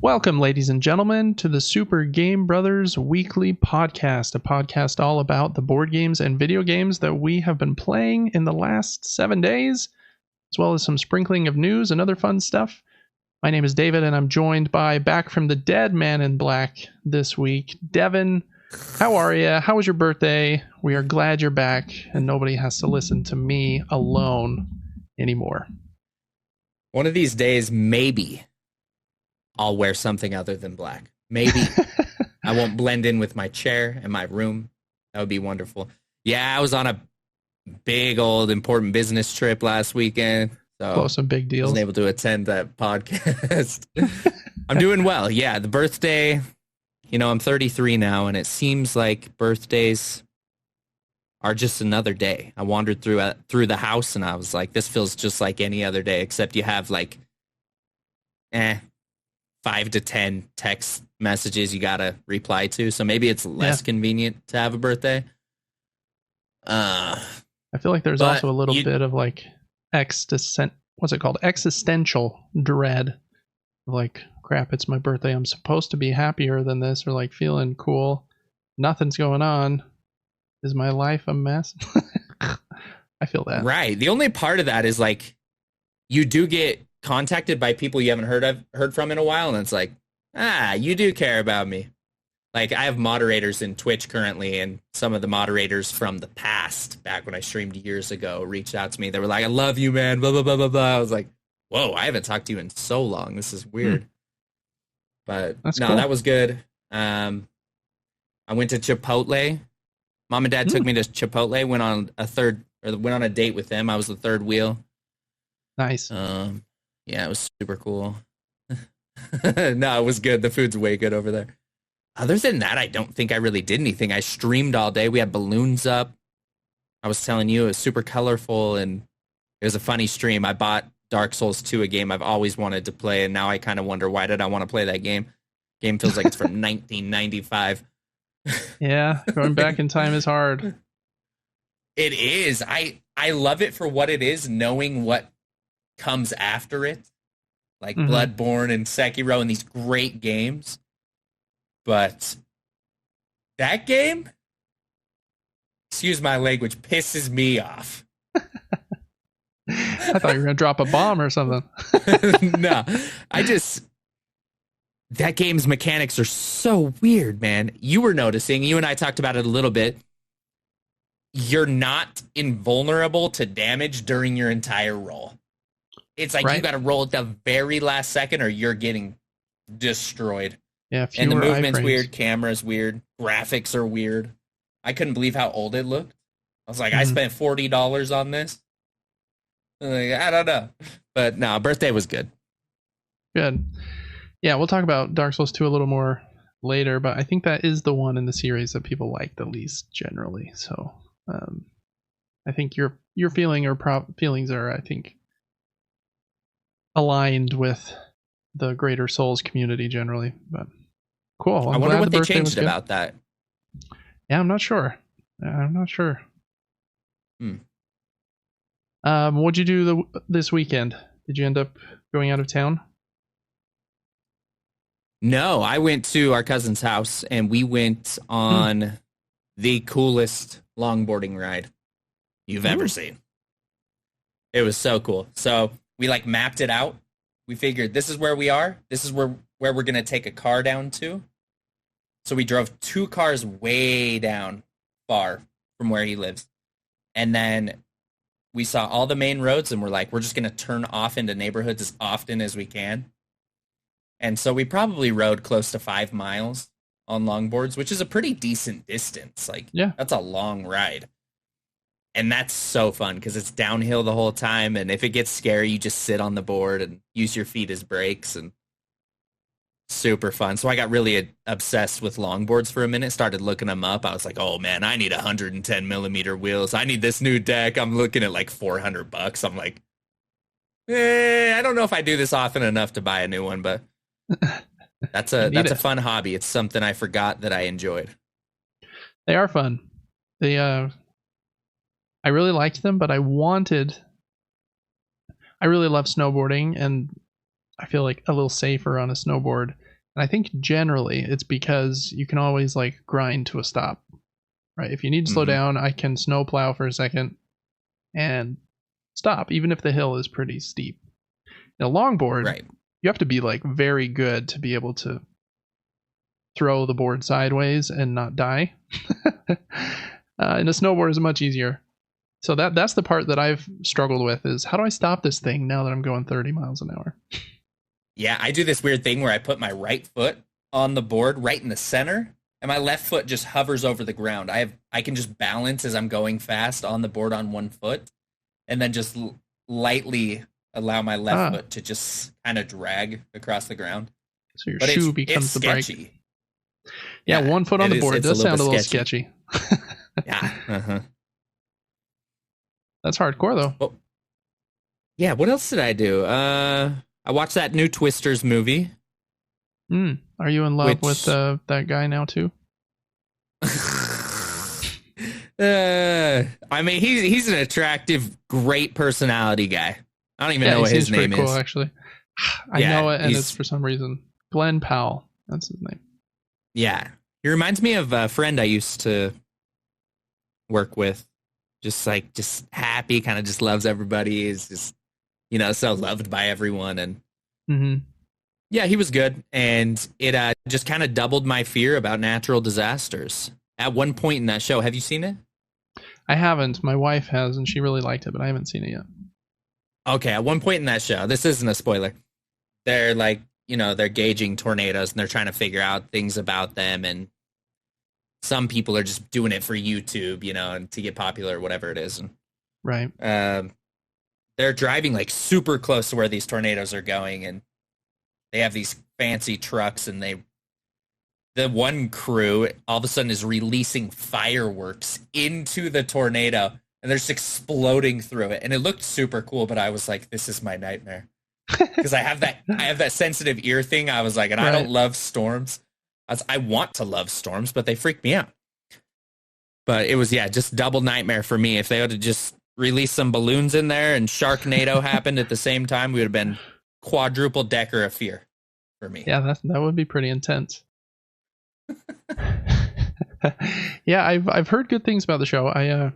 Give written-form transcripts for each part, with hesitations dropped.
Welcome, ladies and gentlemen, to the Super Game Brothers Weekly Podcast, a podcast all about the board games and video games that we have been playing in the last 7 days, as well as some sprinkling of news and other fun stuff. My name is David, and I'm joined by back from the dead Man in Black this week, Devin. How are you? How was your birthday? We are glad you're back, and nobody has to listen to me alone anymore. One of these days, maybe I'll wear something other than black. Maybe I won't blend in with my chair and my room. That would be wonderful. Yeah, I was on a big old important business trip last weekend. So Close some big deals. I wasn't able to attend that podcast. I'm doing well. Yeah, the birthday, I'm 33 now, and it seems like birthdays are just another day. I wandered through the house, and I was like, this feels just like any other day, except you have 5 to 10 text messages you gotta reply to, so maybe it's less convenient to have a birthday. I feel like there's also a little bit of existential dread. Like, crap, it's my birthday. I'm supposed to be happier than this, or feeling cool. Nothing's going on. Is my life a mess? I feel that. Right. The only part of that is you do get contacted by people you haven't heard from in a while, and it's like, you do care about me. I have moderators in Twitch currently, and some of the moderators from the past, back when I streamed years ago, reached out to me. They were like, I love you, man, blah, blah, blah, blah, blah. I was like, whoa, I haven't talked to you in so long. This is weird. But that's no, cool. That was good. I went to Chipotle. Mom and Dad took me to Chipotle, went on a date with them. I was the third wheel. Nice. Yeah, it was super cool. No, it was good. The food's way good over there. Other than that, I don't think I really did anything. I streamed all day. We had balloons up. I was telling you, it was super colorful, and it was a funny stream. I bought Dark Souls 2, a game I've always wanted to play, and now I kind of wonder, why did I want to play that game? Game feels like it's from 1995. Yeah, going back in time is hard. It is. I love it for what it is, knowing what comes after it, Bloodborne and Sekiro and these great games. But that game, excuse my language, pisses me off. I thought you were going to drop a bomb or something. No, that game's mechanics are so weird, man. You were noticing, you and I talked about it a little bit. You're not invulnerable to damage during your entire roll. It's like you got to roll at the very last second or you're getting destroyed. Yeah, and the movement's weird, camera's weird, graphics are weird. I couldn't believe how old it looked. I was like, I spent $40 on this. I don't know. But no, birthday was good. Good. Yeah, we'll talk about Dark Souls 2 a little more later, but I think that is the one in the series that people like the least generally. So I think your feelings are, I think, aligned with the greater Souls community generally. But cool. I wonder what they changed about that. Yeah, I'm not sure. What'd you do this weekend? Did you end up going out of town? No, I went to our cousin's house, and we went on the coolest longboarding ride you've ever seen. It was so cool. So we mapped it out. We figured this is where we are. This is where we're going to take a car down to. So we drove 2 cars way down far from where he lives. And then we saw all the main roads, and we're just going to turn off into neighborhoods as often as we can. And so we probably rode close to 5 miles on longboards, which is a pretty decent distance. That's a long ride. And that's so fun because it's downhill the whole time. And if it gets scary, you just sit on the board and use your feet as brakes, and super fun. So I got really obsessed with longboards for a minute, started looking them up. I was like, oh man, I need 110 millimeter wheels. I need this new deck. I'm looking at $400. I'm like, I don't know if I do this often enough to buy a new one, but that's a fun hobby. It's something I forgot that I enjoyed. They are fun. They I really liked them, but I really love snowboarding, and I feel like a little safer on a snowboard. And I think generally it's because you can always like grind to a stop, right? If you need to slow down, I can snow plow for a second and stop, even if the hill is pretty steep. In a longboard, Right. you have to be like very good to be able to throw the board sideways and not die. And a snowboard is much easier. So that's the part that I've struggled with, is how do I stop this thing now that I'm going 30 miles an hour? Yeah, I do this weird thing where I put my right foot on the board right in the center, and my left foot just hovers over the ground. I can just balance as I'm going fast on the board on one foot, and then just lightly allow my left foot to just kind of drag across the ground. So your shoe becomes the brake. Sketchy. Yeah, one foot on the board does sound a little sketchy. Yeah. That's hardcore though. Well, yeah, what else did I do? I watched that new Twisters movie. Are you in love with that guy now too? I mean, he's an attractive, great personality guy. I don't even know what his name is. Cool, actually. I know it, and it's for some reason Glenn Powell. That's his name. Yeah, he reminds me of a friend I used to work with. Just happy, kind of just loves everybody. Is just, so loved by everyone. And yeah, he was good. And it just kind of doubled my fear about natural disasters. At one point in that show, have you seen it? I haven't. My wife has, and she really liked it, but I haven't seen it yet. Okay, at one point in that show, this isn't a spoiler. They're like, they're gauging tornadoes and they're trying to figure out things about them, and some people are just doing it for YouTube, and to get popular or whatever it is. And, right. They're driving like super close to where these tornadoes are going, and they have these fancy trucks, and the one crew all of a sudden is releasing fireworks into the tornado, and they're just exploding through it. And it looked super cool, but I was like, this is my nightmare. Because I have that sensitive ear thing. I was like, and I don't love storms. I want to love storms, but they freak me out. But it was, just double nightmare for me. If they would have just released some balloons in there and Sharknado happened at the same time, we would have been quadruple decker of fear for me. Yeah, that would be pretty intense. Yeah, I've heard good things about the show. I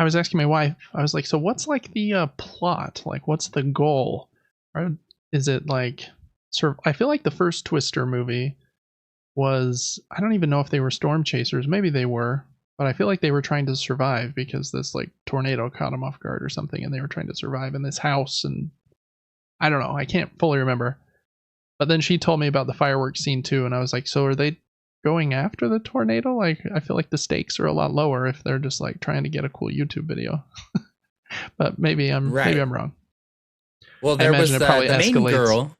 was asking my wife, I was like, so what's like the plot? Like, what's the goal? Or is it like I feel like the first Twister movie was, I don't even know if they were storm chasers. Maybe they were, but I feel like they were trying to survive because this like tornado caught them off guard or something, and they were trying to survive in this house. And I don't know, I can't fully remember. But then she told me about the fireworks scene too, and I was like, so are they going after the tornado? Like, I feel like the stakes are a lot lower if they're just like trying to get a cool YouTube video. But maybe I'm wrong. Well, there was the main girl.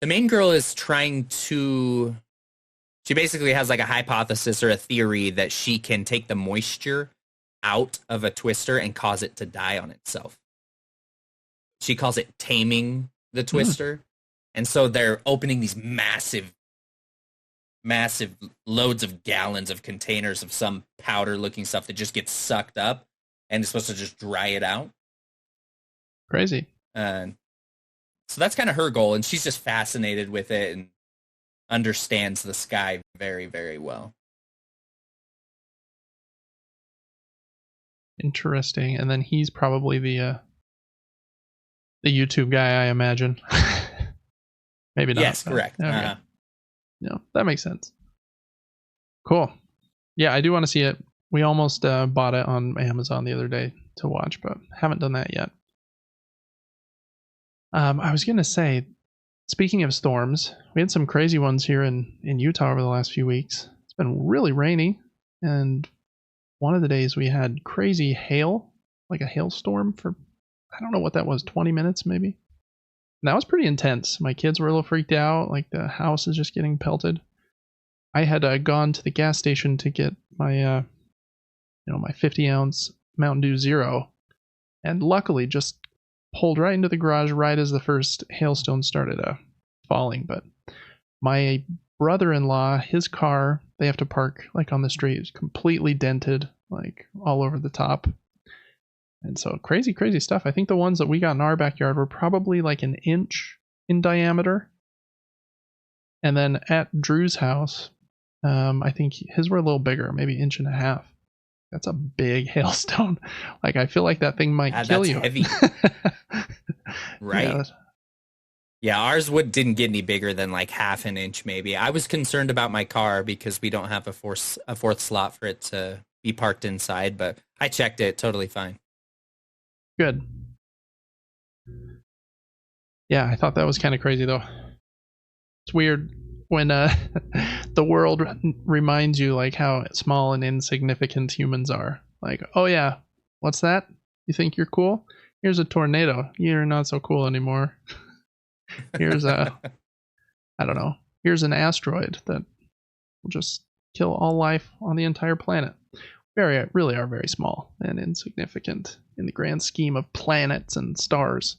The main girl is trying to. She basically has like a hypothesis or a theory that she can take the moisture out of a twister and cause it to die on itself. She calls it taming the twister. And so they're opening these massive loads of gallons of containers of some powder looking stuff that just gets sucked up and it's supposed to just dry it out. Crazy. So that's kind of her goal, and she's just fascinated with it and understands the sky very, very well. Interesting. And then he's probably the YouTube guy, I imagine. Maybe not. Yes, correct. Okay. No, that makes sense. Cool. Yeah, I do want to see it. We almost bought it on Amazon the other day to watch, but haven't done that yet. I was going to say, speaking of storms, we had some crazy ones here in Utah over the last few weeks. It's been really rainy, and one of the days we had crazy hail, like a hailstorm for, I don't know what that was, 20 minutes maybe. And that was pretty intense. My kids were a little freaked out, like the house is just getting pelted. I had gone to the gas station to get my, my 50-ounce Mountain Dew Zero, and luckily just pulled right into the garage right as the first hailstone started falling. But my brother-in-law, his car they have to park like on the street. It's completely dented, like all over the top. And so crazy stuff. I think the ones that we got in our backyard were probably like an inch in diameter. And then at Drew's house, I think his were a little bigger, maybe 1.5 inches. That's a big hailstone. Like, I feel like that thing might kill you. Heavy. Right. Yeah, ours didn't get any bigger than like 1/2 inch maybe. I was concerned about my car because we don't have a fourth slot for it to be parked inside, but I checked it, totally fine. Good. Yeah, I thought that was kind of crazy though. It's weird when the world reminds you like how small and insignificant humans are. Like, oh yeah, what's that? You think you're cool? Here's a tornado. You're not so cool anymore. Here's I don't know. Here's an asteroid that will just kill all life on the entire planet. Really are very small and insignificant in the grand scheme of planets and stars.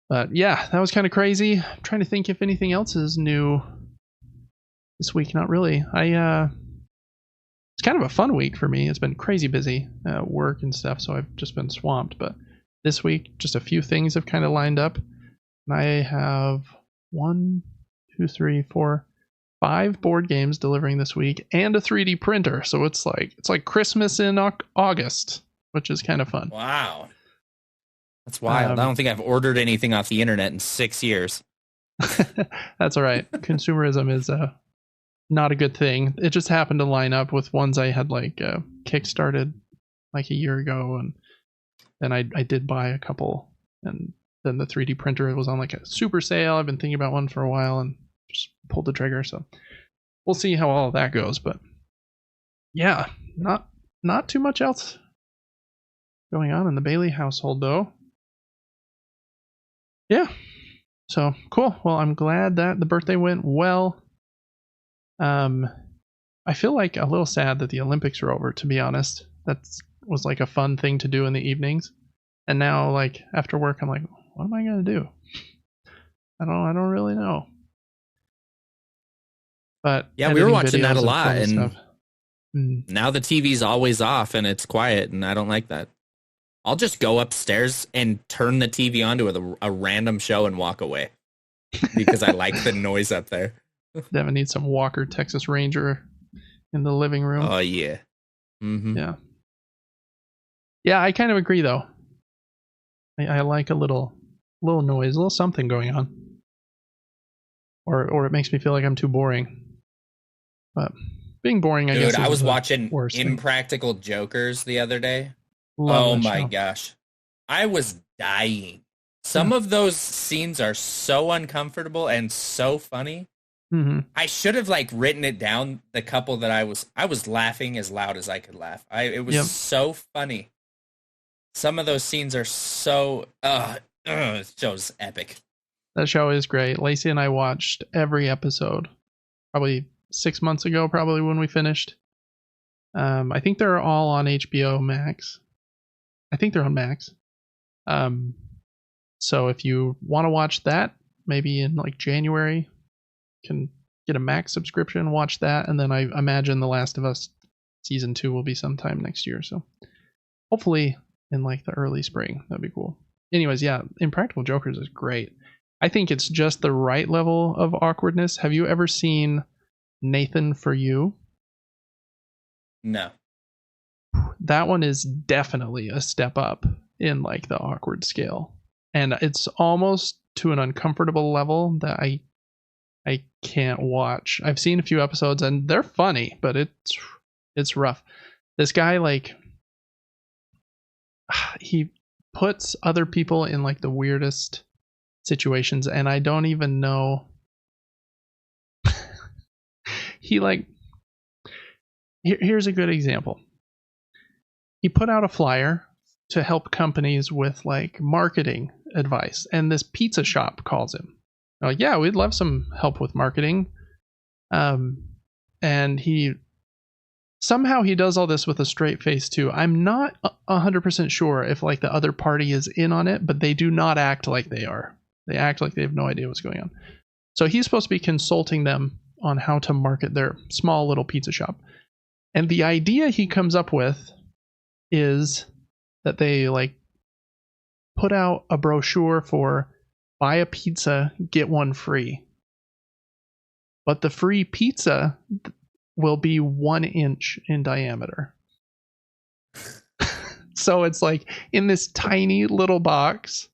But yeah, that was kind of crazy. I'm trying to think if anything else is new this week. Not really. It's kind of a fun week for me. It's been crazy busy at work and stuff, so I've just been swamped. But this week, just a few things have kind of lined up. And I have 5 board games delivering this week and a 3D printer. So it's like Christmas in August, which is kind of fun. Wow. That's wild. I don't think I've ordered anything off the internet in 6 years. That's all right. Consumerism is not a good thing. It just happened to line up with ones I had like kickstarted like a year ago, and then I did buy a couple, and then the 3D printer was on like a super sale. I've been thinking about one for a while and just pulled the trigger. So we'll see how all of that goes. But yeah, not too much else going on in the Bailey household though. Yeah. So cool. Well, I'm glad that the birthday went well. I feel like a little sad that the Olympics are over, to be honest. That was like a fun thing to do in the evenings. And now like after work, I'm like, what am I going to do? I don't really know. But yeah, we were watching that a lot, and now the TV's always off and it's quiet, and I don't like that. I'll just go upstairs and turn the TV on to a random show and walk away because I like the noise up there. Devin needs some Walker Texas Ranger in the living room. Oh yeah. Mm-hmm. Yeah, I kind of agree though. I like a little noise, a little something going on, or it makes me feel like I'm too boring. But being boring, I guess. Dude, I was watching Impractical Jokers the other day. Love oh my gosh, I was dying. Some of those scenes are so uncomfortable and so funny. Mm-hmm. I should have like written it down. The couple that I was laughing as loud as I could laugh. It was so funny. Some of those scenes are so it show's epic. That show is great. Lacey and I watched every episode probably 6 months ago, probably when we finished. I think they're all on HBO Max. I think they're on Max. So if you want to watch that, maybe in like January, you can get a Max subscription, watch that, and then I imagine The Last of Us season 2 will be sometime next year. So hopefully in like the early spring. That'd be cool. Anyways, yeah, Impractical Jokers is great. I think it's just the right level of awkwardness. Have you ever seen Nathan For You? No. That one is definitely a step up in like the awkward scale. And it's almost to an uncomfortable level that I can't watch. I've seen a few episodes and they're funny, but it's rough. This guy, like, he puts other people in like the weirdest situations, and I don't even know. He like, here's a good example. He put out a flyer to help companies with like marketing advice, and this pizza shop calls him. They're like, yeah, we'd love some help with marketing. And he does all this with a straight face too. I'm not 100% sure if like the other party is in on it, but they do not act like they are. They act like they have no idea what's going on. So he's supposed to be consulting them on how to market their small little pizza shop. And the idea he comes up with is that they like put out a brochure for buy a pizza, get one free. But the free pizza will be 1 inch in diameter. So it's like in this tiny little box.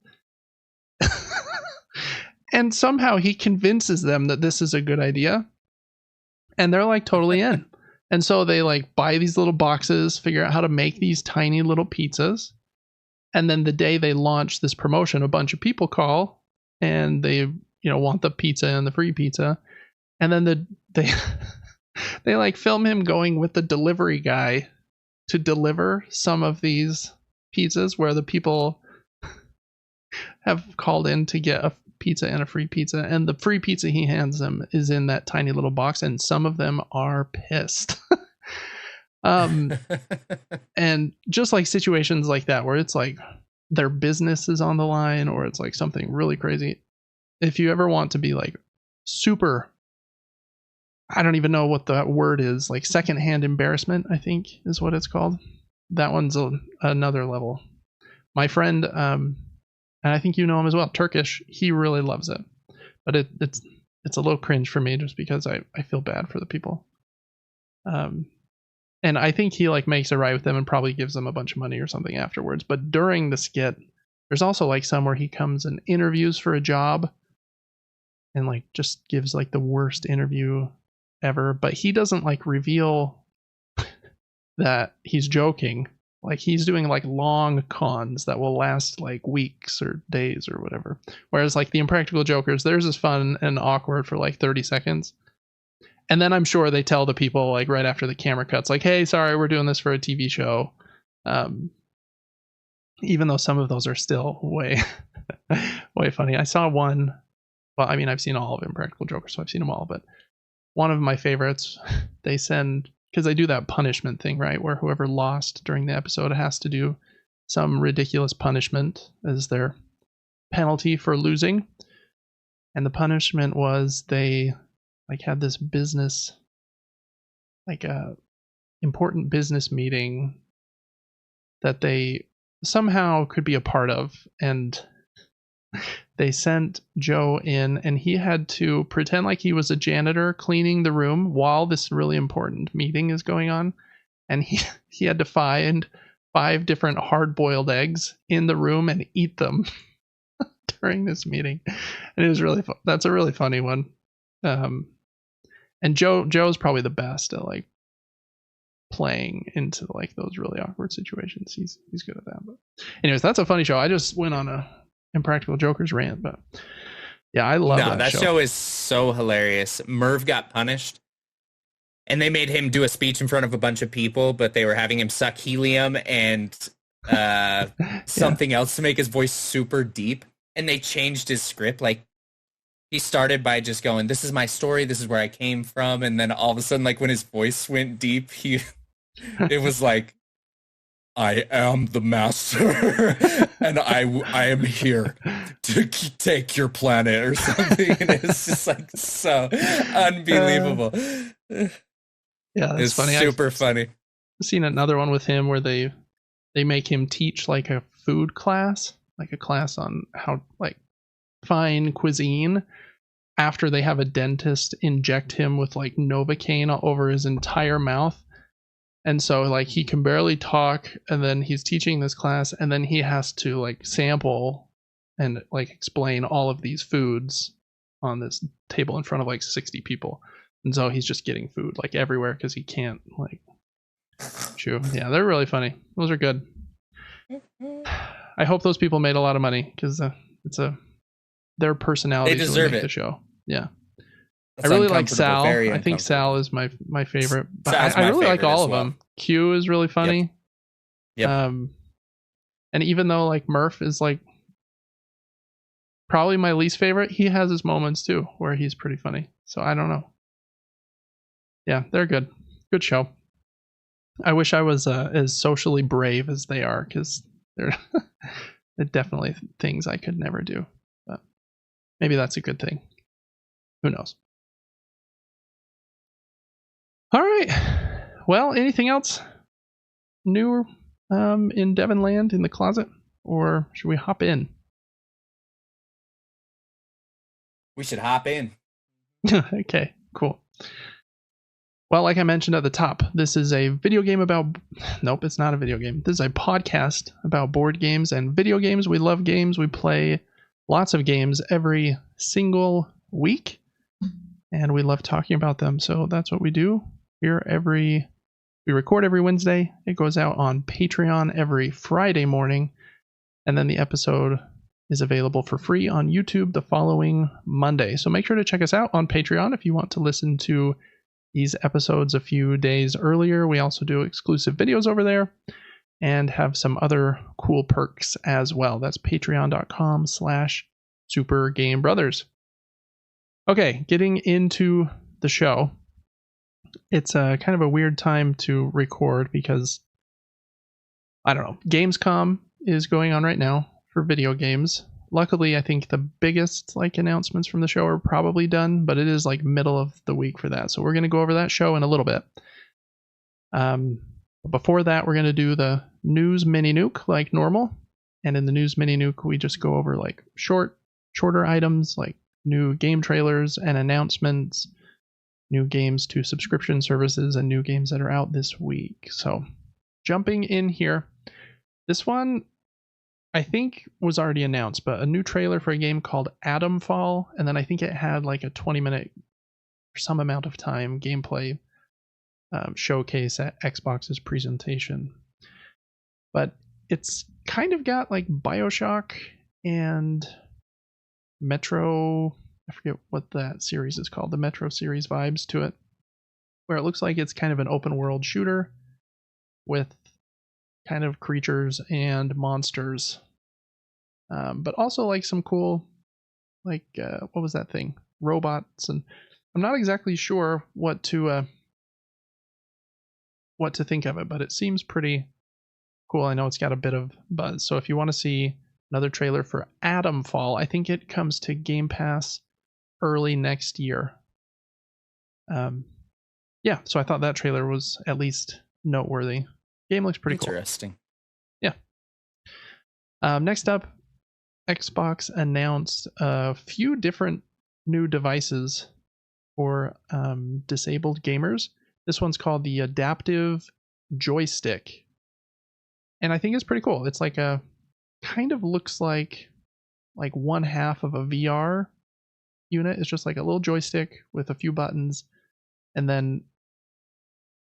And somehow he convinces them that this is a good idea. And they're like totally in. And so they like buy these little boxes, figure out how to make these tiny little pizzas. And then the day they launch this promotion, a bunch of people call and they, want the pizza and the free pizza. And then they like film him going with the delivery guy to deliver some of these pizzas where the people have called in to get a pizza and a free pizza, and the free pizza he hands them is in that tiny little box, and some of them are pissed. And just like situations like that where it's like their business is on the line or it's like something really crazy, if you ever want to be like super, I don't even know what that word is, like secondhand embarrassment, I think is what it's called. That one's another level. My friend, and I think you know him as well, Turkish, he really loves it. But it's a little cringe for me just because I feel bad for the people. And I think he like makes it right with them and probably gives them a bunch of money or something afterwards. But during the skit, there's also like some where he comes and interviews for a job and like just gives like the worst interview ever. But he doesn't like reveal that he's joking. Like he's doing like long cons that will last like weeks or days or whatever. Whereas like the Impractical Jokers, theirs is fun and awkward for like 30 seconds. And then I'm sure they tell the people like right after the camera cuts, like, hey, sorry, we're doing this for a TV show. Even though some of those are still way, way funny. I saw one. Well, I mean, I've seen all of Impractical Jokers, so I've seen them all. But one of my favorites, they send, because they do that punishment thing, right? Where whoever lost during the episode has to do some ridiculous punishment as their penalty for losing. And the punishment was they like had this business, like a important business meeting that they somehow could be a part of. And they sent Joe in and he had to pretend like he was a janitor cleaning the room while this really important meeting is going on. And he had to find 5 different hard-boiled eggs in the room and eat them during this meeting. And it was really fun. That's a really funny one. And Joe's probably the best at like playing into like those really awkward situations. He's good at that. But anyways, that's a funny show. I just went on a Impractical Jokers rant, but yeah, I love that show. That show is so hilarious. Merv got punished and they made him do a speech in front of a bunch of people, but they were having him suck helium and something else to make his voice super deep. And they changed his script. Like he started by just going, this is my story, this is where I came from, and then all of a sudden, like when his voice went deep, it was like, I am the master, and I am here to take your planet or something. And it's just like so unbelievable. Yeah, that's funny. Super funny. I've seen another one with him where they make him teach like a food class, like a class on how like fine cuisine, after they have a dentist inject him with like Novocaine all over his entire mouth. And so like he can barely talk, and then he's teaching this class, and then he has to like sample and like explain all of these foods on this table in front of like 60 people. And so he's just getting food like everywhere because he can't like chew. Yeah, they're really funny. Those are good. I hope those people made a lot of money because their personalities they deserve really make it. The show. Yeah. That's I really like Sal. I think Sal is my favorite. But I really like all of them. Q is really funny. Yep. And even though like Murph is like probably my least favorite, he has his moments too where he's pretty funny. So I don't know. Yeah, they're good. Good show. I wish I was as socially brave as they are, because they're definitely things I could never do. But maybe that's a good thing. Who knows? All right. Well, anything else new in Devin land in the closet, or should we hop in? We should hop in. Okay, cool. Well, like I mentioned at the top, this is a video game about... Nope, it's not a video game. This is a podcast about board games and video games. We love games. We play lots of games every single week, and we love talking about them. So that's what we do here we record every Wednesday. It goes out on Patreon every Friday morning, and then the episode is available for free on YouTube the following Monday. So make sure to check us out on Patreon if you want to listen to these episodes a few days earlier. We also do exclusive videos over there and have some other cool perks as well. That's patreon.com/supergamebrothers. Okay, getting into the show. It's a kind of a weird time to record because, I don't know, Gamescom is going on right now for video games. Luckily, I think the biggest announcements from the show are probably done, but it is middle of the week for that. So we're going to go over that show in a little bit. Before that, we're going to do the news mini nuke like normal. And in the news mini nuke, we just go over shorter items like new game trailers and announcements, new games to subscription services, and new games that are out this week. So jumping in here, this one I think was already announced, but a new trailer for a game called Atomfall, and then I think it had a 20-minute or some amount of time gameplay showcase at Xbox's presentation. But it's kind of got BioShock and Metro, I forget what that series is called, the Metro series vibes to it, where it looks like it's kind of an open world shooter with kind of creatures and monsters, but also some cool what was that thing, robots, and I'm not exactly sure what to think of it, but it seems pretty cool. I know it's got a bit of buzz, so if you want to see another trailer for Atomfall, I think it comes to Game Pass early next year. Yeah, so I thought that trailer was at least noteworthy. Game looks pretty Interesting. Cool. Yeah. Next up, Xbox announced a few different new devices for disabled gamers. This one's called the Adaptive Joystick, and I think it's pretty cool. It's kind of looks like one half of a VR unit. It's just a little joystick with a few buttons, and then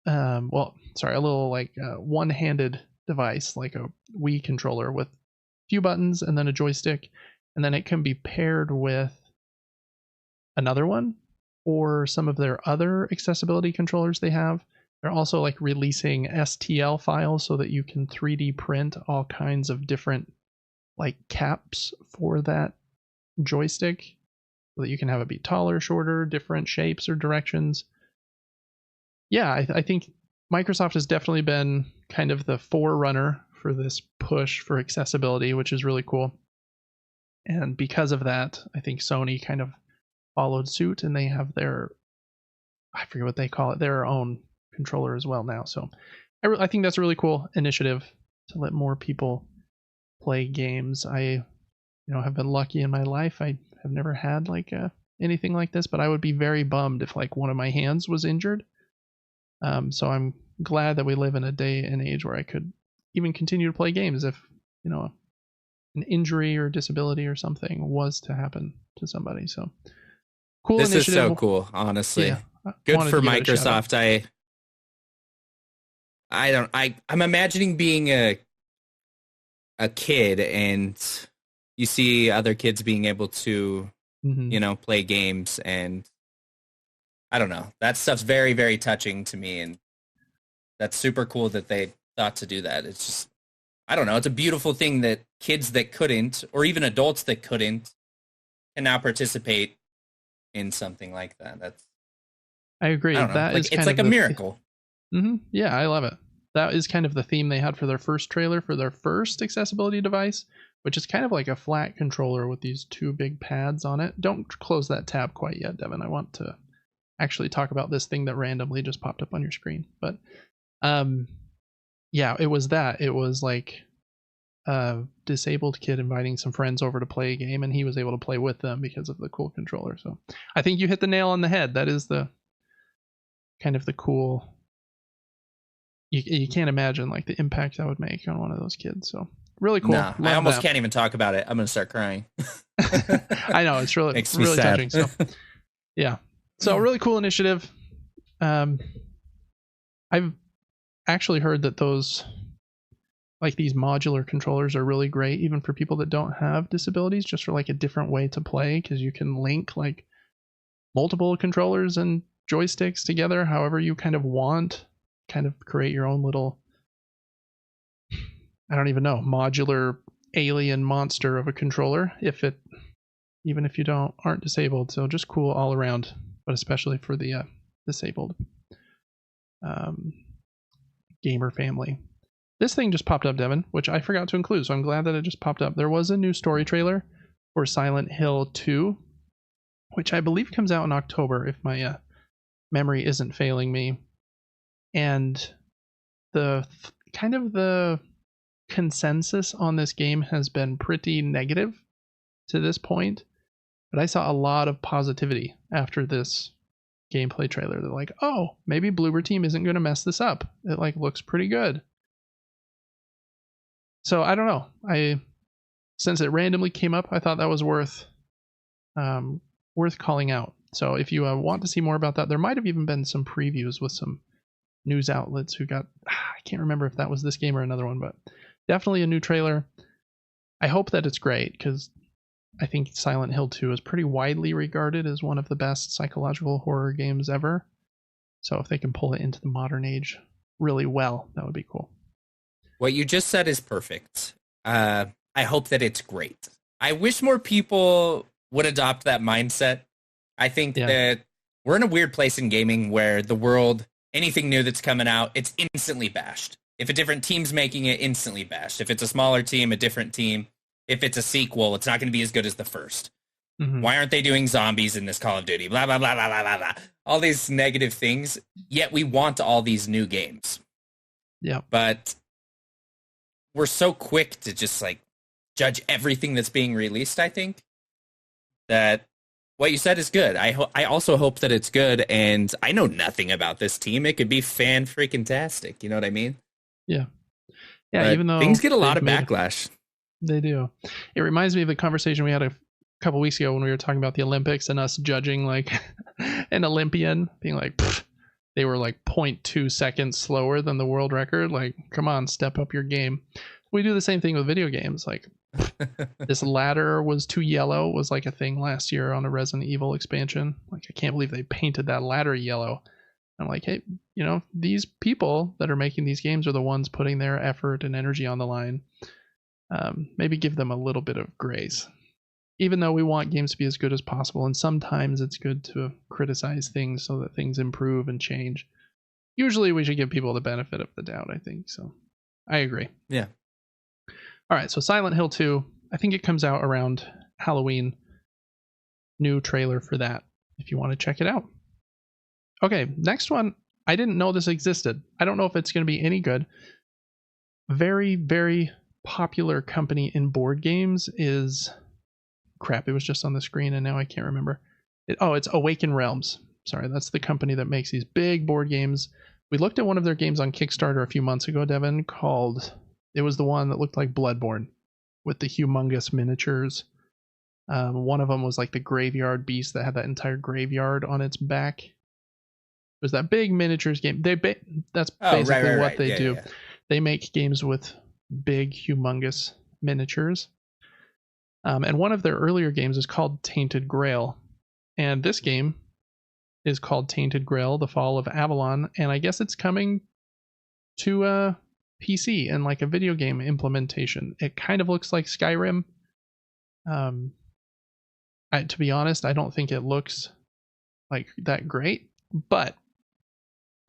a little one-handed device like a Wii controller with a few buttons and then a joystick, and then it can be paired with another one or some of their other accessibility controllers they have. They're also releasing STL files so that you can 3D print all kinds of different caps for that joystick so that you can have it be taller, shorter, different shapes or directions. Yeah, I think Microsoft has definitely been kind of the forerunner for this push for accessibility, which is really cool. And because of that, I think Sony kind of followed suit, and they have their, I forget what they call it, their own controller as well now. So I think that's a really cool initiative to let more people play games. I have been lucky in my life. I have never had anything like this, but I would be very bummed if one of my hands was injured. So I'm glad that we live in a day and age where I could even continue to play games if, an injury or disability or something was to happen to somebody. So cool this initiative. Is so cool, honestly. Yeah, good for Microsoft. I'm imagining being a kid and you see other kids being able to, play games, and I don't know. That stuff's very, very touching to me, and that's super cool that they thought to do that. It's just, I don't know. It's a beautiful thing that kids that couldn't, or even adults that couldn't, can now participate in something like that. I agree. It's like a miracle. Yeah, I love it. That is kind of the theme they had for their first trailer for their first accessibility device, which is kind of like a flat controller with these two big pads on it. Don't close that tab quite yet, Devin. I want to actually talk about this thing that randomly just popped up on your screen. But yeah, it was that. It was like a disabled kid inviting some friends over to play a game, and he was able to play with them because of the cool controller. So I think you hit the nail on the head. That is the kind of the cool. You can't imagine like the impact that would make on one of those kids. So really cool. No, I almost can't even talk about it. I'm gonna start crying. I know, it's really Makes me really sad. touching. So yeah, so really cool initiative. I've actually heard that those like these modular controllers are really great even for people that don't have disabilities, just for like a different way to play, because you can link like multiple controllers and joysticks together however you kind of want, kind of create your own little, I don't even know, modular alien monster of a controller, even if you aren't disabled. So just cool all around, but especially for the disabled gamer family. This thing just popped up, Devin, which I forgot to include, so I'm glad that it just popped up. There was a new story trailer for Silent Hill 2, which I believe comes out in October, if my memory isn't failing me. And the consensus on this game has been pretty negative to this point, but I saw a lot of positivity after this gameplay trailer. They're like, oh, maybe Bloober Team isn't going to mess this up. It like looks pretty good. So I don't know. Since it randomly came up, I thought that was worth calling out. So if you want to see more about that, there might have even been some previews with some news outlets who got, I can't remember if that was this game or another one, but definitely a new trailer. I hope that it's great, because I think Silent Hill 2 is pretty widely regarded as one of the best psychological horror games ever. So if they can pull it into the modern age really well, that would be cool. What you just said is perfect. I hope that it's great. I wish more people would adopt that mindset. I think that we're in a weird place in gaming where the world, anything new that's coming out, it's instantly bashed. If a different team's making it, instantly bashed. If it's a smaller team, a different team. If it's a sequel, it's not going to be as good as the first. Mm-hmm. Why aren't they doing zombies in this Call of Duty? Blah, blah, blah, blah, blah, blah, blah. All these negative things, yet we want all these new games. Yeah. But we're so quick to just like judge everything that's being released, I think, that what you said is good. I also hope that it's good, and I know nothing about this team. It could be fan-freaking-tastic, you know what I mean? Yeah. Yeah, but even though things get a lot of backlash. They do. It reminds me of the conversation we had a couple weeks ago when we were talking about the Olympics and us judging like an Olympian being like, they were like 0.2 seconds slower than the world record. Like, come on, step up your game. We do the same thing with video games. Like, this ladder was too yellow was like a thing last year on a Resident Evil expansion. Like, I can't believe they painted that ladder yellow. I'm like, hey, you know, these people that are making these games are the ones putting their effort and energy on the line. Maybe give them a little bit of grace. Even though we want games to be as good as possible, and sometimes it's good to criticize things so that things improve and change. Usually we should give people the benefit of the doubt, I think. So I agree. Yeah. All right, so Silent Hill 2, I think it comes out around Halloween. New trailer for that, if you want to check it out. Okay, next one. I didn't know this existed. I don't know if it's going to be any good. Very, very popular company in board games is... Crap, it was just on the screen and now I can't remember. It's Awaken Realms. Sorry, that's the company that makes these big board games. We looked at one of their games on Kickstarter a few months ago, Devin, it was the one that looked like Bloodborne with the humongous miniatures. One of them was like the graveyard beast that had that entire graveyard on its back. It was that big miniatures game. That's basically what they do. Yeah. They make games with big, humongous miniatures. And one of their earlier games is called Tainted Grail. And this game is called Tainted Grail, The Fall of Avalon. And I guess it's coming to PC and like a video game implementation. It kind of looks like Skyrim. To be honest, I don't think it looks like that great. But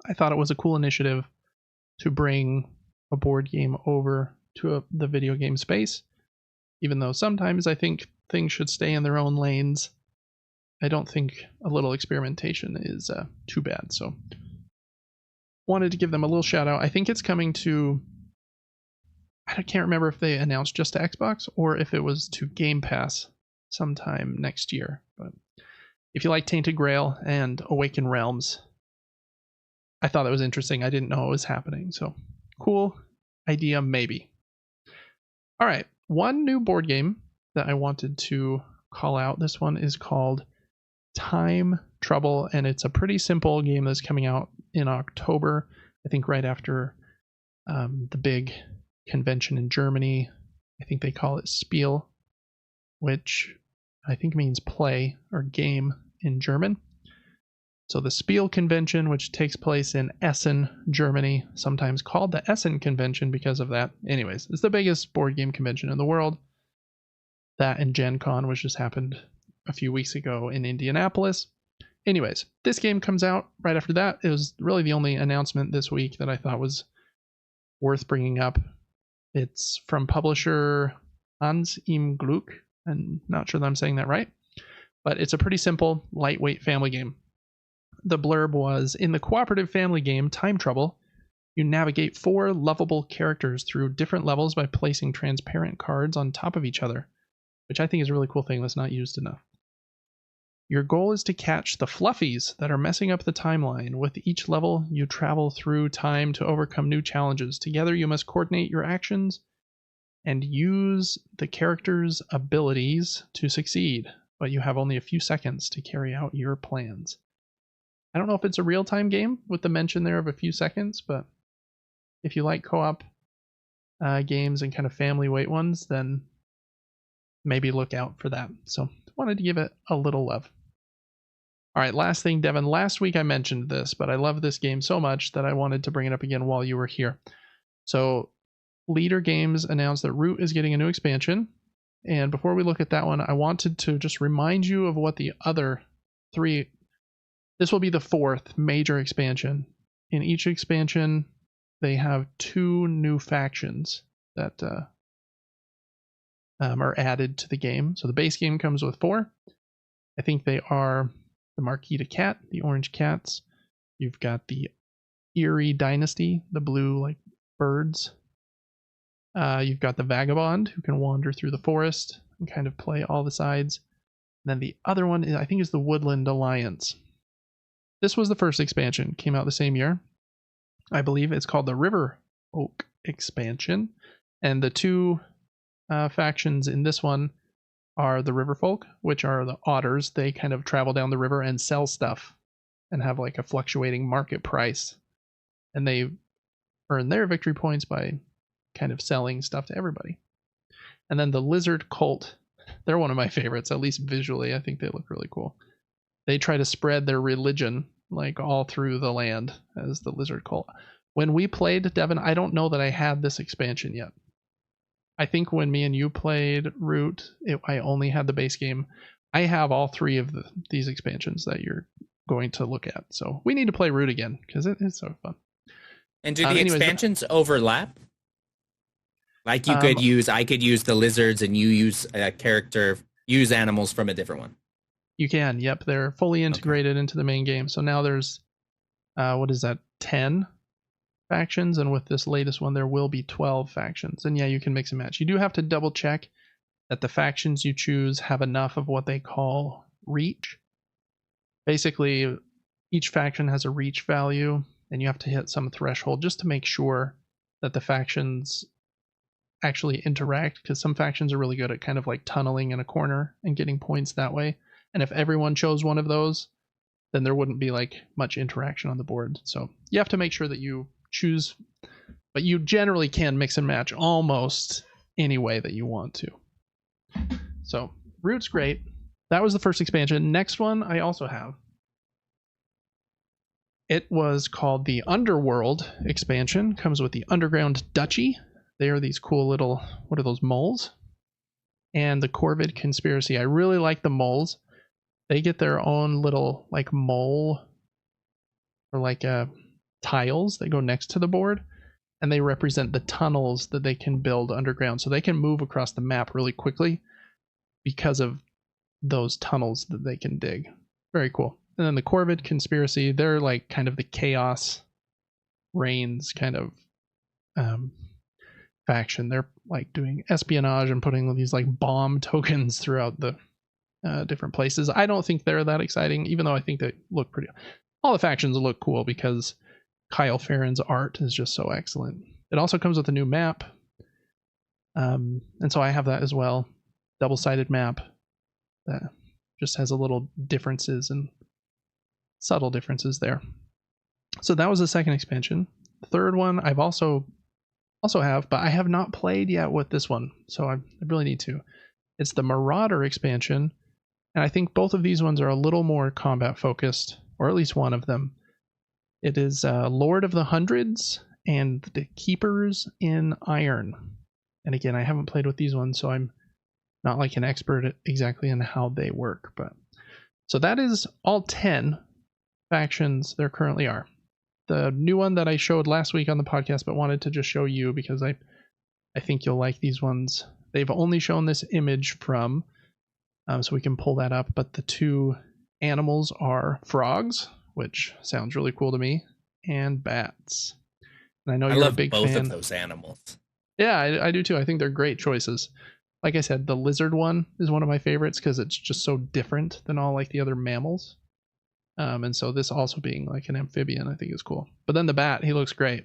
I thought it was a cool initiative to bring a board game over to the video game space. Even though sometimes I think things should stay in their own lanes. I don't think a little experimentation is too bad. So wanted to give them a little shout out. I think it's coming to, I can't remember if they announced just to Xbox or if it was to Game Pass sometime next year. But if you like Tainted Grail and Awakened Realms, I thought that was interesting. I didn't know it was happening. So cool idea, maybe. All right. One new board game that I wanted to call out. This one is called Time Trouble, and it's a pretty simple game that's coming out in October, I think right after the big convention in Germany. I think they call it Spiel, which I think means play or game in German. So the Spiel convention, which takes place in Essen, Germany, sometimes called the Essen convention because of that. Anyways, it's the biggest board game convention in the world. That and Gen Con, which just happened a few weeks ago in Indianapolis. Anyways, this game comes out right after that. It was really the only announcement this week that I thought was worth bringing up. It's from publisher Hans im Glück. I'm not sure that I'm saying that right, but it's a pretty simple, lightweight family game. The blurb was, in the cooperative family game Time Trouble, you navigate 4 lovable characters through different levels by placing transparent cards on top of each other, which I think is a really cool thing that's not used enough. Your goal is to catch the fluffies that are messing up the timeline. With each level, you travel through time to overcome new challenges. Together, you must coordinate your actions and use the character's abilities to succeed, but you have only a few seconds to carry out your plans. I don't know if it's a real-time game with the mention there of a few seconds, but if you like co-op games and kind of family weight ones, then maybe look out for that. So wanted to give it a little love. All right, last thing, Devin. Last week I mentioned this, but I love this game so much that I wanted to bring it up again while you were here. So Leader Games announced that Root is getting a new expansion. And before we look at that one, I wanted to just remind you of what the other 3... This will be the 4th major expansion. In each expansion, they have 2 new factions that are added to the game. So the base game comes with 4. I think they are the Marquita Cat, the Orange Cats. You've got the Eerie Dynasty, the blue like birds. You've got the Vagabond, who can wander through the forest and kind of play all the sides. And then the other one, I think, is the Woodland Alliance. This was the first expansion, came out the same year. I believe it's called the River Oak expansion. And the 2 factions in this one are the Riverfolk, which are the otters. They kind of travel down the river and sell stuff and have like a fluctuating market price. And they earn their victory points by kind of selling stuff to everybody. And then the Lizard Cult, they're one of my favorites, at least visually. I think they look really cool. They try to spread their religion like all through the land as the Lizard Cult. When we played, Devin, I don't know that I had this expansion yet. I think when me and you played Root, I only had the base game. I have all 3 of these expansions that you're going to look at. So we need to play Root again because it's so fun. And do the expansions overlap? Like I could use the lizards and you use a character, use animals from a different one. You can, yep. They're fully integrated into the main game. So now there's, 10 factions, and with this latest one, there will be 12 factions. And yeah, you can mix and match. You do have to double check that the factions you choose have enough of what they call reach. Basically, each faction has a reach value, and you have to hit some threshold just to make sure that the factions actually interact, because some factions are really good at kind of like tunneling in a corner and getting points that way. And if everyone chose one of those, then there wouldn't be like much interaction on the board. So you have to make sure that you choose, but you generally can mix and match almost any way that you want to. So Root's great. That was the first expansion. Next one I also have. It was called the Underworld expansion. Comes with the Underground Duchy. They are these cool little, what are those, moles? And the Corvid Conspiracy. I really like the moles. They get their own little like mole or like tiles that go next to the board, and they represent the tunnels that they can build underground, so they can move across the map really quickly because of those tunnels that they can dig. Very cool. And then the Corvid Conspiracy, they're like kind of the Chaos Reigns kind of faction. They're like doing espionage and putting these like bomb tokens throughout the different places. I don't think they're that exciting, even though I think they look pretty. All the factions look cool because Kyle Farron's art is just so excellent. It also comes with a new map, and so I have that as well. Double-sided map that just has a little differences and subtle differences there. So that was the second expansion. The third one I've also have, but I have not played yet with this one, so I really need to. It's the Marauder expansion, and I think both of these ones are a little more combat focused, or at least one of them. It is Lord of the Hundreds and the Keepers in Iron. And again, I haven't played with these ones, so I'm not like an expert exactly in how they work. But so that is all 10 factions there currently are. The new one that I showed last week on the podcast, but wanted to just show you because I think you'll like these ones. They've only shown this image from, so we can pull that up. But the two animals are frogs, which sounds really cool to me, and bats. And I know you're a big fan. I love both of those animals. Yeah, I do too. I think they're great choices. Like I said, the lizard one is one of my favorites because it's just so different than all like the other mammals. And so this also being like an amphibian, I think is cool. But then the bat, he looks great.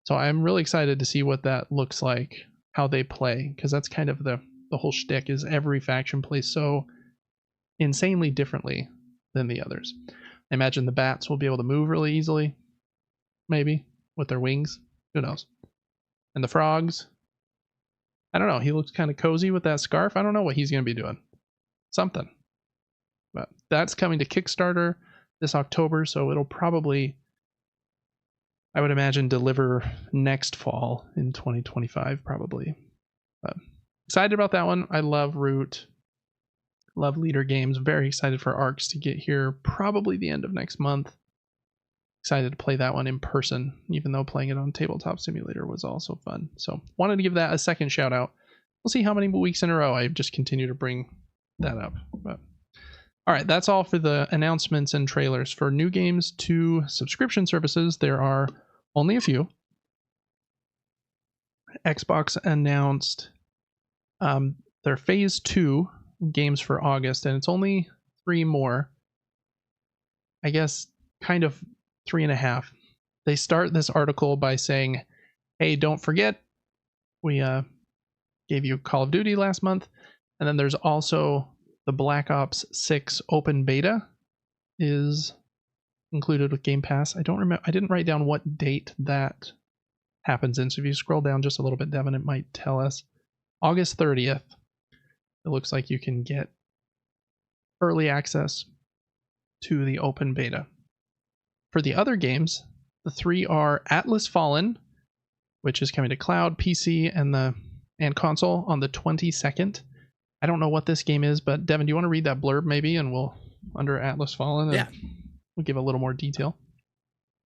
So I'm really excited to see what that looks like, how they play, because that's kind of the whole shtick is every faction plays so insanely differently than the others. I imagine the bats will be able to move really easily, maybe, with their wings. Who knows? And the frogs, I don't know. He looks kind of cozy with that scarf. I don't know what he's going to be doing. Something. But that's coming to Kickstarter this October, so it'll probably, I would imagine, deliver next fall in 2025, probably. But excited about that one. I love Root. Love Leader Games. Very excited for ARCs to get here probably the end of next month. Excited to play that one in person, even though playing it on Tabletop Simulator was also fun. So wanted to give that a second shout out. We'll see how many weeks in a row I just continue to bring that up. But all right, that's all for the announcements and trailers. For new games to subscription services, there are only a few. Xbox announced their Phase 2 games for August, and it's only 3 more. I guess kind of 3.5. They start this article by saying, hey, don't forget, we gave you Call of Duty last month. And then there's also the Black Ops 6 open beta is included with Game Pass. I don't remember. I didn't write down what date that happens in. So if you scroll down just a little bit, Devin, it might tell us. August 30th. It looks like you can get early access to the open beta. For the other games, the 3 are Atlas Fallen, which is coming to cloud, PC, and console on the 22nd. I don't know what this game is, but Devin, do you want to read that blurb maybe, and we'll under Atlas Fallen, and we'll give a little more detail.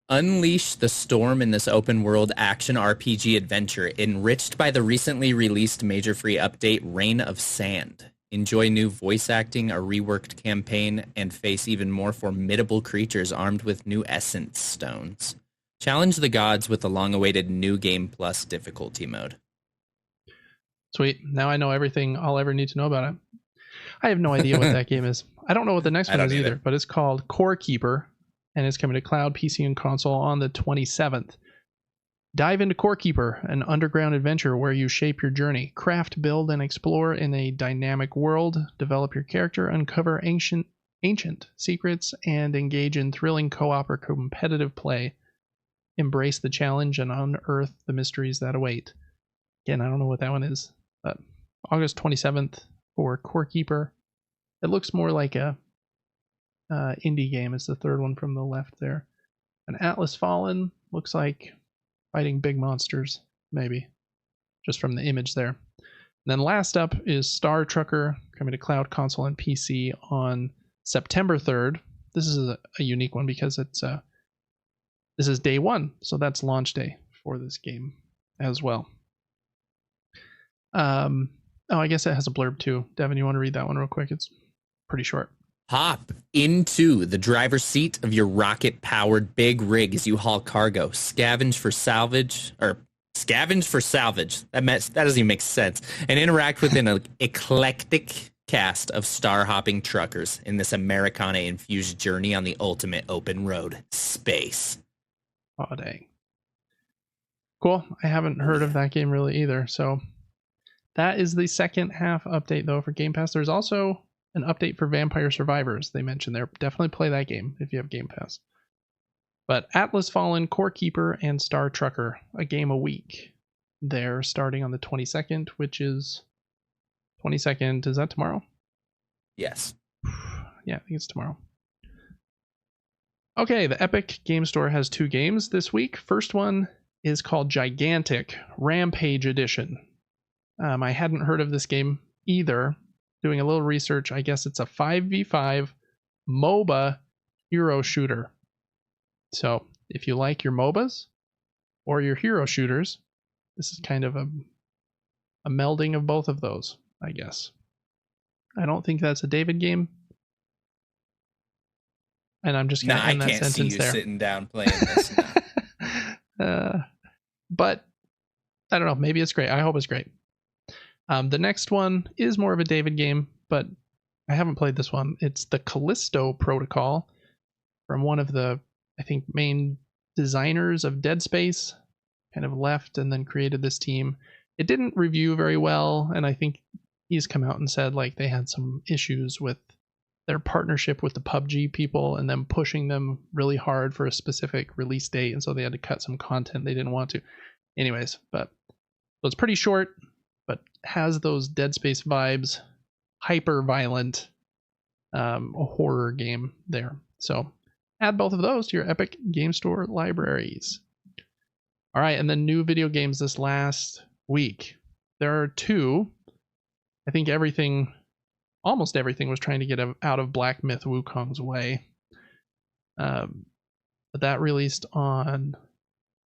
Unleash the storm in this open world action RPG adventure enriched by the recently released major free update Reign of Sand. Enjoy new voice acting, a reworked campaign, and face even more formidable creatures armed with new essence stones. Challenge the gods with the long-awaited New Game Plus difficulty mode. Sweet. Now I know everything I'll ever need to know about it. I have no idea what that game is. I don't know what the next one is either, but it's called Core Keeper, and it's coming to cloud, PC, and console on the 27th. Dive into Core Keeper, an underground adventure where you shape your journey, craft, build, and explore in a dynamic world, develop your character, uncover ancient secrets, and engage in thrilling co-op or competitive play. Embrace the challenge and unearth the mysteries that await. Again, I don't know what that one is, but August 27th for Core Keeper. It looks more like a indie game. It's the third one from the left there. And Atlas Fallen looks like fighting big monsters, maybe, just from the image there. And then last up is Star Trucker, coming to cloud, console, and PC on September 3rd. This is a unique one because it's this is day one, so that's launch day for this game as well. Oh, I guess it has a blurb too. Devin, you want to read that one real quick? It's pretty short. Hop into the driver's seat of your rocket-powered big rig as you haul cargo. Scavenge for salvage. That doesn't even make sense. And interact with an eclectic cast of star-hopping truckers in this Americana-infused journey on the ultimate open road, space. Oh, dang. Cool. I haven't heard of that game really either. So that is the second half update, though, for Game Pass. There's also an update for Vampire Survivors. They mentioned there. Definitely play that game if you have Game Pass. But Atlas Fallen, Core Keeper, and Star Trucker, a game a week. They're starting on the 22nd, which is 22nd. Is that tomorrow? Yes. Yeah, I think it's tomorrow. Okay, the Epic Game Store has 2 games this week. First one is called Gigantic Rampage Edition. I hadn't heard of this game either. Doing a little research, I guess it's a 5v5 MOBA hero shooter. So if you like your MOBAs or your hero shooters, this is kind of a melding of both of those, I guess. I don't think that's a David game. And I'm just going to end that sentence there. I can't see you sitting down playing this now. But I don't know. Maybe it's great. I hope it's great. The next one is more of a David game, but I haven't played this one. It's the Callisto Protocol from one of the, I think, main designers of Dead Space. Kind of left and then created this team. It didn't review very well, and I think he's come out and said like they had some issues with their partnership with the PUBG people and them pushing them really hard for a specific release date, and so they had to cut some content they didn't want to. Anyways, but so it's pretty short, but has those Dead Space vibes, hyper violent horror game there. So add both of those to your Epic Game Store libraries. All right, and then new video games this last week. There are 2. I think almost everything was trying to get out of Black Myth Wukong's way. But that released on,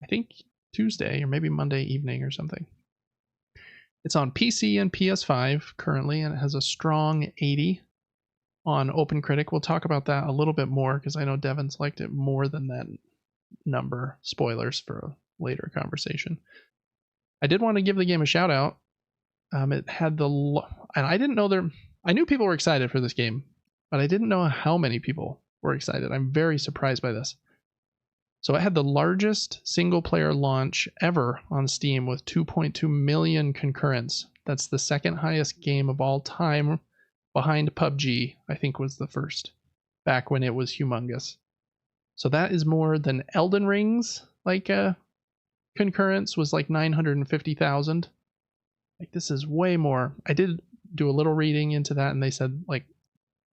I think, Tuesday or maybe Monday evening or something. It's on PC and PS5 currently, and it has a strong 80 on OpenCritic. We'll talk about that a little bit more because I know Devin's liked it more than that number. Spoilers for a later conversation. I did want to give the game a shout out. It had and I didn't know I knew people were excited for this game, but I didn't know how many people were excited. I'm very surprised by this. So it had the largest single player launch ever on Steam with 2.2 million concurrents. That's the second highest game of all time behind PUBG, I think was the first, back when it was humongous. So that is more than Elden Ring's concurrence was like 950,000. Like this is way more. I did do a little reading into that, and they said like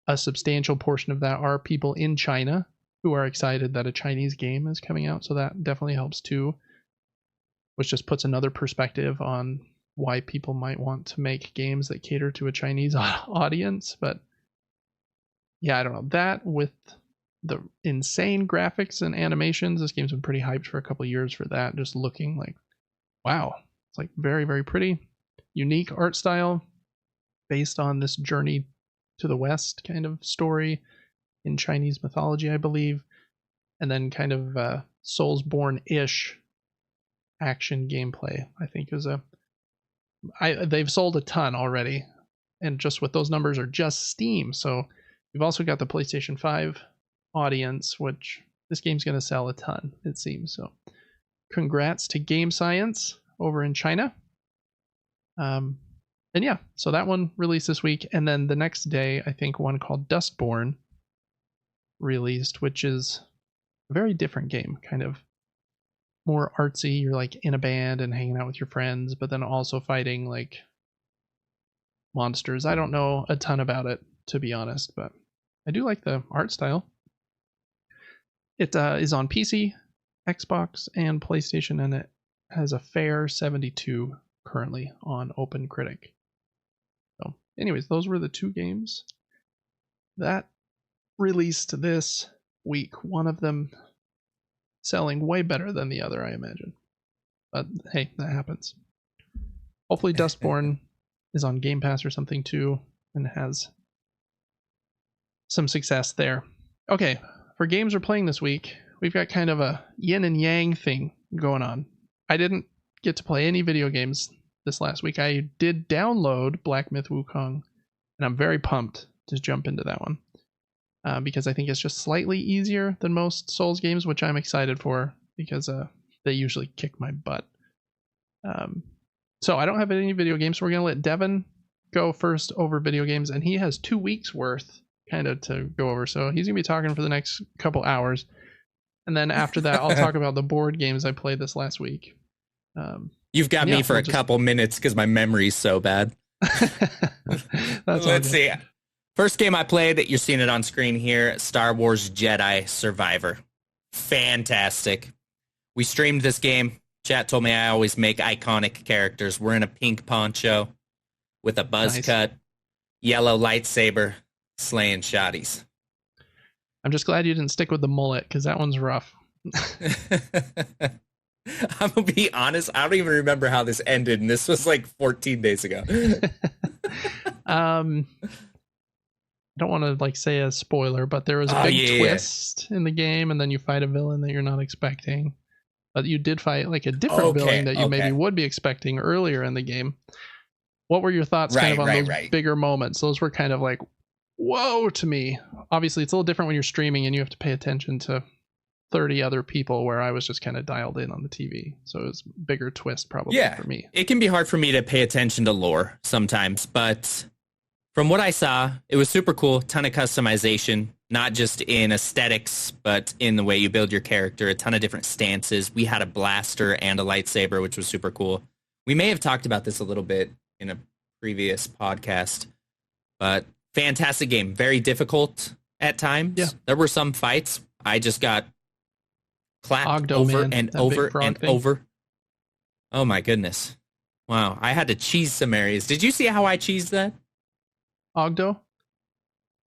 a substantial portion of that are people in China who are excited that a Chinese game is coming out. So that definitely helps too, which just puts another perspective on why people might want to make games that cater to a Chinese audience. But yeah, I don't know. That with the insane graphics and animations, this game's been pretty hyped for a couple of years for that. Just looking like, wow, it's like very, very pretty. Unique art style based on this journey to the West kind of story in Chinese mythology, I believe. And then kind of Soulsborne-ish action gameplay, I think is they've sold a ton already. And just with those numbers are just Steam. So we've also got the PlayStation 5 audience, which this game's going to sell a ton, it seems. So congrats to Game Science over in China. And yeah, so that one released this week. And then the next day, I think one called Dustborn released, which is a very different game, kind of more artsy. You're like in a band and hanging out with your friends, but then also fighting like monsters. I don't know a ton about it, to be honest, but I do like the art style. It is on PC, Xbox, and PlayStation, and it has a fair 72 currently on OpenCritic. So anyways, those were the 2 games that released this week. One of them selling way better than the other, I imagine. But hey, that happens. Hopefully Dustborn is on Game Pass or something too, and has some success there. Okay, for games we're playing this week, we've got kind of a yin and yang thing going on. I didn't get to play any video games this last week. I did download Black Myth Wukong, and I'm very pumped to jump into that one because I think it's just slightly easier than most Souls games, which I'm excited for because they usually kick my butt. So I don't have any video games, so we're going to let Devin go first over video games, and he has 2 weeks worth kind of to go over. So he's going to be talking for the next couple hours. And then after that, I'll talk about the board games I played this last week. You've got me for a couple minutes because my memory's so bad. Let's see. First game I played, you're seeing it on screen here, Star Wars Jedi Survivor. Fantastic. We streamed this game. Chat told me I always make iconic characters. We're in a pink poncho with a buzz cut, yellow lightsaber, slaying shotties. I'm just glad you didn't stick with the mullet because that one's rough. I'm gonna be honest, I don't even remember how this ended, and this was like 14 days ago. I don't want to like say a spoiler, but there was a big twist in the game, and then you fight a villain that you're not expecting. But you did fight like a different villain that you maybe would be expecting earlier in the game. What were your thoughts kind of on those bigger moments? Those were kind of like, whoa to me. Obviously, it's a little different when you're streaming and you have to pay attention to 30 other people, where I was just kind of dialed in on the TV. So it was a bigger twist probably for me. It can be hard for me to pay attention to lore sometimes, but from what I saw, it was super cool. Ton of customization, not just in aesthetics, but in the way you build your character. A ton of different stances. We had a blaster and a lightsaber, which was super cool. We may have talked about this a little bit in a previous podcast, but fantastic game. Very difficult at times. Yeah. There were some fights. I just got clapped over and over and over. Oh my goodness. Wow. I had to cheese some areas. Did you see how I cheesed that? Ogdo?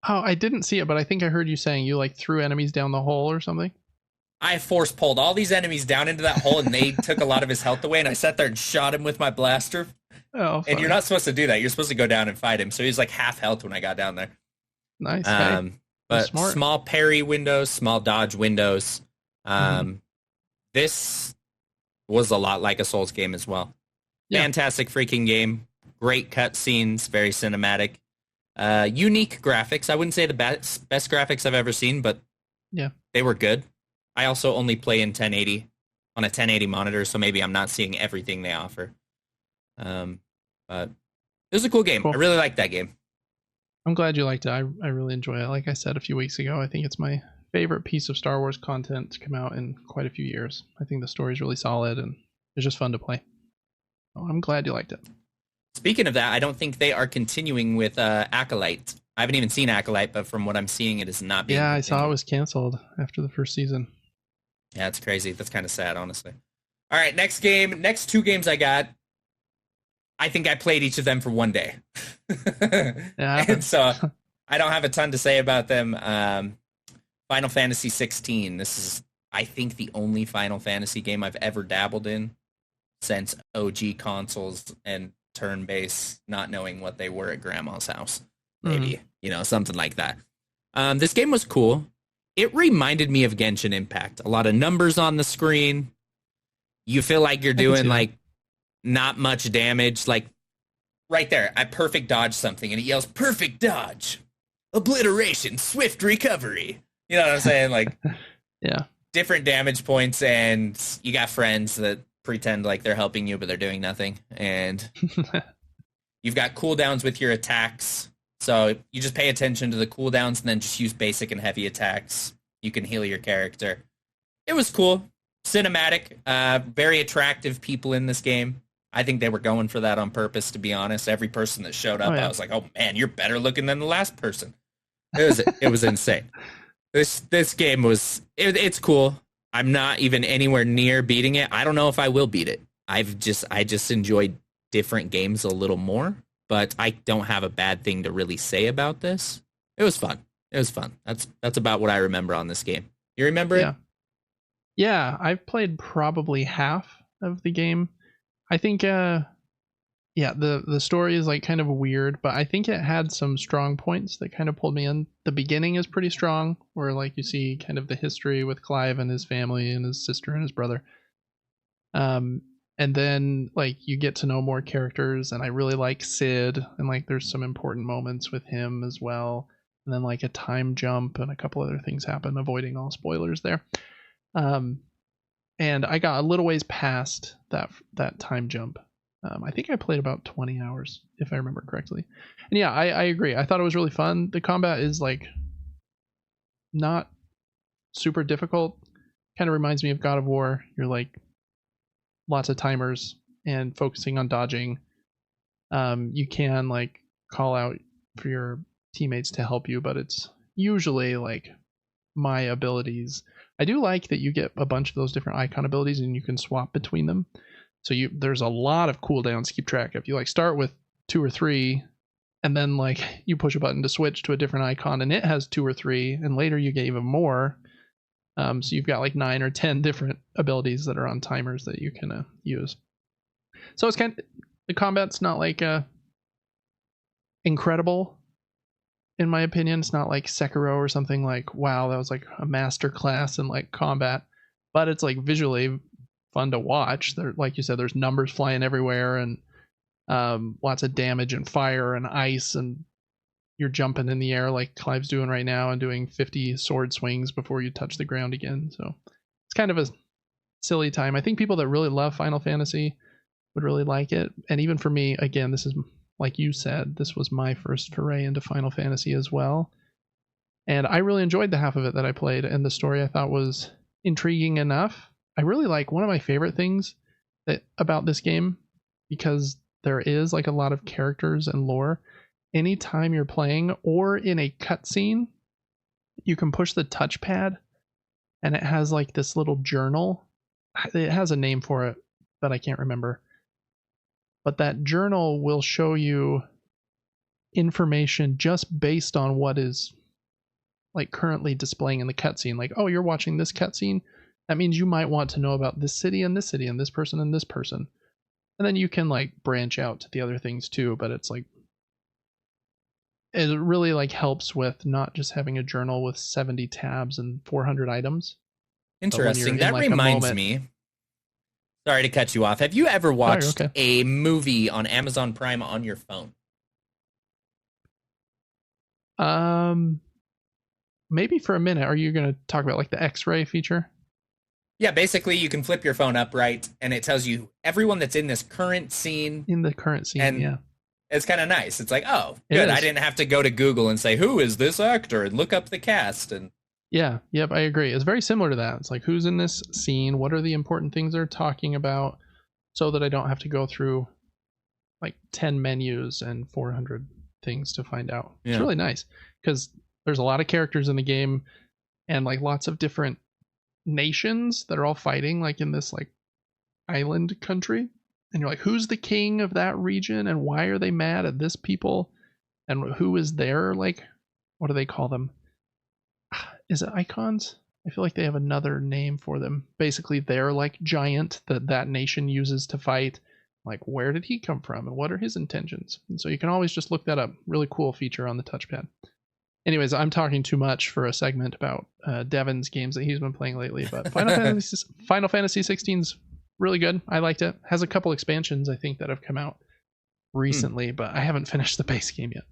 Oh, I didn't see it, but I think I heard you saying you like threw enemies down the hole or something. I force pulled all these enemies down into that hole, and they took a lot of his health away, and I sat there and shot him with my blaster. Oh, and you're not supposed to do that. You're supposed to go down and fight him. So he was like half health when I got down there. Nice. But small parry windows, small dodge windows. This was a lot like a Souls game as well. Yeah. Fantastic freaking game. Great cutscenes, very cinematic. Unique graphics. I wouldn't say the best graphics I've ever seen, but yeah, they were good. I also only play in 1080 on a 1080 monitor, so maybe I'm not seeing everything they offer. But it was a cool game. Cool. I really liked that game. I'm glad you liked it. I really enjoy it. Like I said a few weeks ago, I think it's my favorite piece of Star Wars content to come out in quite a few years. I think the story's really solid and it's just fun to play. So I'm glad you liked it. Speaking of that, I don't think they are continuing with Acolyte. I haven't even seen Acolyte, but from what I'm seeing, it is not being continued. I saw it was canceled after the first season. Yeah, it's crazy. That's kind of sad, honestly. All right, next game. Next two games I got, I think I played each of them for one day. And so I don't have a ton to say about them. Final Fantasy 16. This is, I think, the only Final Fantasy game I've ever dabbled in since OG consoles and turn-based, not knowing what they were at grandma's house. Maybe, something like that. This game was cool. It reminded me of Genshin Impact. A lot of numbers on the screen. You feel like you're doing like not much damage. Like right there, I perfect dodge something and it yells perfect dodge, obliteration, swift recovery. You know what I'm saying? Like, yeah, different damage points, and you got friends that pretend like they're helping you, but they're doing nothing. And you've got cooldowns with your attacks. So you just pay attention to the cooldowns and then just use basic and heavy attacks. You can heal your character. It was cool. Cinematic. Very attractive people in this game. I think they were going for that on purpose, to be honest. Every person that showed up, I was like, oh man, you're better looking than the last person. It was insane. This game was, it's cool. I'm not even anywhere near beating it. I don't know if I will beat it. I just enjoyed different games a little more, but I don't have a bad thing to really say about this. It was fun. That's about what I remember on this game. You remember it? Yeah, I've played probably half of the game. I think yeah, the story is like kind of weird, but I think it had some strong points that kind of pulled me in. The beginning is pretty strong, where like you see kind of the history with Clive and his family and his sister and his brother. Um, and then like you get to know more characters, and I really like Sid, and like there's some important moments with him as well. And then like a time jump and a couple other things happen, avoiding all spoilers there. Um, and I got a little ways past that time jump. I think I played about 20 hours, if I remember correctly. And yeah, I agree. I thought it was really fun. The combat is like not super difficult. Kind of reminds me of God of War. You're like lots of timers and focusing on dodging. You can like call out for your teammates to help you, but it's usually like my abilities. I do like that you get a bunch of those different icon abilities and you can swap between them. So there's a lot of cooldowns to keep track of. You like start with 2 or 3, and then like you push a button to switch to a different icon, and it has 2 or 3, and later you get even more. So you've got like 9 or 10 different abilities that are on timers that you can use. So it's kind of, the combat's not like incredible, in my opinion. It's not like Sekiro or something like, wow, that was like a master class in like combat, but it's like visually fun to watch. There, like you said, there's numbers flying everywhere, and lots of damage and fire and ice, and you're jumping in the air like Clive's doing right now and doing 50 sword swings before you touch the ground again. So it's kind of a silly time. I think people that really love Final Fantasy would really like it. And even for me, again, this is, like you said, this was my first foray into Final Fantasy as well. And I really enjoyed the half of it that I played, and the story I thought was intriguing enough. I really like, one of my favorite things about this game, because there is like a lot of characters and lore. Anytime you're playing or in a cutscene, you can push the touchpad, and it has like this little journal. It has a name for it, but I can't remember. But that journal will show you information just based on what is like currently displaying in the cutscene. Like, oh, you're watching this cutscene, that means you might want to know about this city and this city and this person and this person. And then you can like branch out to the other things too, but it's like, it really like helps with not just having a journal with 70 tabs and 400 items. Interesting. That like reminds me. Sorry to cut you off. Have you ever watched a movie on Amazon Prime on your phone? Maybe for a minute. Are you going to talk about like the X-ray feature? Yeah, basically you can flip your phone up, right? And it tells you everyone that's in this current scene. In the current scene, and yeah. It's kind of nice. It's like, oh, good. I didn't have to go to Google and say, who is this actor? And look up the cast. And yeah, yep, I agree. It's very similar to that. It's like, who's in this scene? What are the important things they're talking about? So that I don't have to go through like 10 menus and 400 things to find out. Yeah. It's really nice because there's a lot of characters in the game and like lots of different nations that are all fighting like in this like island country. And you're like, who's the king of that region and why are they mad at this people? And who is their, like, what do they call them? Is it icons? I feel like they have another name for them. Basically, they're like giant that nation uses to fight. Like, where did he come from and what are his intentions? And so you can always just look that up. Really cool feature on the touchpad. Anyways, I'm talking too much for a segment about Devin's games that he's been playing lately. But Final Fantasy 16's really good. I liked it. Has a couple expansions, I think, that have come out recently, but I haven't finished the base game yet.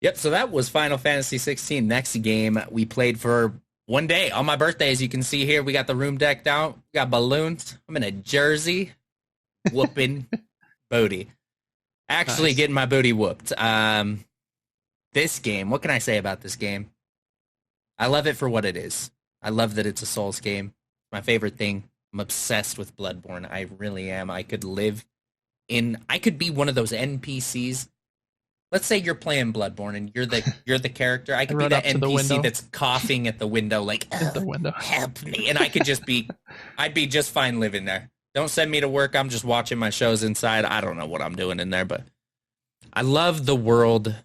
Yep, so that was Final Fantasy 16. Next game we played for one day. On my birthday, as you can see here, we got the room decked out. We got balloons. I'm in a jersey whooping booty. Actually nice. Getting my booty whooped. This game, what can I say about this game? I love it for what it is. I love that it's a Souls game. My favorite thing. I'm obsessed with Bloodborne. I really am. I could be one of those NPCs. Let's say you're playing Bloodborne and you're the character. I could be that NPC that's coughing at the window, like, help me. And I'd be just fine living there. Don't send me to work. I'm just watching my shows inside. I don't know what I'm doing in there, but I love the world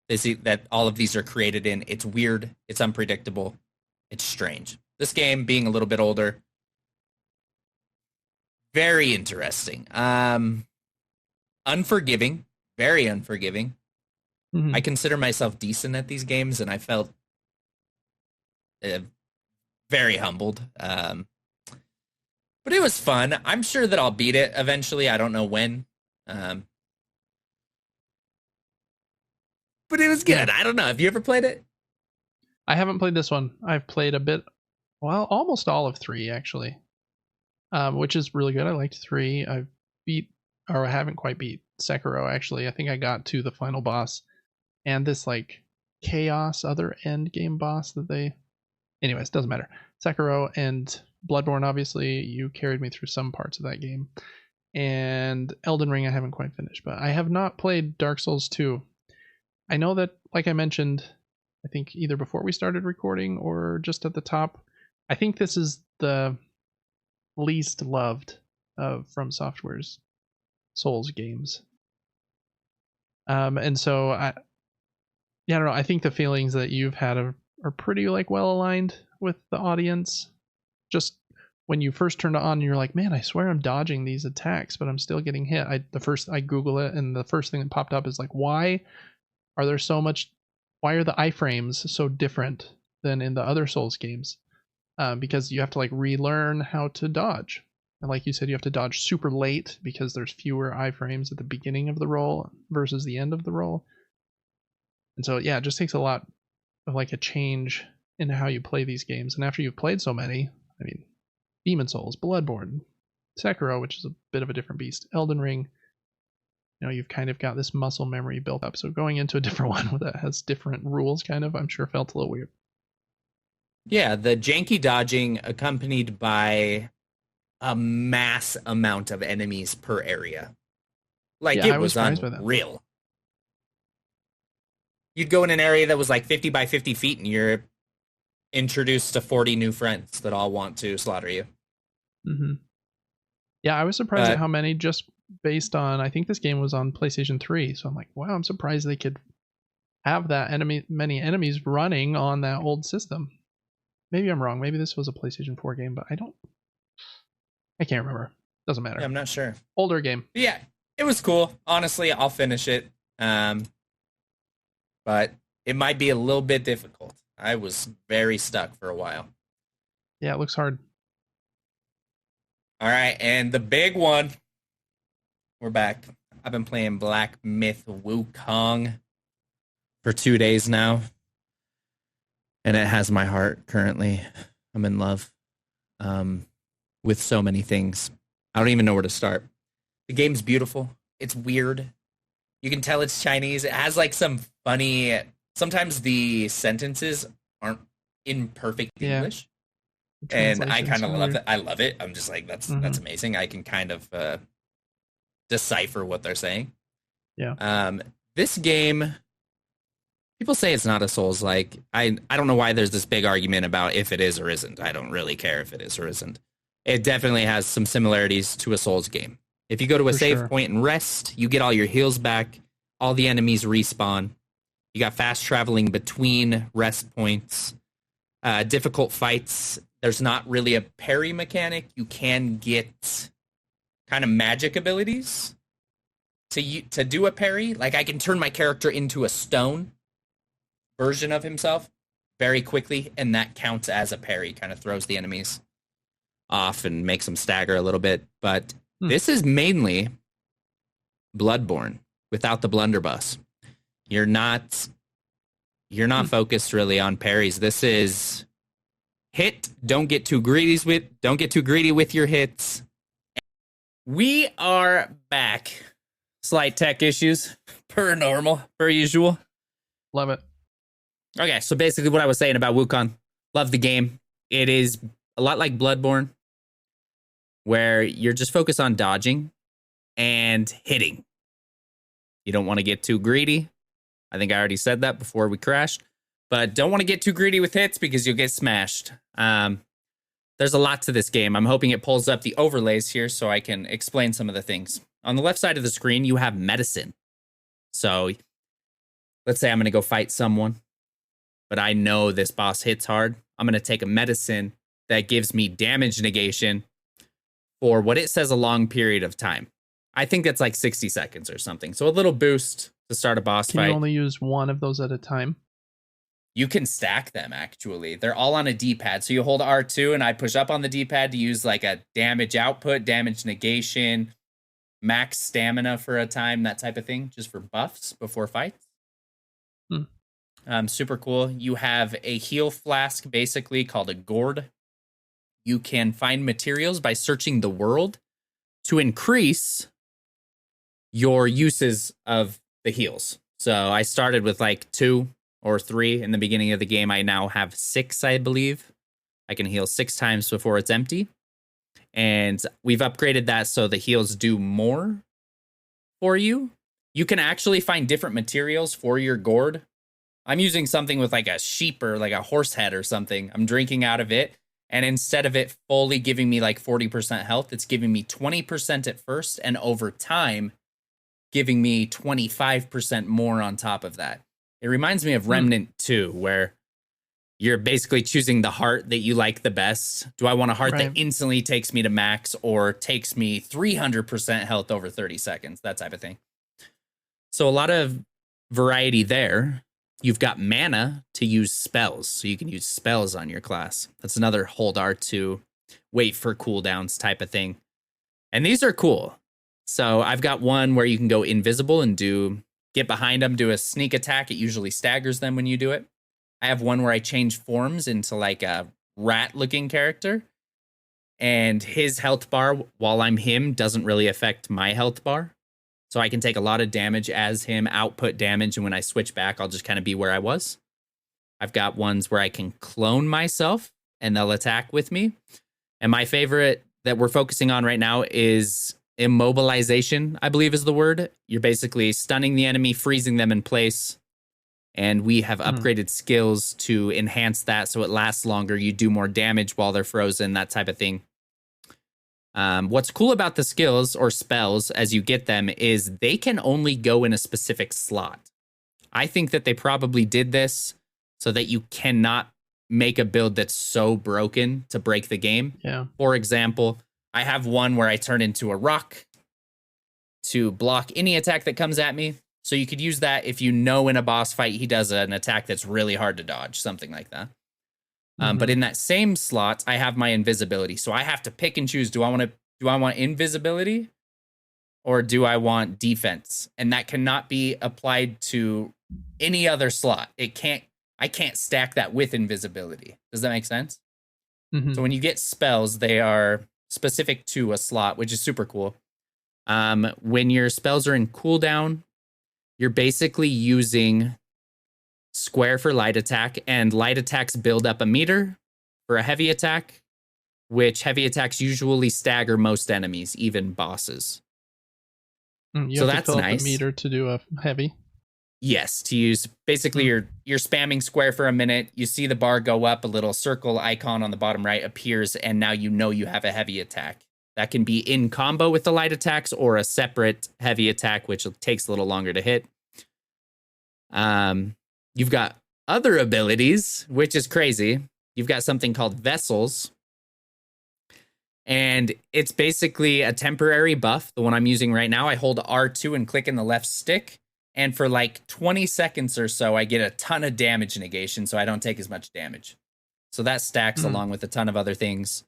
that all of these are created in. It's weird. It's unpredictable. It's strange. This game, being a little bit older, Very interesting. Unforgiving, very unforgiving. Mhm. I consider myself decent at these games, and I felt very humbled. But it was fun. I'm sure that I'll beat it eventually. I don't know when. But it was good. Yeah. I don't know. Have you ever played it? I haven't played this one. I've played a bit, well, almost all of 3 actually, which is really good. I liked 3. I've beat, or I haven't quite beat Sekiro actually. I think I got to the final boss and this like chaos other end game boss that they. Anyways, doesn't matter. Sekiro and Bloodborne, obviously, you carried me through some parts of that game. And Elden Ring, I haven't quite finished, but I have not played Dark Souls 2. I know that, like I mentioned, I think either before we started recording or just at the top, I think this is the least loved of From Software's Souls games. And so I don't know. I think the feelings that you've had are pretty like well aligned with the audience. Just when you first turned it on, you're like, man, I swear I'm dodging these attacks, but I'm still getting hit. I Google it, and the first thing that popped up is like, why are there so much? Why are the iframes so different than in the other Souls games? Because you have to like relearn how to dodge, and like you said, you have to dodge super late because there's fewer iframes at the beginning of the roll versus the end of the roll. And so yeah, it just takes a lot of like a change in how you play these games. And after you've played so many, I mean, Demon Souls, Bloodborne, Sekiro, which is a bit of a different beast, Elden Ring, you've kind of got this muscle memory built up. So going into a different one that has different rules, kind of, I'm sure felt a little weird. Yeah, the janky dodging accompanied by a mass amount of enemies per area. Like, Yeah, it I was was surprised by that. unreal. You'd go in an area that was like 50 by 50 feet, and you're introduced to 40 new friends that all want to slaughter you. Mm-hmm. Yeah, I was surprised at how many, just based on, I think this game was on PlayStation 3, so I'm like, wow, I'm surprised they could have that many enemies running on that old system. Maybe I'm wrong. Maybe this was a PlayStation 4 game, but I can't remember. Doesn't matter. Yeah, I'm not sure. Older game. Yeah, it was cool. Honestly, I'll finish it. But it might be a little bit difficult. I was very stuck for a while. Yeah, it looks hard. All right, and the big one. We're back. I've been playing Black Myth Wukong for 2 days now. And it has my heart currently. I'm in love with so many things. I don't even know where to start. The game's beautiful. It's weird. You can tell it's Chinese. It has like some funny... Sometimes the sentences aren't in perfect English. And I kind of love it. I love it. I'm just like, that's amazing. I can kind of decipher what they're saying. Yeah. This game... People say it's not a Souls-like. I don't know why there's this big argument about if it is or isn't. I don't really care if it is or isn't. It definitely has some similarities to a Souls game. If you go to a save point and rest, you get all your heals back. All the enemies respawn. You got fast traveling between rest points. Difficult fights. There's not really a parry mechanic. You can get kind of magic abilities to do a parry. Like I can turn my character into a stone version of himself very quickly, and that counts as a parry. Kind of throws the enemies off and makes them stagger a little bit. But this is mainly Bloodborne without the blunderbuss. You're not focused really on parries. This is hit. Don't get too greedy with your hits. We are back. Slight tech issues per usual. Love it. Okay, so basically what I was saying about Wukong, love the game. It is a lot like Bloodborne, where you're just focused on dodging and hitting. You don't want to get too greedy. I think I already said that before we crashed, but don't want to get too greedy with hits because you'll get smashed. There's a lot to this game. I'm hoping it pulls up the overlays here so I can explain some of the things. On the left side of the screen, you have medicine. So let's say I'm going to go fight someone, but I know this boss hits hard. I'm going to take a medicine that gives me damage negation for what it says a long period of time. I think it's like 60 seconds or something. So a little boost to start a boss Can fight. you only use one of those at a time? You can stack them, actually. They're all on a D-pad. So you hold R2, and I push up on the D-pad to use like a damage output, damage negation, max stamina for a time, that type of thing, just for buffs before fights. Super cool. You have a heal flask, basically, called a gourd. You can find materials by searching the world to increase your uses of the heals. So I started with like 2 or 3 in the beginning of the game. I now have 6, I believe. I can heal 6 times before it's empty. And we've upgraded that so the heals do more for you. You can actually find different materials for your gourd. I'm using something with like a sheep or like a horse head or something. I'm drinking out of it. And instead of it fully giving me like 40% health, it's giving me 20% at first. And over time, giving me 25% more on top of that. It reminds me of Remnant 2, where you're basically choosing the heart that you like the best. Do I want a heart that instantly takes me to max or takes me 300% health over 30 seconds? That type of thing. So a lot of variety there. You've got mana to use spells. So you can use spells on your class. That's another hold R2, wait for cooldowns type of thing. And these are cool. So I've got one where you can go invisible and get behind them, do a sneak attack. It usually staggers them when you do it. I have one where I change forms into like a rat-looking character. And his health bar, while I'm him, doesn't really affect my health bar. So I can take a lot of damage as him, output damage, and when I switch back, I'll just kind of be where I was. I've got ones where I can clone myself, and they'll attack with me. And my favorite that we're focusing on right now is immobilization, I believe is the word. You're basically stunning the enemy, freezing them in place. And we have upgraded skills to enhance that so it lasts longer. You do more damage while they're frozen, that type of thing. What's cool about the skills or spells as you get them is they can only go in a specific slot. I think that they probably did this so that you cannot make a build that's so broken to break the game. Yeah. For example, I have one where I turn into a rock to block any attack that comes at me. So you could use that if you know in a boss fight he does an attack that's really hard to dodge, something like that. But in that same slot, I have my invisibility. So I have to pick and choose. Do I want invisibility or do I want defense? And that cannot be applied to any other slot. I can't stack that with invisibility. Does that make sense? So when you get spells, they are specific to a slot, which is super cool. When your spells are in cooldown, you're basically using square for light attack, and light attacks build up a meter for a heavy attack, which heavy attacks usually stagger most enemies, even bosses. You so have that's to fill nice. Up a meter to do a heavy. Yes, to use basically you're spamming square for a minute. You see the bar go up, a little circle icon on the bottom right appears, and now you know you have a heavy attack. That can be in combo with the light attacks or a separate heavy attack, which takes a little longer to hit. You've got other abilities, which is crazy. You've got something called vessels. And it's basically a temporary buff. The one I'm using right now, I hold R2 and click in the left stick. And for like 20 seconds or so, I get a ton of damage negation, so I don't take as much damage. So that stacks along with a ton of other things.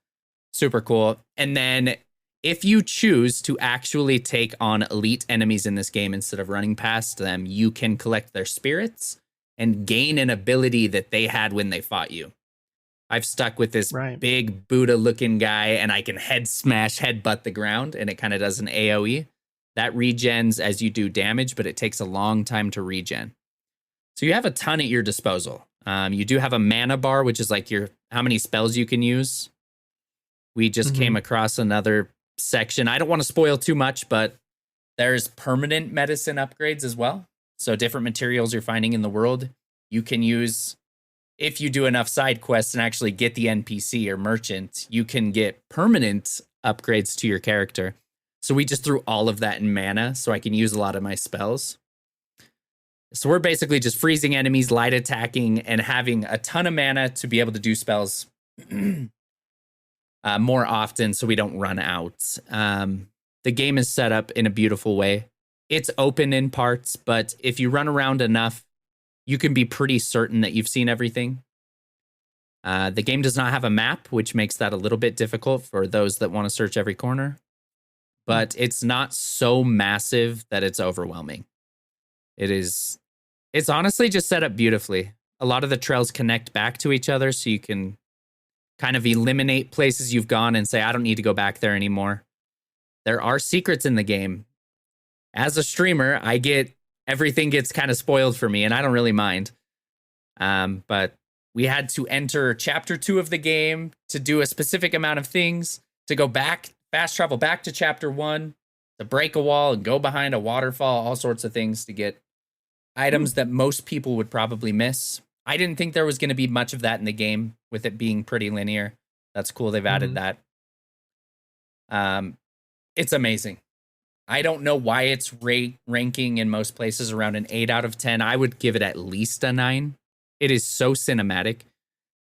Super cool. And then if you choose to actually take on elite enemies in this game instead of running past them, you can collect their spirits and gain an ability that they had when they fought you. I've stuck with this big Buddha-looking guy, and I can headbutt the ground, and it kind of does an AoE. That regens as you do damage, but it takes a long time to regen. So you have a ton at your disposal. You do have a mana bar, which is like how many spells you can use. We just came across another section. I don't want to spoil too much, but there's permanent medicine upgrades as well. So different materials you're finding in the world, you can use if you do enough side quests and actually get the NPC or merchant, you can get permanent upgrades to your character. So we just threw all of that in mana so I can use a lot of my spells. So we're basically just freezing enemies, light attacking, and having a ton of mana to be able to do spells more often so we don't run out. The game is set up in a beautiful way. It's open in parts, but if you run around enough, you can be pretty certain that you've seen everything. The game does not have a map, which makes that a little bit difficult for those that want to search every corner. But it's not so massive that it's overwhelming. It's honestly just set up beautifully. A lot of the trails connect back to each other, so you can kind of eliminate places you've gone and say, I don't need to go back there anymore. There are secrets in the game. As a streamer, everything gets kind of spoiled for me, and I don't really mind. But we had to enter chapter 2 of the game to do a specific amount of things, to go back, fast travel back to chapter 1, to break a wall and go behind a waterfall, all sorts of things to get items that most people would probably miss. I didn't think there was going to be much of that in the game, with it being pretty linear. That's cool. They've added that. It's amazing. I don't know why it's ranking in most places around an 8 out of 10. I would give it at least a 9. It is so cinematic.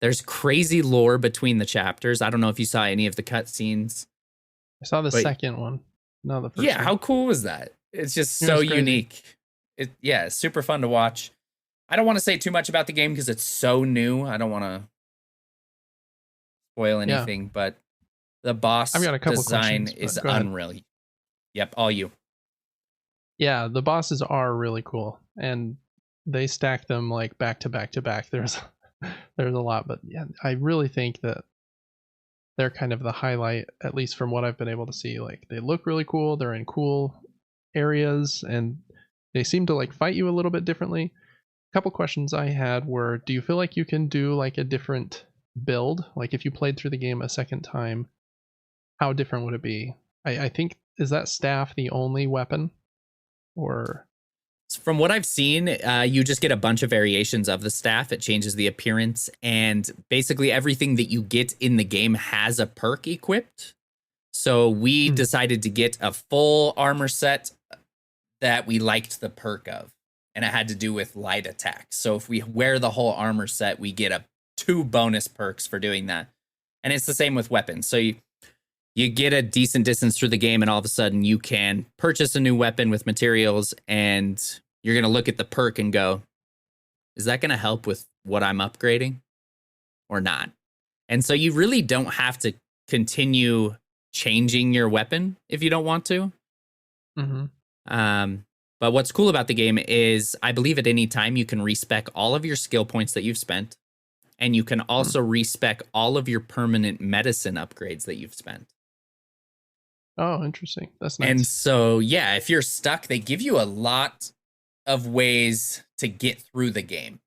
There's crazy lore between the chapters. I don't know if you saw any of the cutscenes. I saw the second one, not the first one. How cool was that? It's just so unique. It's super fun to watch. I don't want to say too much about the game because it's so new. I don't want to spoil anything, but the boss design is unreal. Yep, all you. Yeah, the bosses are really cool, and they stack them like back to back to back. There's a lot, but yeah, I really think that they're kind of the highlight, at least from what I've been able to see. Like, they look really cool. They're in cool areas, and they seem to like fight you a little bit differently. A couple questions I had were, do you feel like you can do like a different build? Like, if you played through the game a second time, how different would it be? I think, is that staff the only weapon? Or from what I've seen, you just get a bunch of variations of the staff. It changes the appearance, and basically everything that you get in the game has a perk equipped. So we decided to get a full armor set that we liked the perk of, and it had to do with light attacks. So if we wear the whole armor set, we get 2 bonus perks for doing that. And it's the same with weapons. So you get a decent distance through the game, and all of a sudden you can purchase a new weapon with materials, and you're going to look at the perk and go, is that going to help with what I'm upgrading or not? And so you really don't have to continue changing your weapon if you don't want to. But what's cool about the game is I believe at any time you can respec all of your skill points that you've spent, and you can also respec all of your permanent medicine upgrades that you've spent. Oh, interesting. That's nice. And so, yeah, if you're stuck, they give you a lot of ways to get through the game.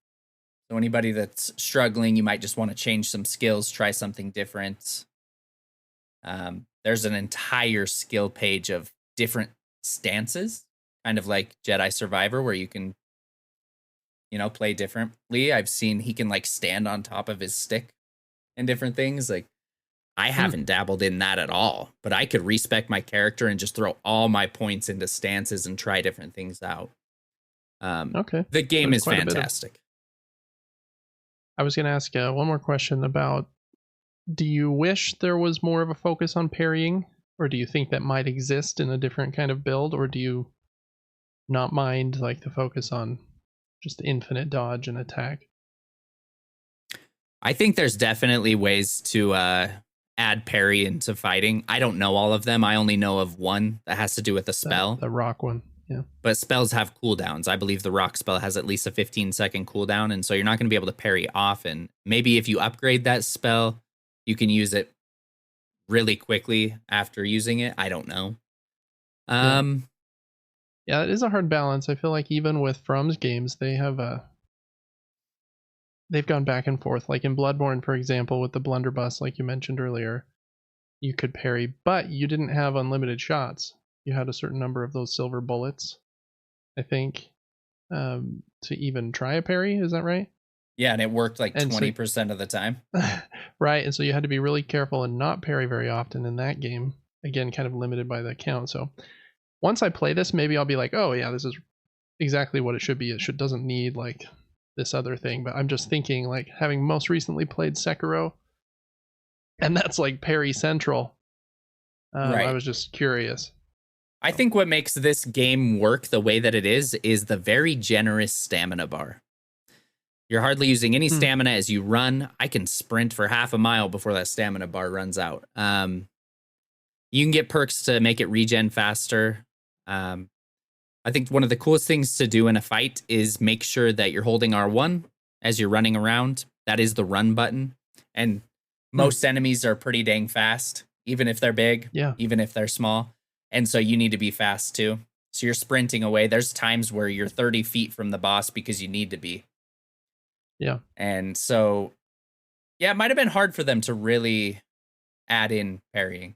So anybody that's struggling, you might just want to change some skills, try something different. There's an entire skill page of different stances, kind of like Jedi Survivor, where you can, play differently. I've seen he can like stand on top of his stick and different things. Like, I haven't dabbled in that at all, but I could respec my character and just throw all my points into stances and try different things out. Okay. The game is fantastic. I was going to ask one more question about, do you wish there was more of a focus on parrying, or do you think that might exist in a different kind of build, or do you not mind like the focus on just infinite dodge and attack? I think there's definitely ways to add parry into fighting. I don't know all of them. I only know of one that has to do with a spell. The rock one, yeah. But spells have cooldowns. I believe the rock spell has at least a 15-second cooldown, and so you're not going to be able to parry often. Maybe if you upgrade that spell, you can use it really quickly after using it. I don't know. Yeah, it is a hard balance. I feel like even with From's games, they've gone back and forth. Like in Bloodborne, for example, with the blunderbuss, like you mentioned earlier, you could parry, but you didn't have unlimited shots. You had a certain number of those silver bullets, I think, to even try a parry. Is that right? Yeah, and it worked like 20% of the time. Right, and so you had to be really careful and not parry very often in that game. Again, kind of limited by the count. So once I play this, maybe I'll be like, oh yeah, this is exactly what it should be. It doesn't need like this other thing. But I'm just thinking, like, having most recently played Sekiro, And that's like Parry Central. Right. I was just curious. I think what makes this game work the way that it is the very generous stamina bar. You're hardly using any stamina as you run. I can sprint for half a mile before that stamina bar runs out. You can get perks to make it regen faster. I think one of the coolest things to do in a fight is make sure that you're holding R1 as you're running around. That is the run button. And most enemies are pretty dang fast, even if they're big, even if they're small. And so you need to be fast too. So you're sprinting away. There's times where you're 30 feet from the boss because you need to be. Yeah. And so, yeah, it might have been hard for them to really add in parrying.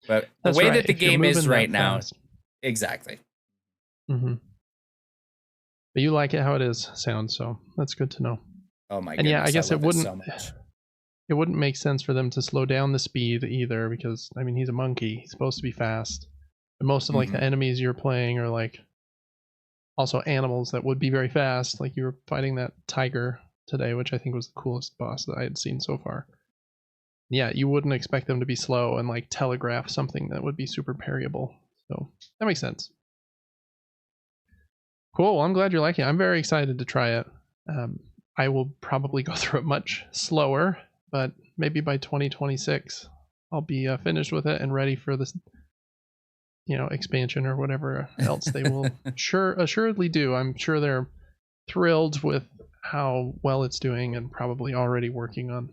But the way that the game is right now, exactly. Mm-hmm. But you like it how it is, sounds, so that's good to know. Oh my goodness. And yeah, I guess it wouldn't so much. It wouldn't make sense for them to slow down the speed either, because I mean he's a monkey. He's supposed to be fast. And most of like the enemies you're playing are like also animals that would be very fast. Like you were fighting that tiger today, which I think was the coolest boss that I had seen so far. Yeah, you wouldn't expect them to be slow and like telegraph something that would be super parryable. So that makes sense. Cool. Well, I'm glad you're liking it. I'm very excited to try it. I will probably go through it much slower, but maybe by 2026 I'll be finished with it and ready for this, expansion or whatever else they will assuredly do. I'm sure they're thrilled with how well it's doing and probably already working on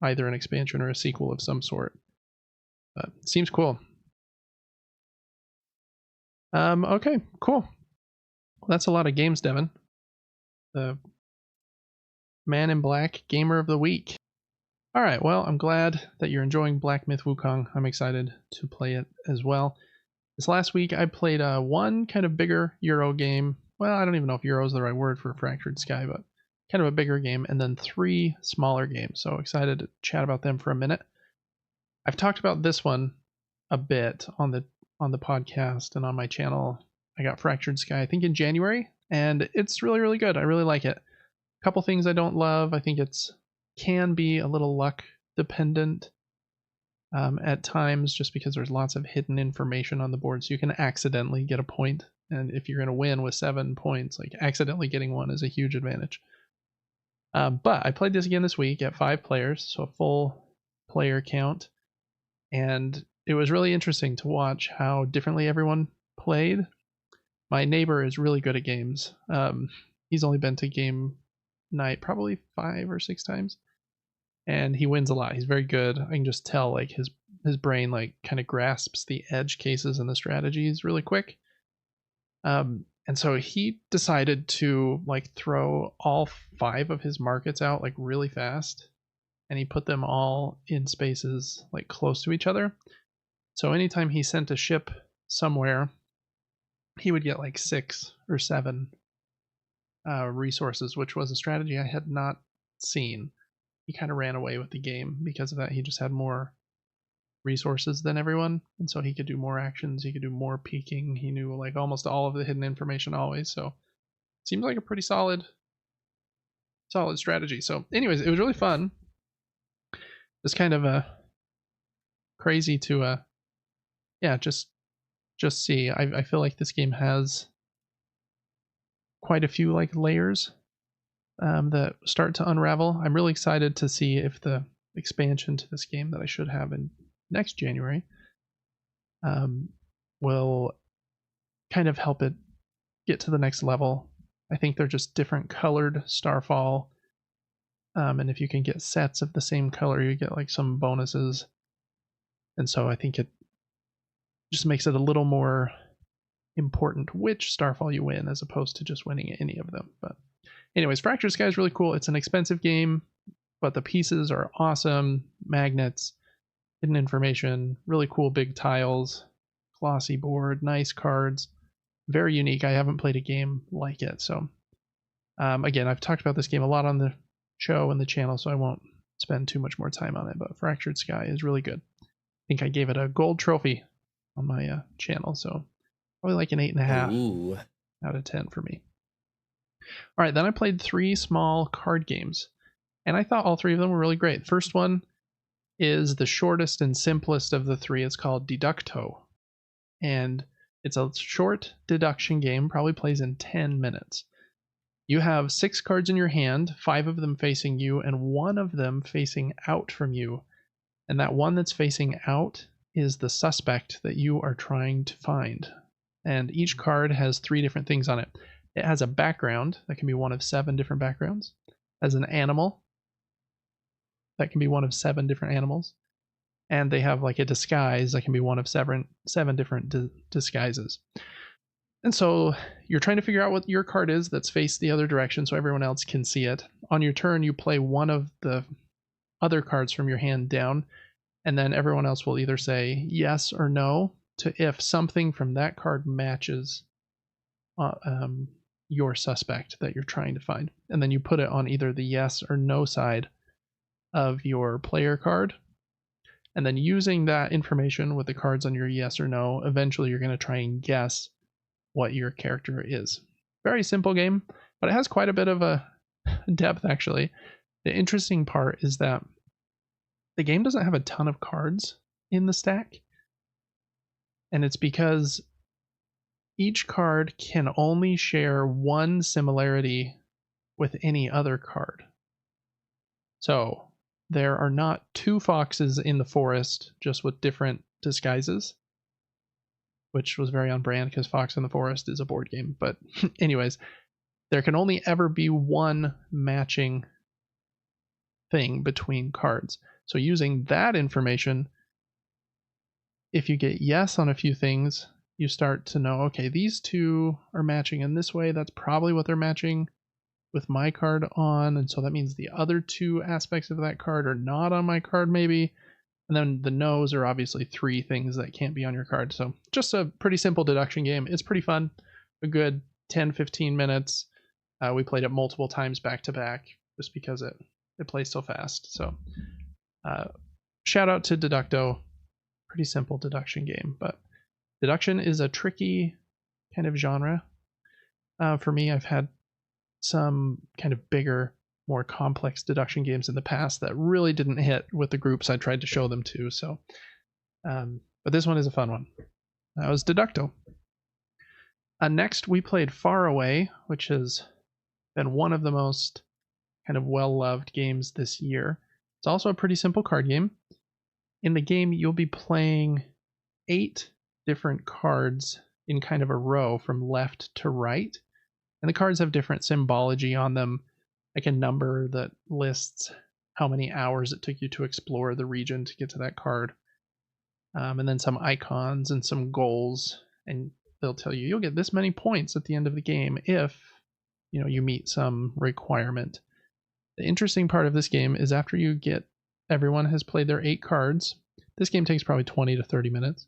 either an expansion or a sequel of some sort. But it seems cool. Okay, cool. Well, that's a lot of games, Devin. The Man in Black Gamer of the Week. All right, well, I'm glad that you're enjoying Black Myth Wukong. I'm excited to play it as well. This last week, I played one kind of bigger Euro game. Well, I don't even know if Euro is the right word for Fractured Sky, but kind of a bigger game, and then 3 smaller games. So excited to chat about them for a minute. I've talked about this one a bit on the podcast and on my channel. I got Fractured Sky, I think, in January, and it's really, really good. I really like it. A couple things I don't love. I think it's can be a little luck dependent at times, just because there's lots of hidden information on the board, so you can accidentally get a point. And if you're going to win with 7 points, like accidentally getting one is a huge advantage. But I played this again this week at 5 players, so a full player count. And it was really interesting to watch how differently everyone played. My neighbor is really good at games. He's only been to game night probably 5 or 6 times. And he wins a lot. He's very good. I can just tell like his brain like kind of grasps the edge cases and the strategies really quick. And so he decided to like throw all 5 of his markets out like really fast, and he put them all in spaces like close to each other. So anytime he sent a ship somewhere, he would get like 6 or 7 resources, which was a strategy I had not seen. He kind of ran away with the game because of that. He just had more resources than everyone, and so he could do more actions, he could do more peeking, he knew like almost all of the hidden information always. So seems like a pretty solid strategy. So anyways, it was really fun. Just kind of crazy to just see. I feel like this game has quite a few like layers that start to unravel. I'm really excited to see if the expansion to this game that I should have in next January will kind of help it get to the next level. I think they're just different colored Starfall, and if you can get sets of the same color, you get like some bonuses, and so I think it just makes it a little more important which Starfall you win as opposed to just winning any of them. But anyways, Fractured Sky is really cool. It's an expensive game, but the pieces are awesome. Magnets, hidden information, really cool big tiles, glossy board, nice cards, very unique. I haven't played a game like it. So again, I've talked about this game a lot on the show and the channel, so I won't spend too much more time on it, but Fractured Sky is really good. I think I gave it a gold trophy on my channel, so probably like an 8.5 out of 10 for me. All right, then I played 3 small card games, and I thought all 3 of them were really great. First one is the shortest and simplest of the three. It's called Deducto. And it's a short deduction game, probably plays in 10 minutes. You have 6 cards in your hand, 5 of them facing you, and 1 of them facing out from you. And that one that's facing out is the suspect that you are trying to find. And each card has 3 different things on it. It has a background that can be one of 7 different backgrounds. It has an animal that can be one of 7 different animals. And they have like a disguise that can be one of 7 different disguises. And so you're trying to figure out what your card is that's faced the other direction so everyone else can see it. On your turn, you play one of the other cards from your hand down, and then everyone else will either say yes or no to if something from that card matches your suspect that you're trying to find. And then you put it on either the yes or no side of your player card. And then using that information with the cards on your yes or no, eventually you're going to try and guess what your character is. Very simple game, but it has quite a bit of a depth actually. The interesting part is that the game doesn't have a ton of cards in the stack. And it's because each card can only share one similarity with any other card. So there are not 2 foxes in the forest just with different disguises, which was very on brand because Fox in the Forest is a board game. But anyways, there can only ever be one matching thing between cards. So using that information, if you get yes on a few things, you start to know, okay, these 2 are matching in this way. That's probably what they're matching with my card on. And so that means the other 2 aspects of that card are not on my card maybe. And then the no's are obviously 3 things that can't be on your card. So just a pretty simple deduction game. It's pretty fun. A good 10-15 minutes. We played it multiple times back to back just because it plays so fast. So shout out to Deducto. Pretty simple deduction game. But deduction is a tricky kind of genre. For me, I've had some kind of bigger, more complex deduction games in the past that really didn't hit with the groups I tried to show them to. So, but this one is a fun one. That was Deducto. Next, we played Far Away, which has been one of the most kind of well-loved games this year. It's also a pretty simple card game. In the game, you'll be playing 8 different cards in kind of a row from left to right. And the cards have different symbology on them, like a number that lists how many hours it took you to explore the region to get to that card. And then some icons and some goals. And they'll tell you, you'll get this many points at the end of the game if you meet some requirement. The interesting part of this game is after everyone has played their 8 cards, this game takes probably 20 to 30 minutes.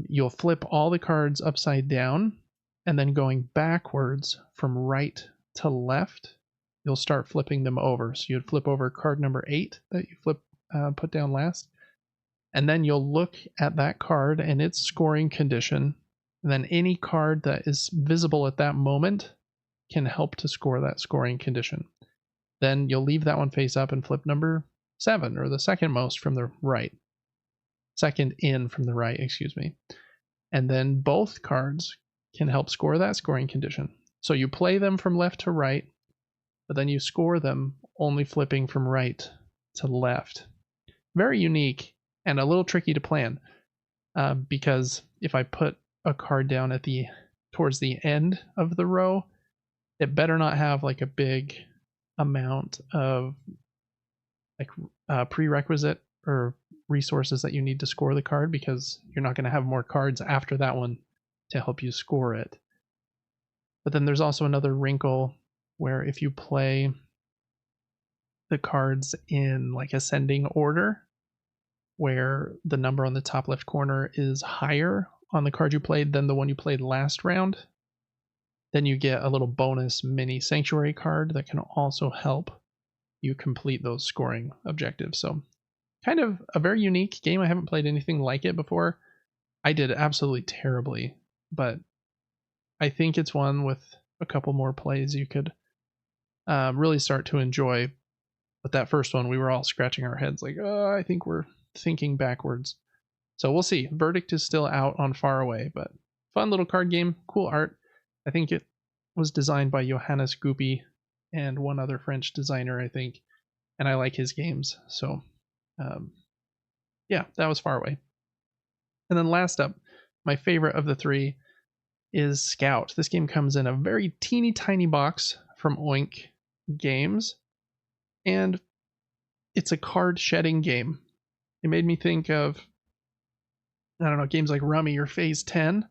You'll flip all the cards upside down, and then going backwards from right to left, you'll start flipping them over. So you'd flip over card number 8 that you put down last, and then you'll look at that card and its scoring condition, and then any card that is visible at that moment can help to score that scoring condition. Then you'll leave that one face up and flip number 7, or the second most from the right. Second in from the right, excuse me. And then both cards can help score that scoring condition. So you play them from left to right, but then you score them only flipping from right to left. Very unique and a little tricky to plan, because if I put a card down towards the end of the row, it better not have like a big amount of prerequisite or resources that you need to score the card, because you're not going to have more cards after that one to help you score it. But then there's also another wrinkle where if you play the cards in like ascending order, where the number on the top left corner is higher on the card you played than the one you played last round, then you get a little bonus mini sanctuary card that can also help you complete those scoring objectives. So kind of a very unique game. I haven't played anything like it before. I did absolutely terribly, but I think it's one with a couple more plays you could really start to enjoy But that first one, we were all scratching our heads like, oh, I think we're thinking backwards. So we'll see. Verdict is still out on Far Away, but fun little card game, cool art. I think it was designed by Johannes Goupy and one other French designer, I think. And I like his games. So, yeah, that was Far Away. And then last up, my favorite of the three is Scout. This game comes in a very teeny tiny box from Oink Games, and it's a card shedding game. It made me think of, I don't know, games like Rummy or Phase 10,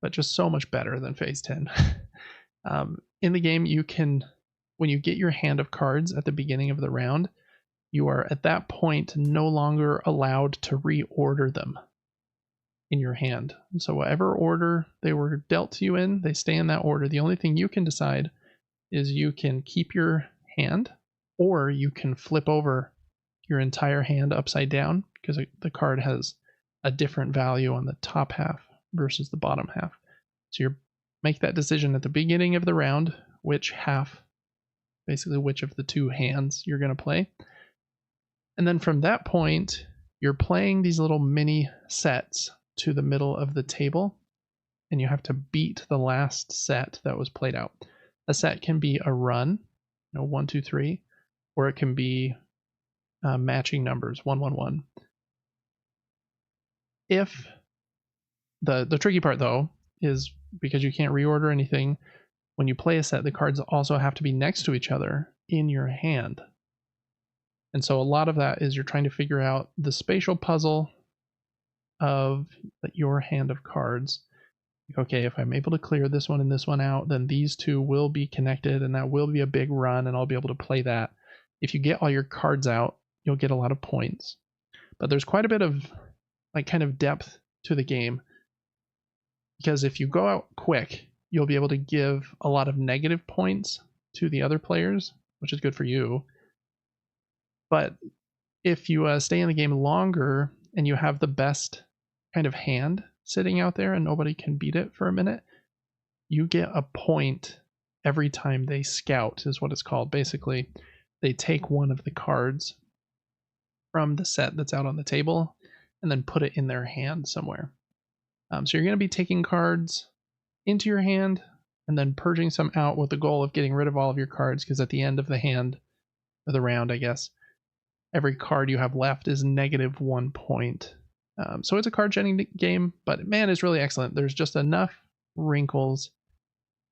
but just so much better than Phase 10. In the game, you can, when you get your hand of cards at the beginning of the round, you are at that point no longer allowed to reorder them in your hand. So whatever order they were dealt to you in, they stay in that order. The only thing you can decide is you can keep your hand, or you can flip over your entire hand upside down, because the card has a different value on the top half versus the bottom half. So you make that decision at the beginning of the round, which half, basically which of the two hands you're going to play. And then from that point, you're playing these little mini sets to the middle of the table, and you have to beat the last set that was played out. A set can be a run, 1, 2, 3, or it can be matching numbers, 1, 1, 1. If the tricky part though is, because you can't reorder anything, when you play a set, the cards also have to be next to each other in your hand. And so a lot of that is you're trying to figure out the spatial puzzle of your hand of cards. Okay, if I'm able to clear this one and this one out, then these two will be connected, and that will be a big run, and I'll be able to play that. If you get all your cards out, you'll get a lot of points. But there's quite a bit of kind of depth to the game, because if you go out quick, you'll be able to give a lot of negative points to the other players, which is good for you. But if you stay in the game longer and you have the best kind of hand sitting out there and nobody can beat it for a minute, you get a point every time they scout, is what it's called. Basically, they take one of the cards from the set that's out on the table and then put it in their hand somewhere. So you're going to be taking cards into your hand and then purging some out with the goal of getting rid of all of your cards, because at the end of the hand, or the round, I guess, every card you have left is -1 point. So it's a card shedding game, but man, it's really excellent. There's just enough wrinkles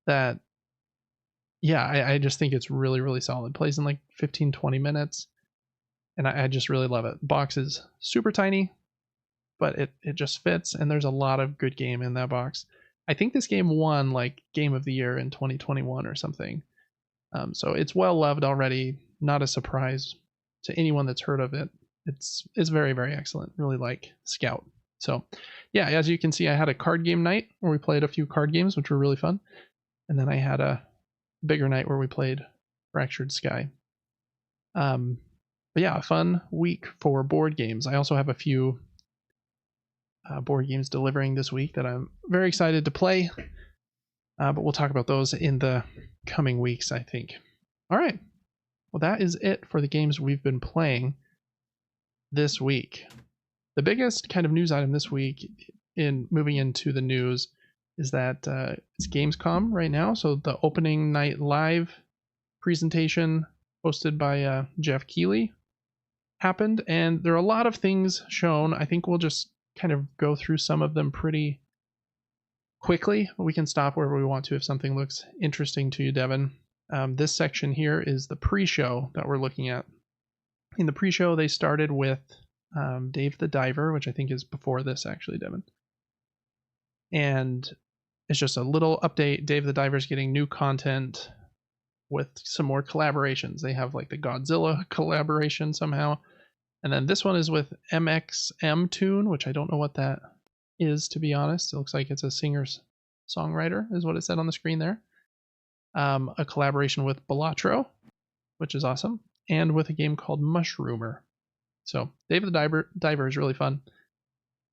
that, yeah, I just think it's really, really solid. Plays in like 15-20 minutes, and I just really love it. Box is super tiny, but it just fits, and there's a lot of good game in that box. I think this game won like Game of the Year in 2021 or something. So it's well loved already. Not a surprise to anyone that's heard of it. It's very, very excellent. Really like Scout. So yeah, as you can see, I had a card game night where we played a few card games, which were really fun. And then I had a bigger night where we played Fractured Sky. But yeah, a fun week for board games. I also have a few board games delivering this week that I'm very excited to play. But we'll talk about those in the coming weeks, I think. All right. Well, that is it for the games we've been playing this week. The biggest kind of news item this week, in moving into the news, is that it's Gamescom right now. So the opening night live presentation hosted by Jeff Keighley happened, and there are a lot of things shown. I think we'll just kind of go through some of them pretty quickly. We can stop wherever we want to if something looks interesting to you, Devin. This section here is the pre-show that we're looking at. In the pre-show, they started with Dave the Diver, which I think is before this, actually, Devin. And it's just a little update. Dave the Diver's getting new content with some more collaborations. They have like the Godzilla collaboration somehow. And then this one is with MXM Tune, which I don't know what that is, to be honest. It looks like it's a singer-songwriter, is what it said on the screen there. A collaboration with Balatro, which is awesome, and with a game called Mushroomer. So Dave the Diver is really fun.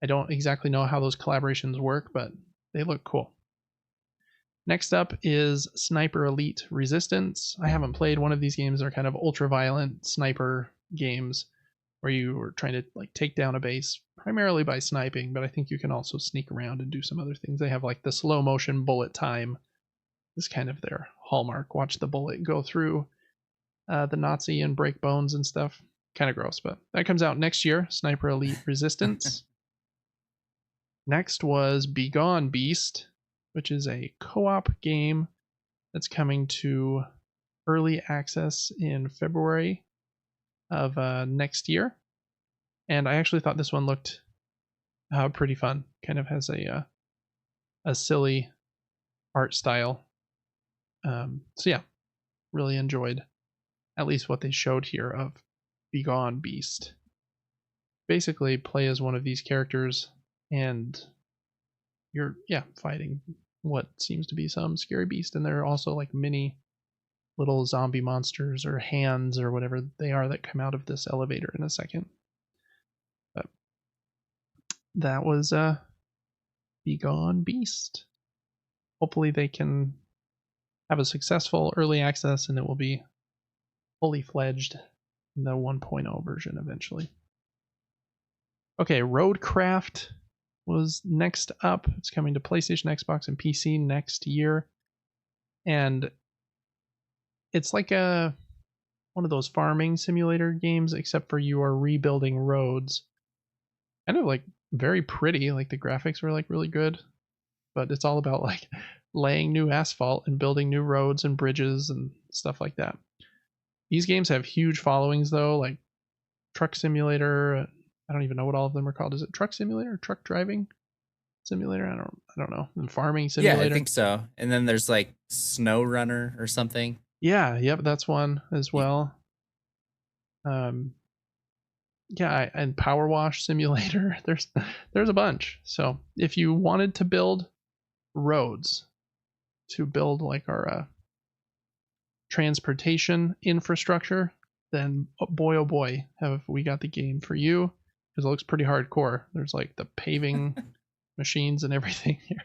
I don't exactly know how those collaborations work, but they look cool. Next up is Sniper Elite Resistance. I haven't played one of these games. They're kind of ultra-violent sniper games where you are trying to like take down a base primarily by sniping, but I think you can also sneak around and do some other things. They have like the slow motion bullet time is kind of their hallmark. Watch the bullet go through the Nazi and break bones and stuff. Kind of gross, but that comes out next year. Sniper Elite Resistance. Next was Begone Beast, which is a co-op game that's coming to early access in February of next year. And I actually thought this one looked pretty fun. Kind of has a silly art style. So yeah, really enjoyed at least what they showed here of Begone Beast. Basically play as one of these characters and you're fighting what seems to be some scary beast, and there are also like mini little zombie monsters or hands or whatever they are that come out of this elevator in a second. But that was Begone Beast. Hopefully they can have a successful early access and it will be fully fledged in the 1.0 version eventually. Okay, Roadcraft was next up. It's coming to PlayStation, Xbox, and PC next year. And it's like one of those farming simulator games, except for you are rebuilding roads. Kind of like very pretty, like the graphics were like really good. But it's all about like laying new asphalt and building new roads and bridges and stuff like that. These games have huge followings though, like Truck Simulator. I don't even know what all of them are called. Is it Truck Simulator? Truck Driving Simulator? I don't know. And Farming Simulator. Yeah, I think so. And then there's like Snow Runner or something. Yeah, yep, that's one as well. Yeah, and Power Wash Simulator. There's a bunch. So if you wanted to build roads, to build like our transportation infrastructure, then oh boy, have we got the game for you, because it looks pretty hardcore. There's like the paving machines and everything here.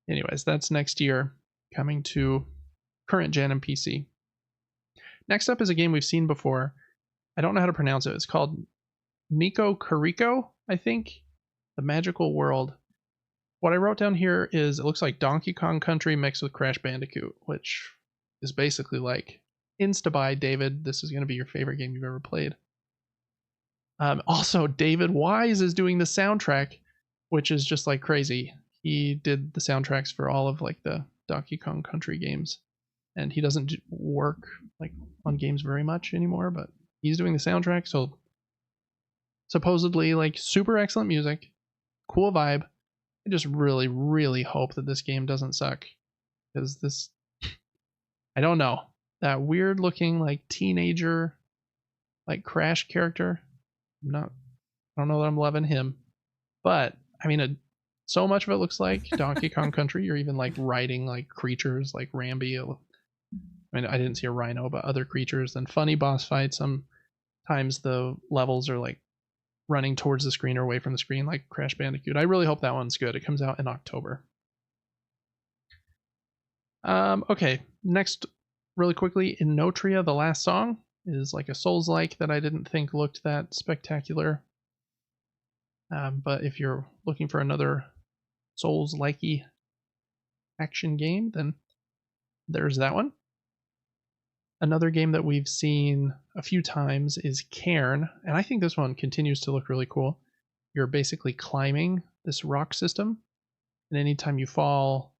Anyways, that's next year, coming to current gen and PC. Next up is a game we've seen before. I don't know how to pronounce it. It's called Nico Carico, I think. The Magical World. What I wrote down here is it looks like Donkey Kong Country mixed with Crash Bandicoot, which is basically like insta-buy, David. This is going to be your favorite game you've ever played. Also, David Wise is doing the soundtrack, which is just like crazy. He did the soundtracks for all of like the Donkey Kong Country games, and he doesn't work like on games very much anymore, but he's doing the soundtrack. So supposedly like super excellent music, cool vibe. I just really, really hope that this game doesn't suck, because this, I don't know, that weird looking like teenager like Crash character. I don't know that I'm loving him, but I mean, so much of it looks like Donkey Kong Country. You're even like riding like creatures like Rambi. I mean, I didn't see a rhino, but other creatures. Then funny boss fights. Sometimes the levels are like running towards the screen or away from the screen like Crash Bandicoot. I really hope that one's good. It comes out in October. Okay, next, really quickly, Inotria, The Last Song, is like a Souls-like that I didn't think looked that spectacular. But if you're looking for another Souls-likey action game, then there's that one. Another game that we've seen a few times is Cairn, and I think this one continues to look really cool. You're basically climbing this rock system, and anytime you fall,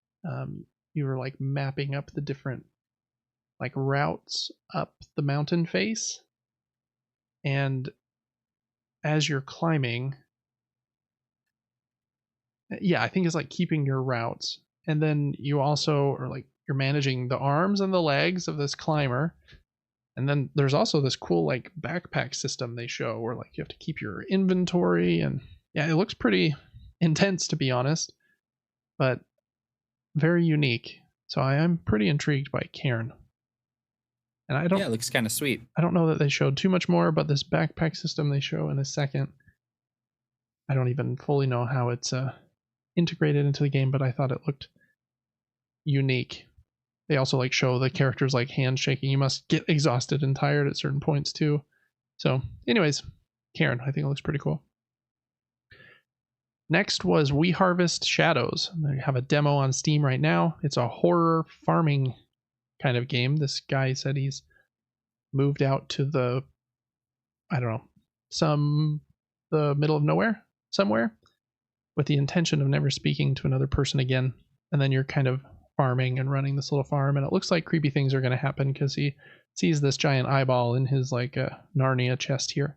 you're like mapping up the different like routes up the mountain face, and as you're climbing, I think it's like keeping your routes, and then you also are like you're managing the arms and the legs of this climber. And then there's also this cool like backpack system they show where like you have to keep your inventory, and it looks pretty intense, to be honest, but very unique. So I am pretty intrigued by Cairn. And it looks kind of sweet. I don't know that they showed too much more, but this backpack system they show in a second, I don't even fully know how it's integrated into the game, but I thought it looked unique. They also like show the characters like handshaking. You must get exhausted and tired at certain points too. So anyways, Karen, I think it looks pretty cool. Next was We Harvest Shadows. They have a demo on Steam right now. It's a horror farming kind of game. This guy said he's moved out to the, I don't know, the middle of nowhere somewhere with the intention of never speaking to another person again. And then you're kind of farming and running this little farm, and it looks like creepy things are going to happen because he sees this giant eyeball in his like Narnia chest here.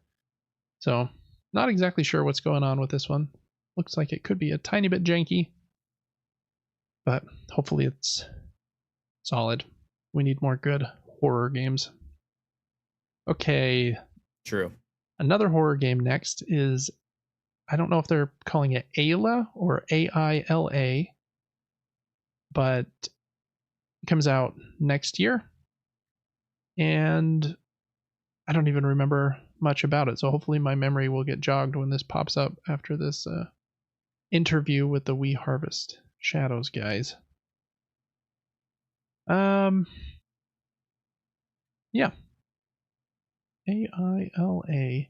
So not exactly sure what's going on with this one. Looks like it could be a tiny bit janky, but hopefully it's solid. We need more good horror games. Okay. True. Another horror game next is, I don't know if they're calling it Ayla or AILA, but it comes out next year. And I don't even remember much about it. So hopefully my memory will get jogged when this pops up after this interview with the We Harvest Shadows guys. Yeah. AILA.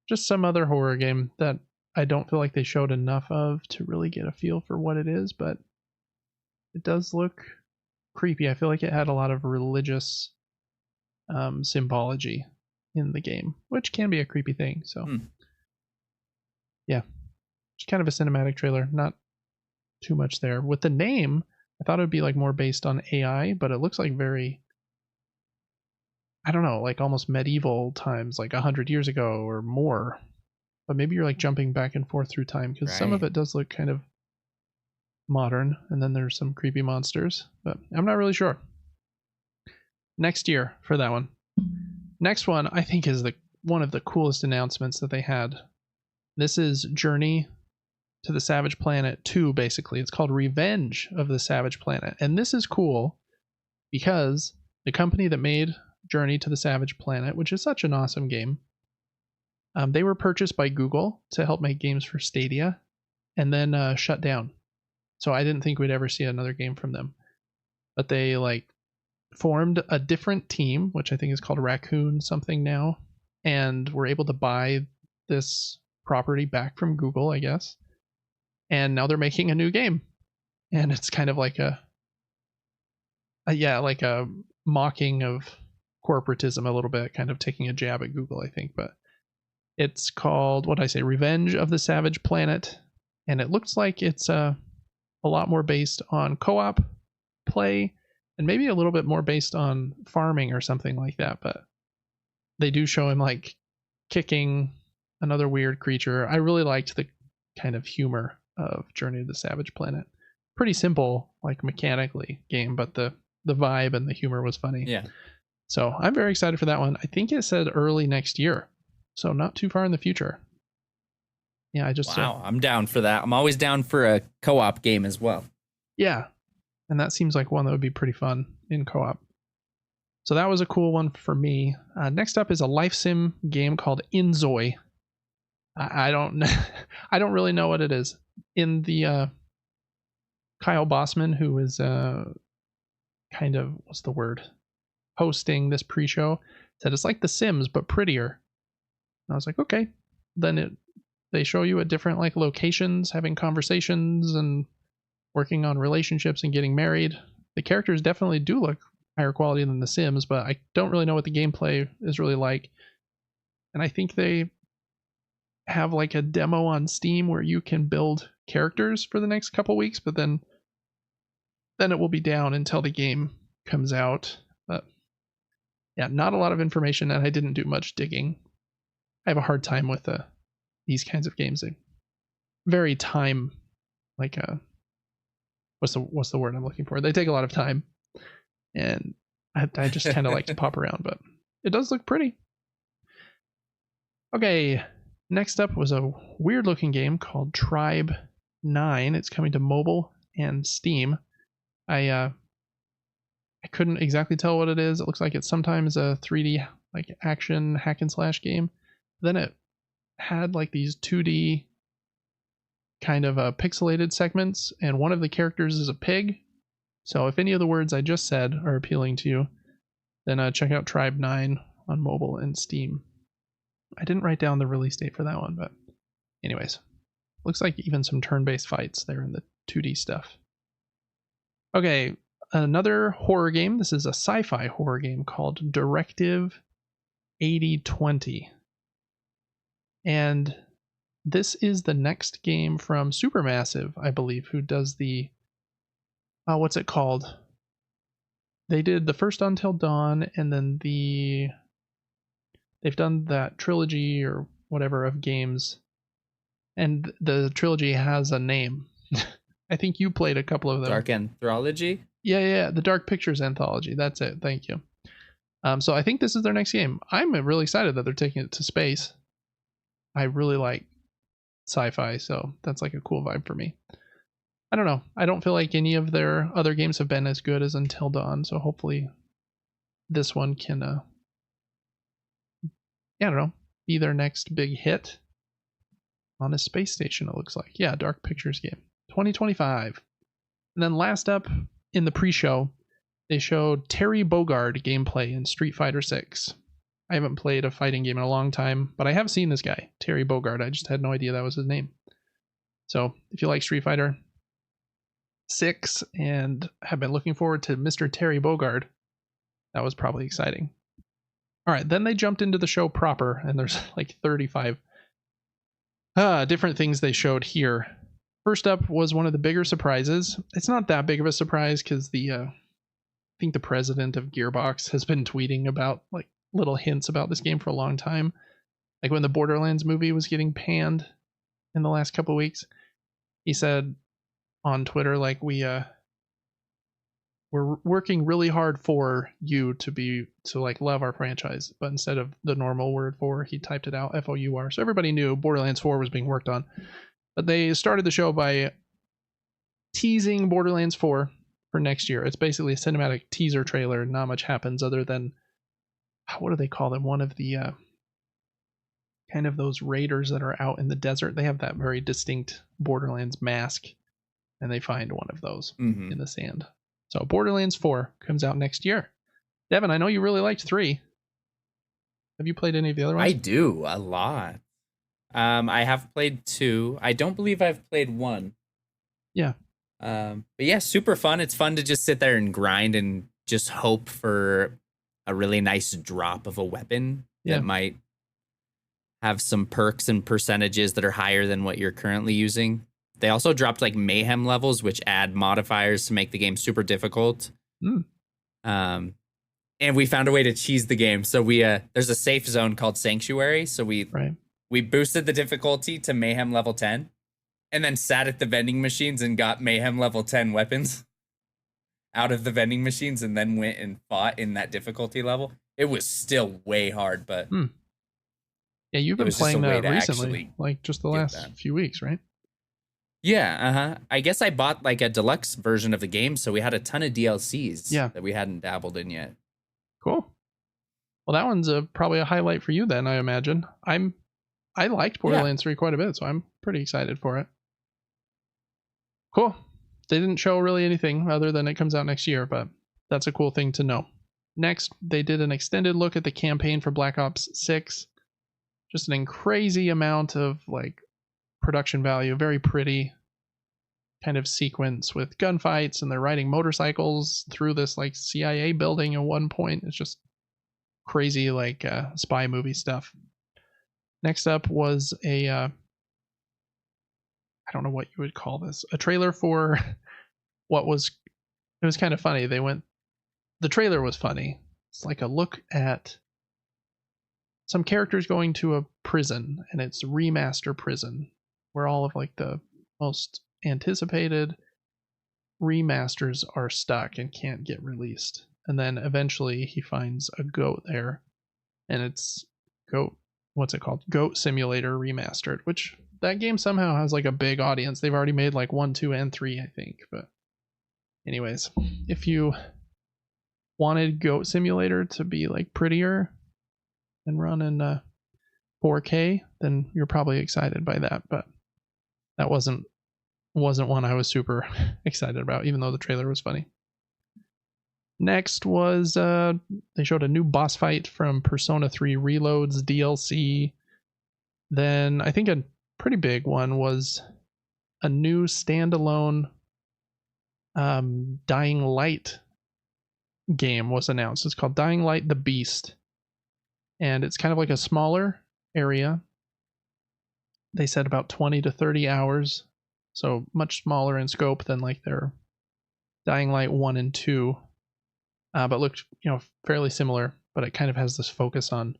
Just some other horror game that I don't feel like they showed enough of to really get a feel for what it is, but it does look creepy. I feel like it had a lot of religious symbology in the game, which can be a creepy thing. So, yeah, just kind of a cinematic trailer. Not too much there. With the name, I thought it would be like more based on AI, but it looks like very, I don't know, like almost medieval times, like 100 years ago or more. But maybe you're like jumping back and forth through time because some of it does look kind of modern, and then there's some creepy monsters, but I'm not really sure. Next year for that one. Next one I think is one of the coolest announcements that they had. This is Journey to the Savage Planet 2, basically. It's called Revenge of the Savage Planet, and this is cool because the company that made Journey to the Savage Planet, which is such an awesome game, they were purchased by Google to help make games for Stadia, and then shut down. So I didn't think we'd ever see another game from them. But they like formed a different team, which I think is called Raccoon something now, and were able to buy this property back from Google, I guess. And now they're making a new game. And it's kind of like a mocking of corporatism a little bit, kind of taking a jab at Google, I think. But it's called, what did I say, Revenge of the Savage Planet. And it looks like it's a lot more based on co-op play and maybe a little bit more based on farming or something like that. But they do show him like kicking another weird creature. I really liked the kind of humor of Journey to the Savage Planet. Pretty simple, like mechanically game, but the vibe and the humor was funny. Yeah. So I'm very excited for that one. I think it said early next year, so not too far in the future. Yeah, wow, I'm down for that. I'm always down for a co-op game as well. Yeah, and that seems like one that would be pretty fun in co-op. So that was a cool one for me. Next up is a life sim game called Inzoi. I don't I don't really know what it is. In the Kyle Bossman, who is kind of, what's the word, hosting this pre-show, said it's like The Sims but prettier. And I was like, okay. Then they show you at different like locations, having conversations and working on relationships and getting married. The characters definitely do look higher quality than The Sims, but I don't really know what the gameplay is really like. And I think they have like a demo on Steam where you can build characters for the next couple weeks, but then it will be down until the game comes out. But yeah, not a lot of information, and I didn't do much digging. I have a hard time with these kinds of games. They very time, like what's the word I'm looking for? They take a lot of time, and I just kind of like to pop around, but it does look pretty. Okay, next up was a weird looking game called Tribe 9. It's coming to mobile and Steam. I couldn't exactly tell what it is. It looks like it's sometimes a 3D like action hack and slash game. Then it had like these 2D kind of pixelated segments, and one of the characters is a pig, So if any of the words I just said are appealing to you, then check out Tribe 9 on mobile and Steam. I didn't write down the release date for that one, but anyways, looks like even some turn-based fights there in the 2D stuff. Okay, another horror game. This is a sci-fi horror game called Directive 8020. And this is the next game from Supermassive, I believe, who does the what's it called? They did the first Until Dawn, and then they've done that trilogy or whatever of games, and the trilogy has a name. I think you played a couple of them. Dark Anthology? Yeah, the Dark Pictures Anthology. That's it. Thank you. So I think this is their next game. I'm really excited that they're taking it to space. I really like sci-fi, so that's like a cool vibe for me. I don't know. I don't feel like any of their other games have been as good as Until Dawn, so hopefully this one can, I don't know, be their next big hit on a space station, it looks like. Yeah, Dark Pictures game. 2025. And then last up in the pre-show, they showed Terry Bogard gameplay in Street Fighter 6. I haven't played a fighting game in a long time, but I have seen this guy, Terry Bogard. I just had no idea that was his name. So if you like Street Fighter 6 and have been looking forward to Mr. Terry Bogard, that was probably exciting. All right, then they jumped into the show proper, and there's like 35 different things they showed here. First up was one of the bigger surprises. It's not that big of a surprise because I think the president of Gearbox has been tweeting about like little hints about this game for a long time. Like when the Borderlands movie was getting panned in the last couple of weeks, he said on Twitter, like, we're working really hard for you to like love our franchise, but instead of the normal word for, he typed it out FOUR. So everybody knew Borderlands 4 was being worked on. But they started the show by teasing Borderlands 4 for next year. It's basically a cinematic teaser trailer. Not much happens other than, what do they call them? One of the kind of those raiders that are out in the desert. They have that very distinct Borderlands mask, and they find one of those in the sand. So Borderlands 4 comes out next year. Devin, I know you really liked 3. Have you played any of the other ones? I do, a lot. I have played 2. I don't believe I've played 1. Yeah. But yeah, super fun. It's fun to just sit there and grind and just hope for a really nice drop of a weapon that might have some perks and percentages that are higher than what you're currently using. They also dropped like mayhem levels, which add modifiers to make the game super difficult. And we found a way to cheese the game. So there's a safe zone called Sanctuary. So we boosted the difficulty to mayhem level 10, and then sat at the vending machines and got mayhem level 10 weapons out of the vending machines, and then went and fought in that difficulty level. It was still way hard, but yeah, you've been playing that recently, like just the last few weeks, right? Yeah, I guess I bought like a deluxe version of the game, so we had a ton of DLCs that we hadn't dabbled in yet. Cool. Well, that one's probably a highlight for you then, I imagine. I liked Borderlands 3 quite a bit, so I'm pretty excited for it. Cool. They didn't show really anything other than it comes out next year, but that's a cool thing to know. Next, they did an extended look at the campaign for Black Ops 6. Just an crazy amount of like production value, very pretty kind of sequence with gunfights, and they're riding motorcycles through this like CIA building at one point. It's just crazy like spy movie stuff. Next up was I don't know what you would call this, a trailer for it was kind of funny. The trailer was funny. It's like a look at some characters going to a prison, and it's remaster prison, where all of like the most anticipated remasters are stuck and can't get released. And then eventually he finds a goat there, and it's what's it called? Goat Simulator Remastered, which that game somehow has like a big audience. They've already made like 1, 2, and 3, I think. But anyways, if you wanted Goat Simulator to be like prettier and run in 4K, then you're probably excited by that. But that wasn't one I was super excited about, even though the trailer was funny. Next was they showed a new boss fight from Persona 3 Reloads DLC. Then I think a pretty big one was a new standalone Dying Light game was announced. It's called Dying Light the Beast. And it's kind of like a smaller area. They said about 20 to 30 hours. So much smaller in scope than like their Dying Light 1 and 2. But looked, fairly similar. But it kind of has this focus on,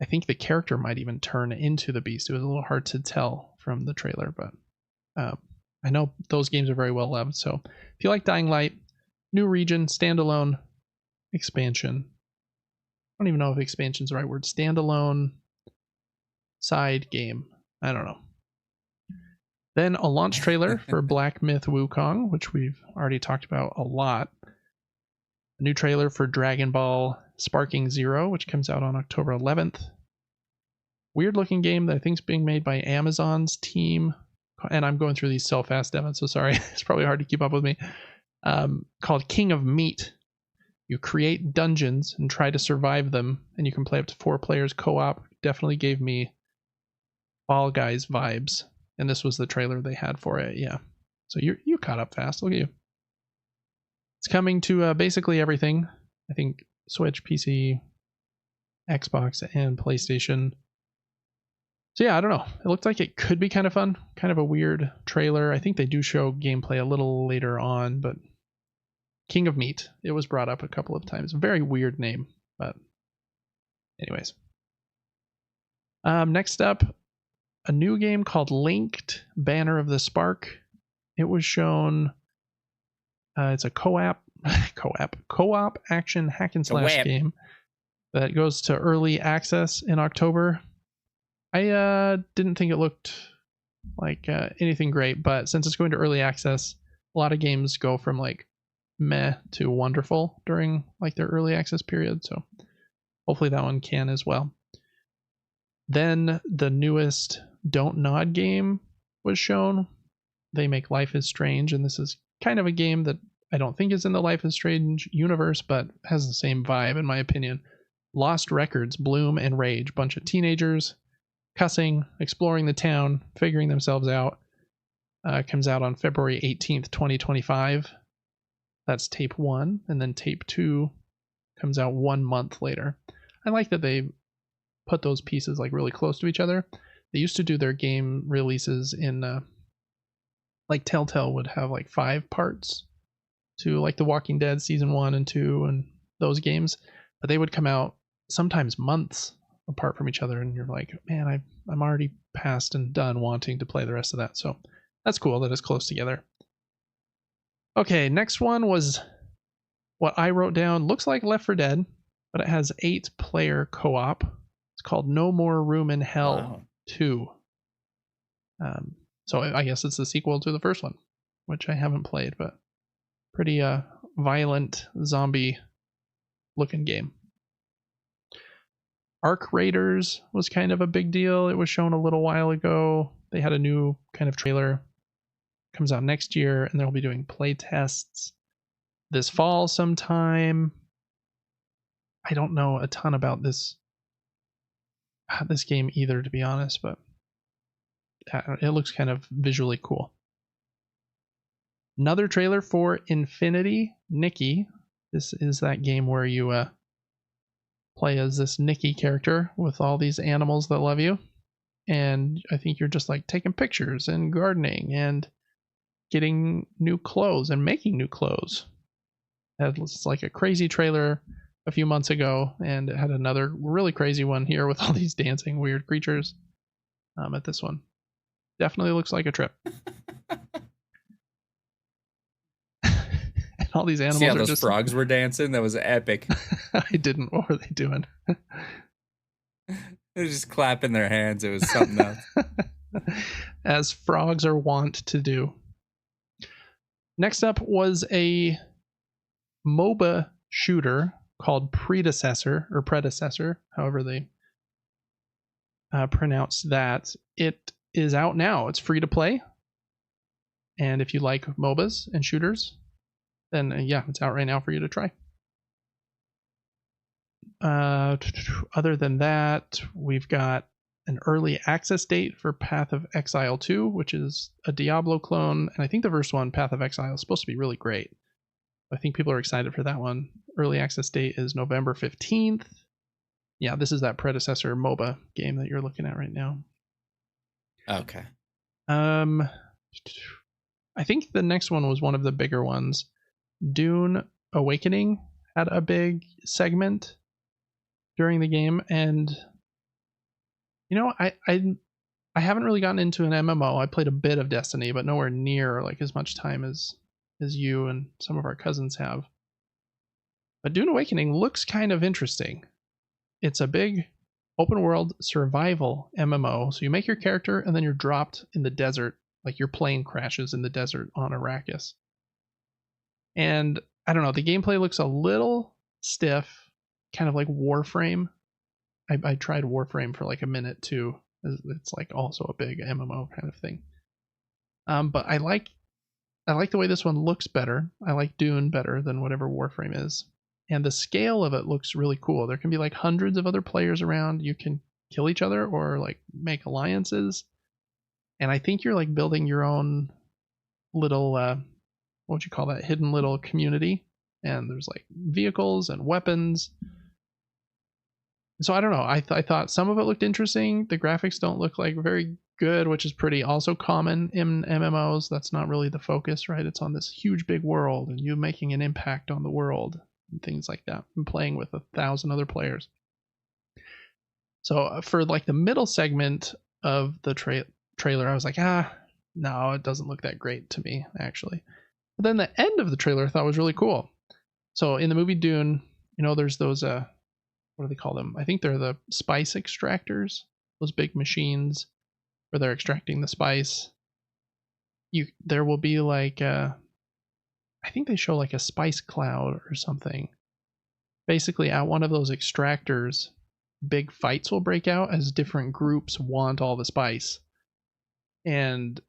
I think the character might even turn into the beast. It was a little hard to tell from the trailer, but I know those games are very well loved. So if you like Dying Light, new region, standalone, expansion. I don't even know if expansion's the right word. Standalone side game. I don't know. Then a launch trailer for Black Myth Wukong, which we've already talked about a lot. A new trailer for Dragon Ball Sparking Zero, which comes out on October 11th. Weird looking game that I think is being made by Amazon's team. And I'm going through these so fast, Devin, so sorry. It's probably hard to keep up with me. Called King of Meat. You create dungeons and try to survive them, and you can play up to 4 players co-op. Definitely gave me Fall Guys vibes. And this was the trailer they had for it, yeah. So you caught up fast, look at you. It's coming to basically everything. I think Switch, PC, Xbox, and PlayStation. So yeah, I don't know. It looked like it could be kind of fun. Kind of a weird trailer. I think they do show gameplay a little later on, but King of Meat. It was brought up a couple of times. Very weird name, but anyways. Next up, a new game called Linked Banner of the Spark. It was shown. It's a co-op action hack and slash game that goes to early access in October. I didn't think it looked like anything great, but since it's going to early access, a lot of games go from like meh to wonderful during like their early access period. So hopefully that one can as well. Then the newest Don't Nod game was shown. They make Life is Strange, and this is kind of a game that I don't think is in the Life is Strange universe, but has the same vibe in my opinion. Lost Records, Bloom and Rage. Bunch of teenagers cussing, exploring the town, figuring themselves out. Comes out on February 18th, 2025. That's tape 1, and then tape 2 comes out 1 month later. I like that they put those pieces like really close to each other. They used to do their game releases in like Telltale would have like 5 parts to like The Walking Dead season 1 and 2 and those games, but they would come out sometimes months apart from each other, and you're like, man, I'm already past and done wanting to play the rest of that. So that's cool that it's close together. Okay, next one was what I wrote down. Looks like Left 4 Dead, but it has 8-player co-op. It's called No More Room in Hell 2. So I guess it's the sequel to the first one, which I haven't played, but pretty violent zombie looking game. Arc Raiders was kind of a big deal. It was shown a little while ago. They had a new kind of trailer. Comes out next year, and they'll be doing play tests this fall sometime. I don't know a ton about this game either, to be honest, but it looks kind of visually cool. Another trailer for Infinity Nikki. This is that game where you play as this Nikki character with all these animals that love you. And I think you're just like taking pictures and gardening and getting new clothes and making new clothes. It was like a crazy trailer a few months ago, and it had another really crazy one here with all these dancing weird creatures at this one. Definitely looks like a trip. And all these animals. See how those frogs were dancing? That was epic. I didn't. What were they doing? They were just clapping their hands. It was something else. As frogs are wont to do. Next up was a MOBA shooter called Predecessor, however they pronounce that. It is out now. It's free to play. And if you like MOBAs and shooters, then yeah, it's out right now for you to try. Other than that, we've got an early access date for Path of Exile 2, which is a Diablo clone. And I think the first one, Path of Exile, is supposed to be really great. I think people are excited for that one. Early access date is November 15th. Yeah, this is that predecessor MOBA game that you're looking at right now. Okay. I think the next one was one of the bigger ones. Dune Awakening had a big segment during the game, and you know, I haven't really gotten into an MMO. I played a bit of Destiny, but nowhere near like as much time as you and some of our cousins have. But Dune Awakening looks kind of interesting. It's a big open world survival MMO. So you make your character and then you're dropped in the desert, like your plane crashes in the desert on Arrakis. And I don't know, the gameplay looks a little stiff, kind of like Warframe. I tried Warframe for like a minute too. It's like also a big MMO kind of thing. But I like the way this one looks better. I like Dune better than whatever Warframe is. And the scale of it looks really cool. There can be like hundreds of other players around. You can kill each other or like make alliances. And I think you're like building your own little, what would you call that? Hidden little community. And there's like vehicles and weapons. So I don't know. I thought some of it looked interesting. The graphics don't look like very good, which is pretty also common in MMOs. That's not really the focus, right? It's on this huge big world and you making an impact on the world and things like that and playing with 1,000 other players. So for like the middle segment of the trailer, I was like, no, it doesn't look that great to me, actually. But then the end of the trailer I thought was really cool. So in the movie Dune, you know, there's those, what do they call them? I think they're the spice extractors, those big machines where they're extracting the spice. There will be like, I think they show like a spice cloud or something. Basically, at one of those extractors, big fights will break out as different groups want all the spice. And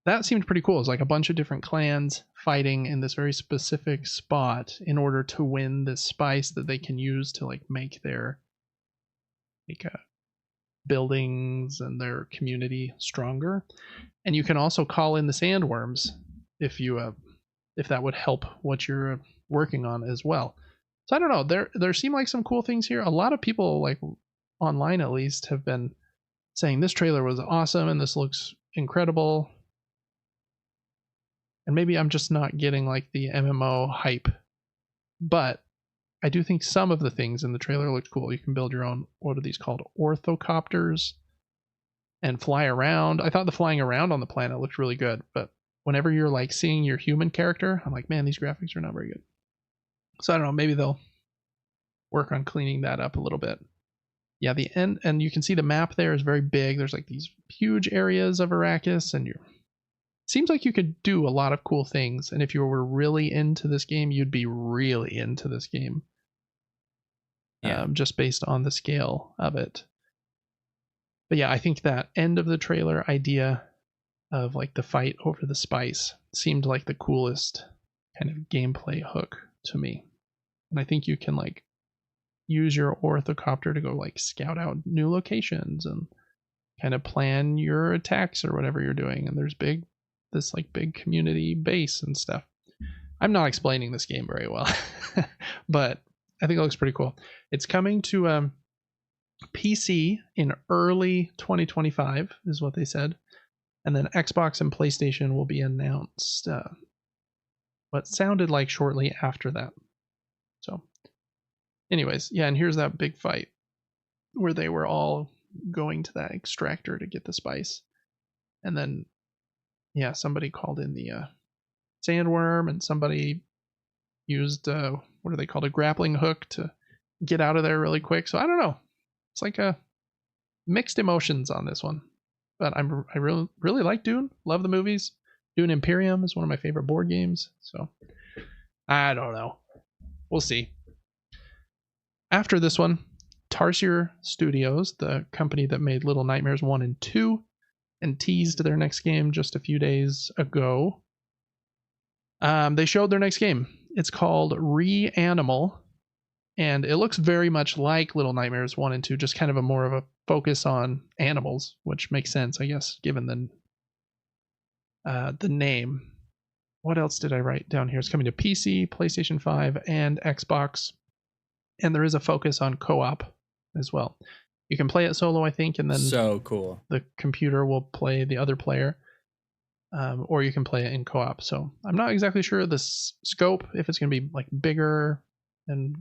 that seemed pretty cool. It's like a bunch of different clans fighting in this very specific spot in order to win this spice that they can use to like make their like buildings and their community stronger. And you can also call in the sandworms if that would help what you're working on as well. So I don't know. There seem like some cool things here. A lot of people, like online at least, have been saying this trailer was awesome and this looks incredible. And maybe I'm just not getting like the MMO hype. But I do think some of the things in the trailer looked cool. You can build your own, what are these called? Orthocopters, and fly around. I thought the flying around on the planet looked really good, but whenever you're like seeing your human character, I'm like, man, these graphics are not very good. So I don't know, maybe they'll work on cleaning that up a little bit. Yeah, the end, and you can see the map there is very big. There's like these huge areas of Arrakis, and seems like you could do a lot of cool things. And if you were really into this game, you'd be really into this game. Yeah. Just based on the scale of it. But yeah, I think that end of the trailer idea of like the fight over the spice seemed like the coolest kind of gameplay hook to me. And I think you can like use your orthocopter to go like scout out new locations and kind of plan your attacks or whatever you're doing. And there's this like big community base and stuff. I'm not explaining this game very well, but I think it looks pretty cool. It's coming to PC in early 2025 is what they said. And then Xbox and PlayStation will be announced what sounded like shortly after that. So anyways, yeah, and here's that big fight where they were all going to that extractor to get the spice. And then, yeah, somebody called in the sandworm, and somebody used, what are they called, a grappling hook to get out of there really quick. So I don't know. It's like a mixed emotions on this one. But I really like Dune. Love the movies. Dune Imperium is one of my favorite board games. So I don't know. We'll see. After this one, Tarsier Studios, the company that made Little Nightmares 1 and 2 and teased their next game just a few days ago, they showed their next game. It's called Reanimal, and it looks very much like Little Nightmares 1 and 2, just kind of a more of a focus on animals, which makes sense, I guess, given the name. What else did I write down here? It's coming to PC, PlayStation 5, and Xbox, and there is a focus on co-op as well. You can play it solo, I think, and then so cool. The computer will play the other player, or you can play it in co-op. So I'm not exactly sure the scope, if it's going to be like bigger and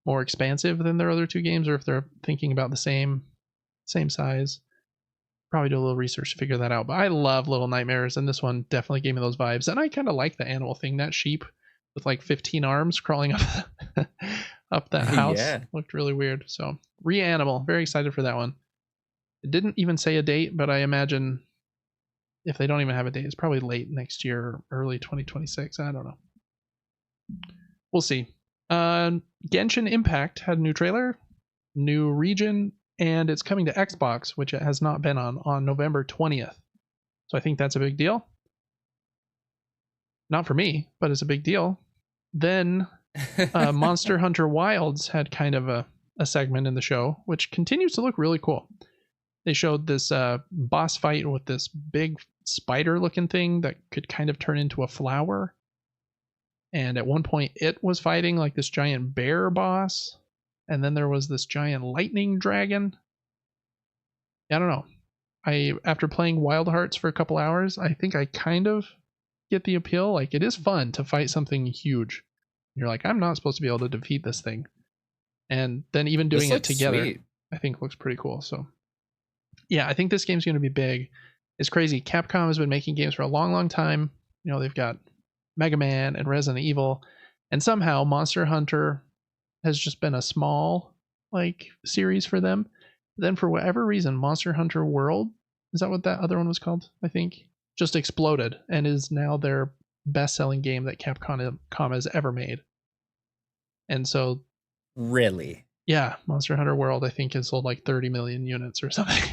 more expansive than their other two games, or if they're thinking about the same size. Probably do a little research to figure that out. But I love Little Nightmares, and this one definitely gave me those vibes. And I kind of like the animal thing. That sheep with like 15 arms crawling up up that house. Yeah. Looked really weird. So Reanimal, very excited for that one. It didn't even say a date, but I imagine if they don't even have a date, it's probably late next year or early 2026. I don't know. We'll see. Genshin Impact had a new trailer, new region, and it's coming to Xbox, which it has not been on November 20th. So I think that's a big deal. Not for me, but it's a big deal. Then Monster Hunter Wilds had kind of a segment in the show, which continues to look really cool. They showed this boss fight with this big spider-looking thing that could kind of turn into a flower. And at one point, it was fighting like this giant bear boss. And then there was this giant lightning dragon. I don't know. After playing Wild Hearts for a couple hours, I think I kind of get the appeal. Like, it is fun to fight something huge. You're like, I'm not supposed to be able to defeat this thing. And then even doing it together, sweet. I think looks pretty cool. So, yeah, I think this game's going to be big. It's crazy. Capcom has been making games for a long, long time. You know, they've got Mega Man and Resident Evil. And somehow Monster Hunter has just been a small like series for them. Then for whatever reason, Monster Hunter World, is that what that other one was called? I think just exploded and is now their best-selling game that Capcom has ever made. And so, really, yeah, Monster Hunter World I think has sold like 30 million units or something,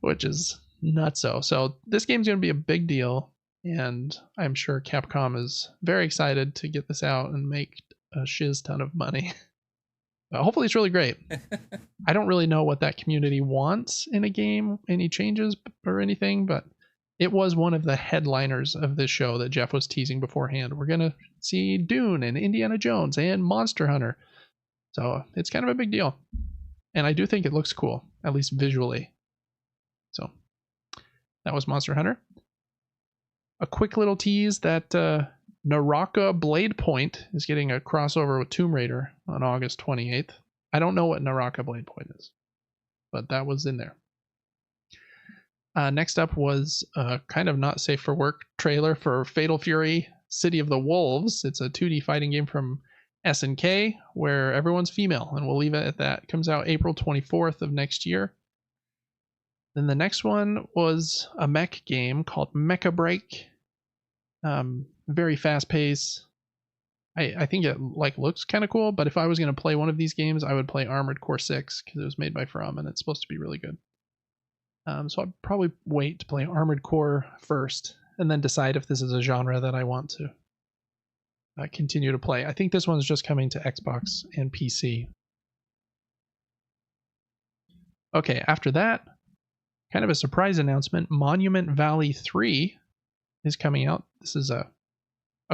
which is nutso. So this game's going to be a big deal, and I'm sure Capcom is very excited to get this out and make a shiz ton of money. Hopefully it's really great. I don't really know what that community wants in a game, any changes or anything, but it was one of the headliners of this show that Jeff was teasing beforehand. We're going to see Dune and Indiana Jones and Monster Hunter. So it's kind of a big deal. And I do think it looks cool, at least visually. So that was Monster Hunter. A quick little tease that Naraka Blade Point is getting a crossover with Tomb Raider on August 28th. I don't know what Naraka Blade Point is, but that was in there. Next up was a kind of not safe for work trailer for Fatal Fury City of the Wolves. It's a 2D fighting game from SNK where everyone's female, and we'll leave it at that. It comes out April 24th of next year. Then the next one was a mech game called Mecha Break. Very fast pace. I think it like looks kind of cool, but if I was going to play one of these games, I would play Armored Core 6 because it was made by From and it's supposed to be really good. So I'd probably wait to play Armored Core first and then decide if this is a genre that I want to continue to play. I think this one's just coming to Xbox and PC. Okay, after that, kind of a surprise announcement, Monument Valley 3 is coming out. This is a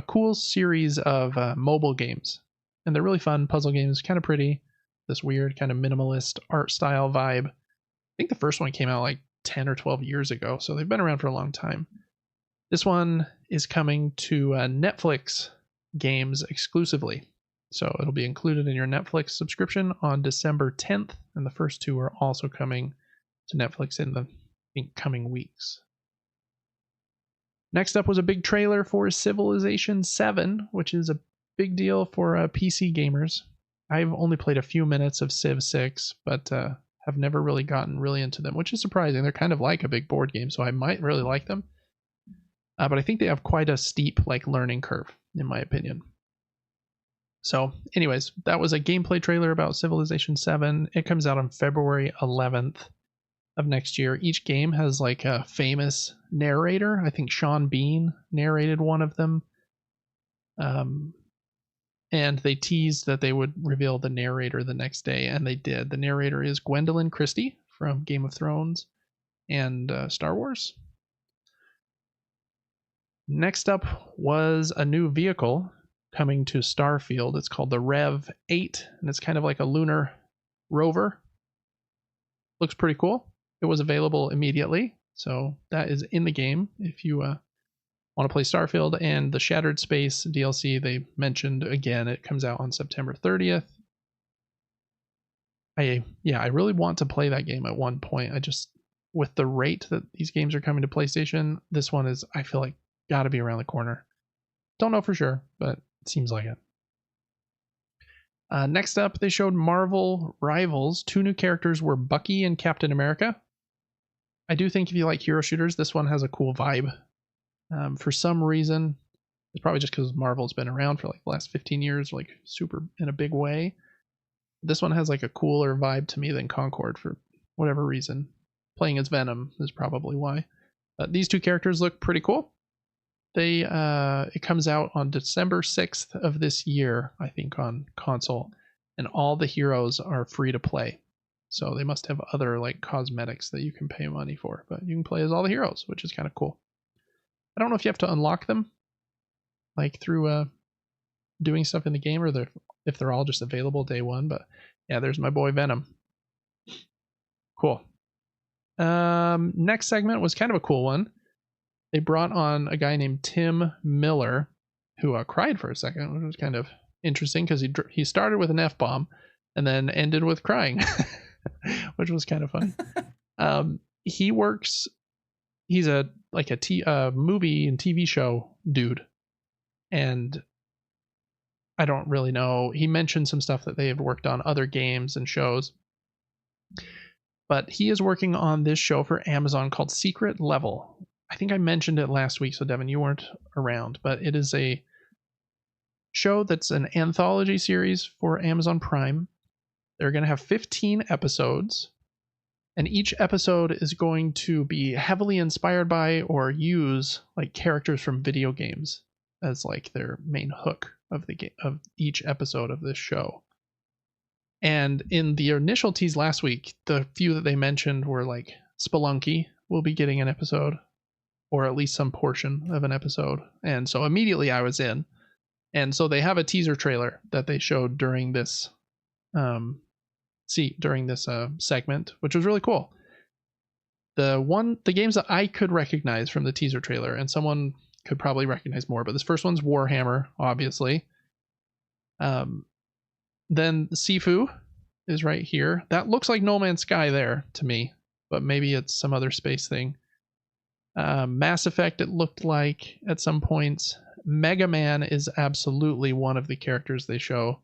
cool series of mobile games, and they're really fun puzzle games, kind of pretty, this weird kind of minimalist art style vibe. I think the first one came out like 10 or 12 years ago, so they've been around for a long time. This one is coming to Netflix games exclusively, so it'll be included in your Netflix subscription on December 10th, and the first two are also coming to Netflix in the coming weeks. Next up was a big trailer for Civilization 7, which is a big deal for PC gamers. I've only played a few minutes of Civ 6, but have never really gotten really into them, which is surprising. They're kind of like a big board game, so I might really like them. But I think they have quite a steep like learning curve, in my opinion. So anyways, that was a gameplay trailer about Civilization 7. It comes out on February 11th of next year. Each game has like a famous narrator. I think Sean Bean narrated one of them. And they teased that they would reveal the narrator the next day, and they did. The narrator is Gwendolyn Christie from Game of Thrones and Star Wars. Next up was a new vehicle coming to Starfield. It's called the Rev 8, and it's kind of like a lunar rover. Looks pretty cool. It was available immediately, so that is in the game if you want to play Starfield. And the Shattered Space DLC they mentioned again, it comes out on September 30th. I really want to play that game at one point. I just, with the rate that these games are coming to PlayStation, this one is, I feel like, gotta be around the corner. Don't know for sure, but it seems like it. Next up, they showed Marvel Rivals. 2 new characters were Bucky and Captain America. I do think if you like hero shooters, this one has a cool vibe. For some reason, it's probably just because Marvel's been around for like the last 15 years, like super in a big way. This one has like a cooler vibe to me than Concord for whatever reason. Playing as Venom is probably why. These 2 characters look pretty cool. It comes out on December 6th of this year, I think, on console, and all the heroes are free to play. So they must have other like cosmetics that you can pay money for, but you can play as all the heroes, which is kind of cool. I don't know if you have to unlock them like through doing stuff in the game, or if they're all just available day one, but yeah, there's my boy Venom. Cool. Next segment was kind of a cool one. They brought on a guy named Tim Miller, who cried for a second, which was kind of interesting because he started with an F-bomb and then ended with crying, which was kind of funny. He's a movie and TV show dude, and I don't really know. He mentioned some stuff that they have worked on, other games and shows, but he is working on this show for Amazon called Secret Level. I think I mentioned it last week, so Devin, you weren't around, but it is a show that's an anthology series for Amazon Prime. They're going to have 15 episodes, and each episode is going to be heavily inspired by or use like characters from video games as like their main hook of the game, of each episode of this show. And in the initial tease last week, the few that they mentioned were like Spelunky will be getting an episode, or at least some portion of an episode. And so immediately I was in. And so they have a teaser trailer that they showed during this segment, which was really cool. The games that I could recognize from the teaser trailer, and someone could probably recognize more, but this first one's Warhammer, obviously. Then Sifu is right here. That looks like No Man's Sky there to me, but maybe it's some other space thing. Mass Effect, it looked like at some points. Mega Man is absolutely one of the characters they show.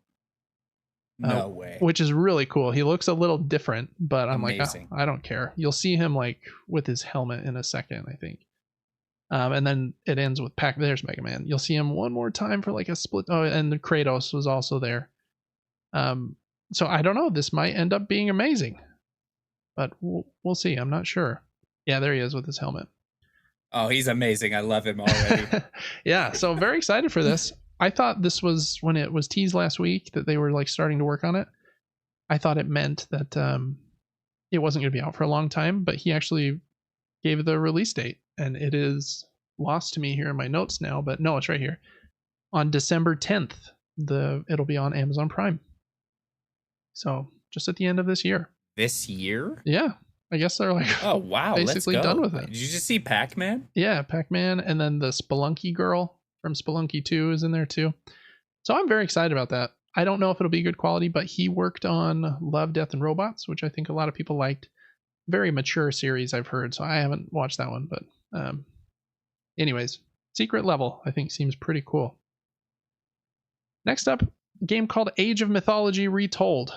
No way. Which is really cool. He looks a little different, but I'm Amazing. like, oh, I don't care. You'll see him like with his helmet in a second, I think. And then it ends with there's Mega Man. You'll see him one more time for like a split. Oh, and the Kratos was also there. So I don't know. This might end up being amazing, but we'll see. I'm not sure. Yeah, there he is with his helmet. Oh, he's amazing. I love him already. Yeah, so very excited for this. I thought this was, when it was teased last week, that they were like starting to work on it. I thought it meant that it wasn't going to be out for a long time, but he actually gave the release date, and it is lost to me here in my notes now, but no, it's right here. On December 10th, it'll be on Amazon Prime. So just at the end of this year. This year? Yeah. I guess they're like, oh wow, basically done with it. Did you just see Pac-Man? Yeah, Pac-Man, and then the Spelunky girl from Spelunky 2 is in there too. So I'm very excited about that. I don't know if it'll be good quality, but he worked on Love, Death, and Robots, which I think a lot of people liked. Very mature series, I've heard, so I haven't watched that one. But anyways, Secret Level, I think, seems pretty cool. Next up, a game called Age of Mythology Retold.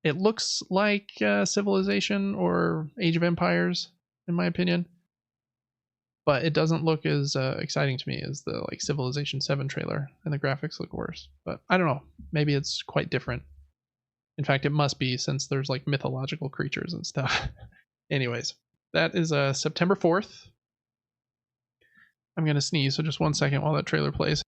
It looks like Civilization or Age of Empires, in my opinion. But it doesn't look as exciting to me as the like Civilization 7 trailer, and the graphics look worse. But I don't know. Maybe it's quite different. In fact, it must be, since there's like mythological creatures and stuff. Anyways, that is September 4th. I'm going to sneeze, so just 1 second while that trailer plays.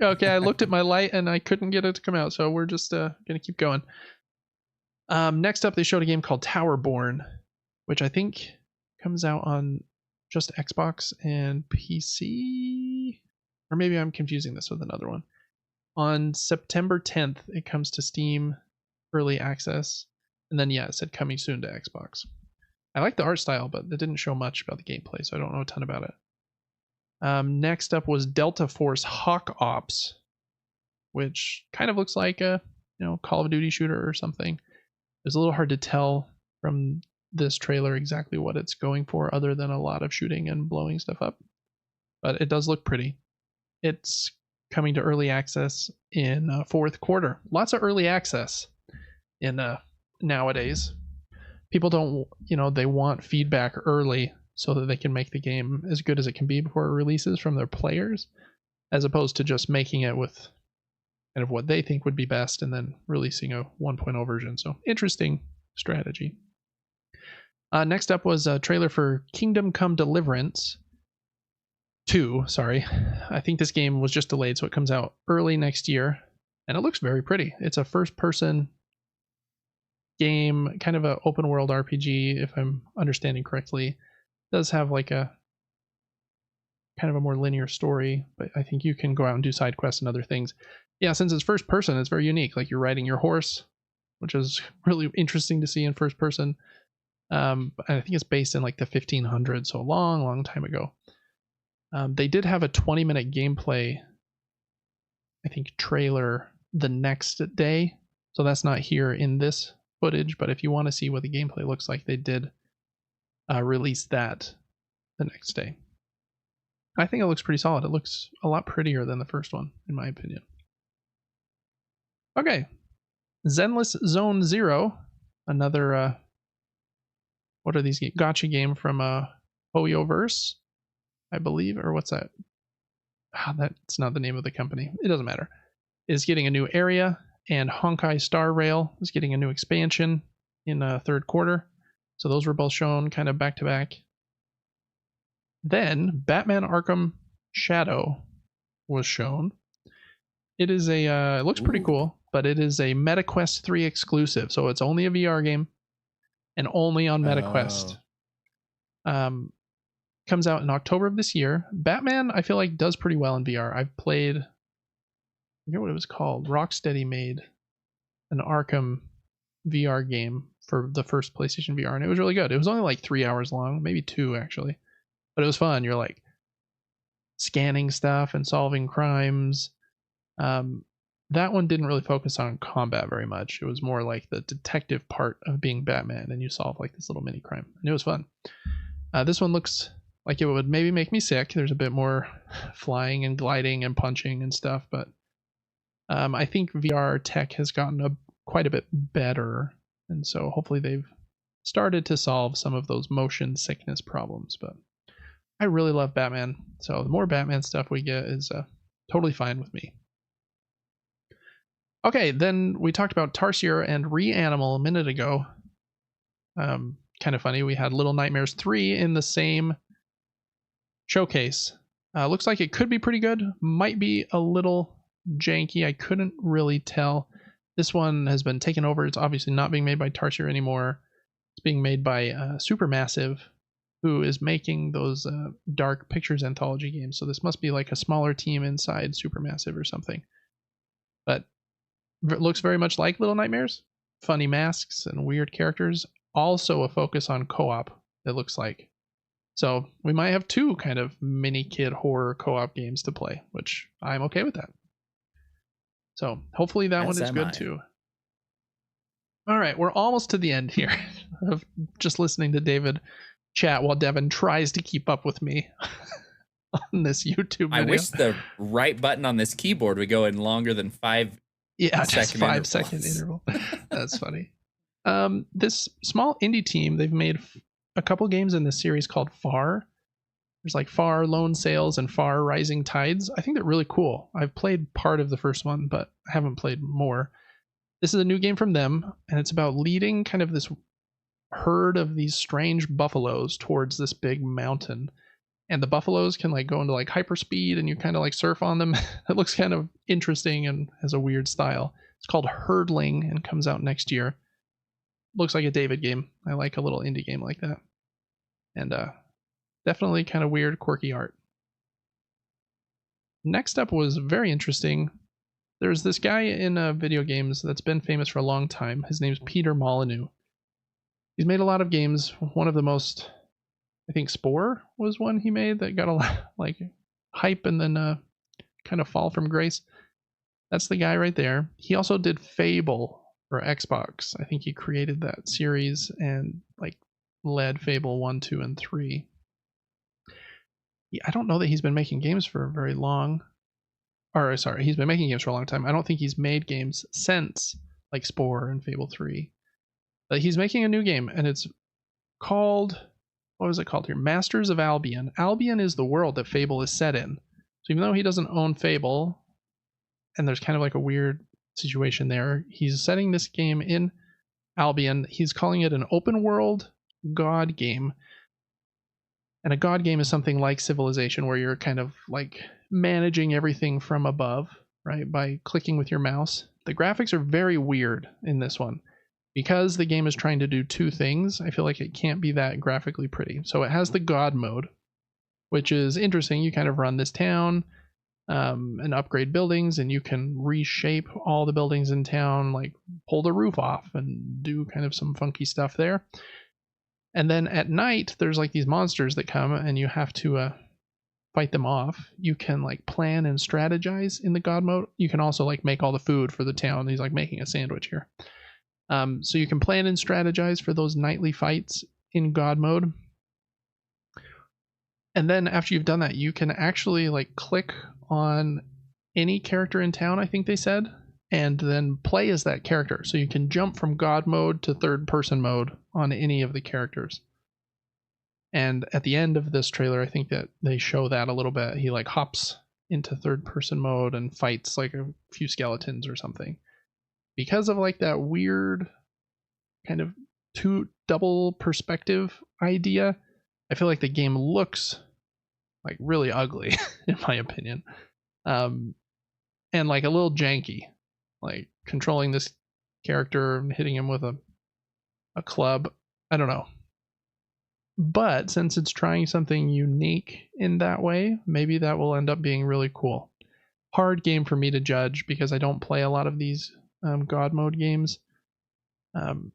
Okay, I looked at my light and I couldn't get it to come out, so we're just gonna keep going. Next up, they showed a game called Towerborn, which I think comes out on just Xbox and PC, or maybe I'm confusing this with another one. On September 10th, it comes to Steam early access, and then it said coming soon to Xbox. I like the art style, but it didn't show much about the gameplay, so I don't know a ton about it. Next up was Delta Force Hawk Ops, which kind of looks like a Call of Duty shooter or something. It's a little hard to tell from this trailer exactly what it's going for, other than a lot of shooting and blowing stuff up. But it does look pretty. It's coming to early access in fourth quarter. Lots of early access in nowadays. People don't, they want feedback early so that they can make the game as good as it can be before it releases from their players, as opposed to just making it with kind of what they think would be best and then releasing a 1.0 version. So interesting strategy. Next up was a trailer for Kingdom Come Deliverance 2. Sorry, I think this game was just delayed, so it comes out early next year, and it looks very pretty. It's a first-person game, kind of an open-world RPG, if I'm understanding correctly. It does have like a kind of a more linear story, but I think you can go out and do side quests and other things. Yeah, since it's first person, it's very unique. Like, you're riding your horse, which is really interesting to see in first person. I think it's based in like the 1500s, so a long time ago. They did have a 20-minute gameplay, I think, trailer the next day. So that's not here in this footage, but if you want to see what the gameplay looks like, they did release that the next day. I think it looks pretty solid. It looks a lot prettier than the first one, in my opinion. Okay. Zenless Zone Zero, another, what are these games? Gotcha game from Hoyoverse, I believe, or what's that? That's not the name of the company. It doesn't matter. Is getting a new area, and Honkai Star Rail is getting a new expansion in third quarter. So those were both shown kind of back to back. Then Batman Arkham Shadow was shown. It is it looks pretty cool, but it is a MetaQuest 3 exclusive, so it's only a VR game and only on MetaQuest. Comes out in October of this year. Batman, I feel like, does pretty well in VR. I've played, I forget what it was called. Rocksteady made an Arkham VR game for the first PlayStation VR, and it was really good. It was only like 3 hours long, maybe 2 actually, but it was fun. You're like scanning stuff and solving crimes. That one didn't really focus on combat very much. It was more like the detective part of being Batman, and you solve like this little mini crime, and it was fun. This one looks like it would maybe make me sick. There's a bit more flying and gliding and punching and stuff, but I think VR tech has gotten quite a bit better, and so hopefully they've started to solve some of those motion sickness problems. But I really love Batman, so the more Batman stuff we get is totally fine with me. Okay, then we talked about Tarsier and Reanimal a minute ago. Kind of funny, we had Little Nightmares 3 in the same showcase. Looks like it could be pretty good, might be a little janky. I couldn't really tell. This one has been taken over. It's obviously not being made by Tarsier anymore. It's being made by Supermassive, who is making those Dark Pictures anthology games. So this must be like a smaller team inside Supermassive or something. But it looks very much like Little Nightmares. Funny masks and weird characters. Also a focus on co-op, it looks like. So we might have 2 kind of mini kid horror co-op games to play, which I'm okay with that. So hopefully that one is good too. All right, we're almost to the end here of just listening to David chat while Devin tries to keep up with me on this YouTube video. I wish the right button on this keyboard would go in longer than 5 just 5 second interval. That's funny. This small indie team, they've made a couple games in this series called Far. There's like Far Lone Sails and Far Rising Tides. I think they're really cool. I've played part of the first one, but I haven't played more. This is a new game from them, and it's about leading kind of this herd of these strange buffaloes towards this big mountain. and the buffaloes can like go into like hyperspeed and you kind of like surf on them. It looks kind of interesting and has a weird style. It's called Herdling and comes out next year. Looks like a David game. I like a little indie game like that. And definitely kind of weird, quirky art. Next up was very interesting. There's this guy in video games that's been famous for a long time. His name's Peter Molyneux. He's made a lot of games. One of the most, I think Spore was one he made that got a lot like hype and then kind of fall from grace. That's the guy right there. He also did Fable for Xbox. I think he created that series and like led Fable 1, 2, and 3. I don't know that he's been making games for very long. Or sorry, he's been making games for a long time. I don't think he's made games since like Spore and Fable 3. But he's making a new game and it's called, what was it called here? Masters of Albion. Albion is the world that Fable is set in. So even though he doesn't own Fable, and there's kind of like a weird situation there, he's setting this game in Albion. He's calling it an open world god game. And a god game is something like Civilization, where you're kind of like managing everything from above, right? By clicking with your mouse. The graphics are very weird in this one. Because the game is trying to do two things, I feel like it can't be that graphically pretty. So it has the god mode, which is interesting. You kind of run this town and upgrade buildings, and you can reshape all the buildings in town, like pull the roof off and do kind of some funky stuff there. And then at night, there's like these monsters that come and you have to fight them off. You can like plan and strategize in the god mode. You can also like make all the food for the town. He's like making a sandwich here. So you can plan and strategize for those nightly fights in god mode. And then after you've done that, you can actually like click on any character in town, I think they said, and then play as that character. So you can jump from god mode to third person mode on any of the characters. And at the end of this trailer, I think that they show that a little bit. He like hops into third person mode and fights like a few skeletons or something. Because of like that weird kind of double perspective idea, I feel like the game looks like really ugly in my opinion. And like a little janky, like controlling this character and hitting him with a club. I don't know. But since it's trying something unique in that way, maybe that will end up being really cool. Hard game for me to judge because I don't play a lot of these god mode games. And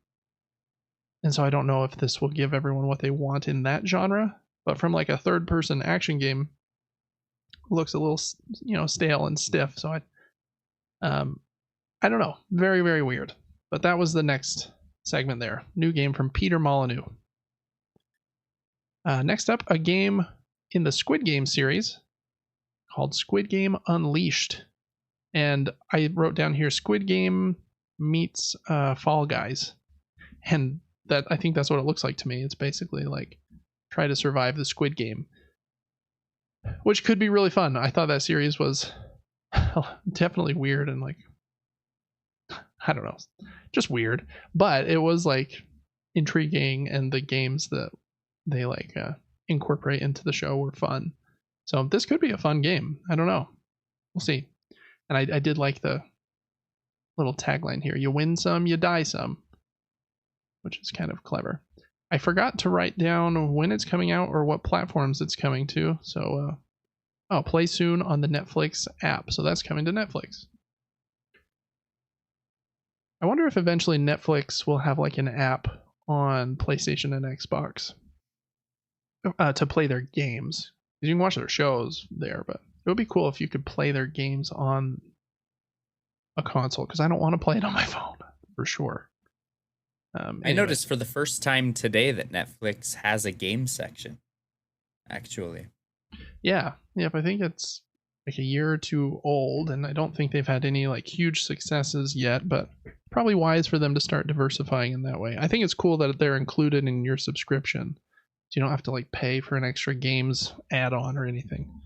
so I don't know if this will give everyone what they want in that genre. But from like a third person action game, it looks a little, stale and stiff. So I don't know. Very, very weird. But that was the next segment there. New game from Peter Molyneux. Next up, a game in the Squid Game series called Squid Game Unleashed. And I wrote down here Squid Game meets Fall Guys. And that I think that's what it looks like to me. It's basically like try to survive the Squid Game, which could be really fun. I thought that series was definitely weird and like, I don't know, just weird. But it was like intriguing, and the games that they like incorporate into the show were fun. So this could be a fun game. I don't know. We'll see. And I did like the little tagline here. You win some, you die some, which is kind of clever. I forgot to write down when it's coming out or what platforms it's coming to. So, play soon on the Netflix app. So that's coming to Netflix. I wonder if eventually Netflix will have like an app on PlayStation and Xbox to play their games. You can watch their shows there, but it would be cool if you could play their games on a console, because I don't want to play it on my phone for sure. I noticed for the first time today that Netflix has a game section, actually. Yeah. I think it's like a year or two old, and I don't think they've had any like huge successes yet, but probably wise for them to start diversifying in that way. I think it's cool that they're included in your subscription, so you don't have to like pay for an extra games add-on or anything.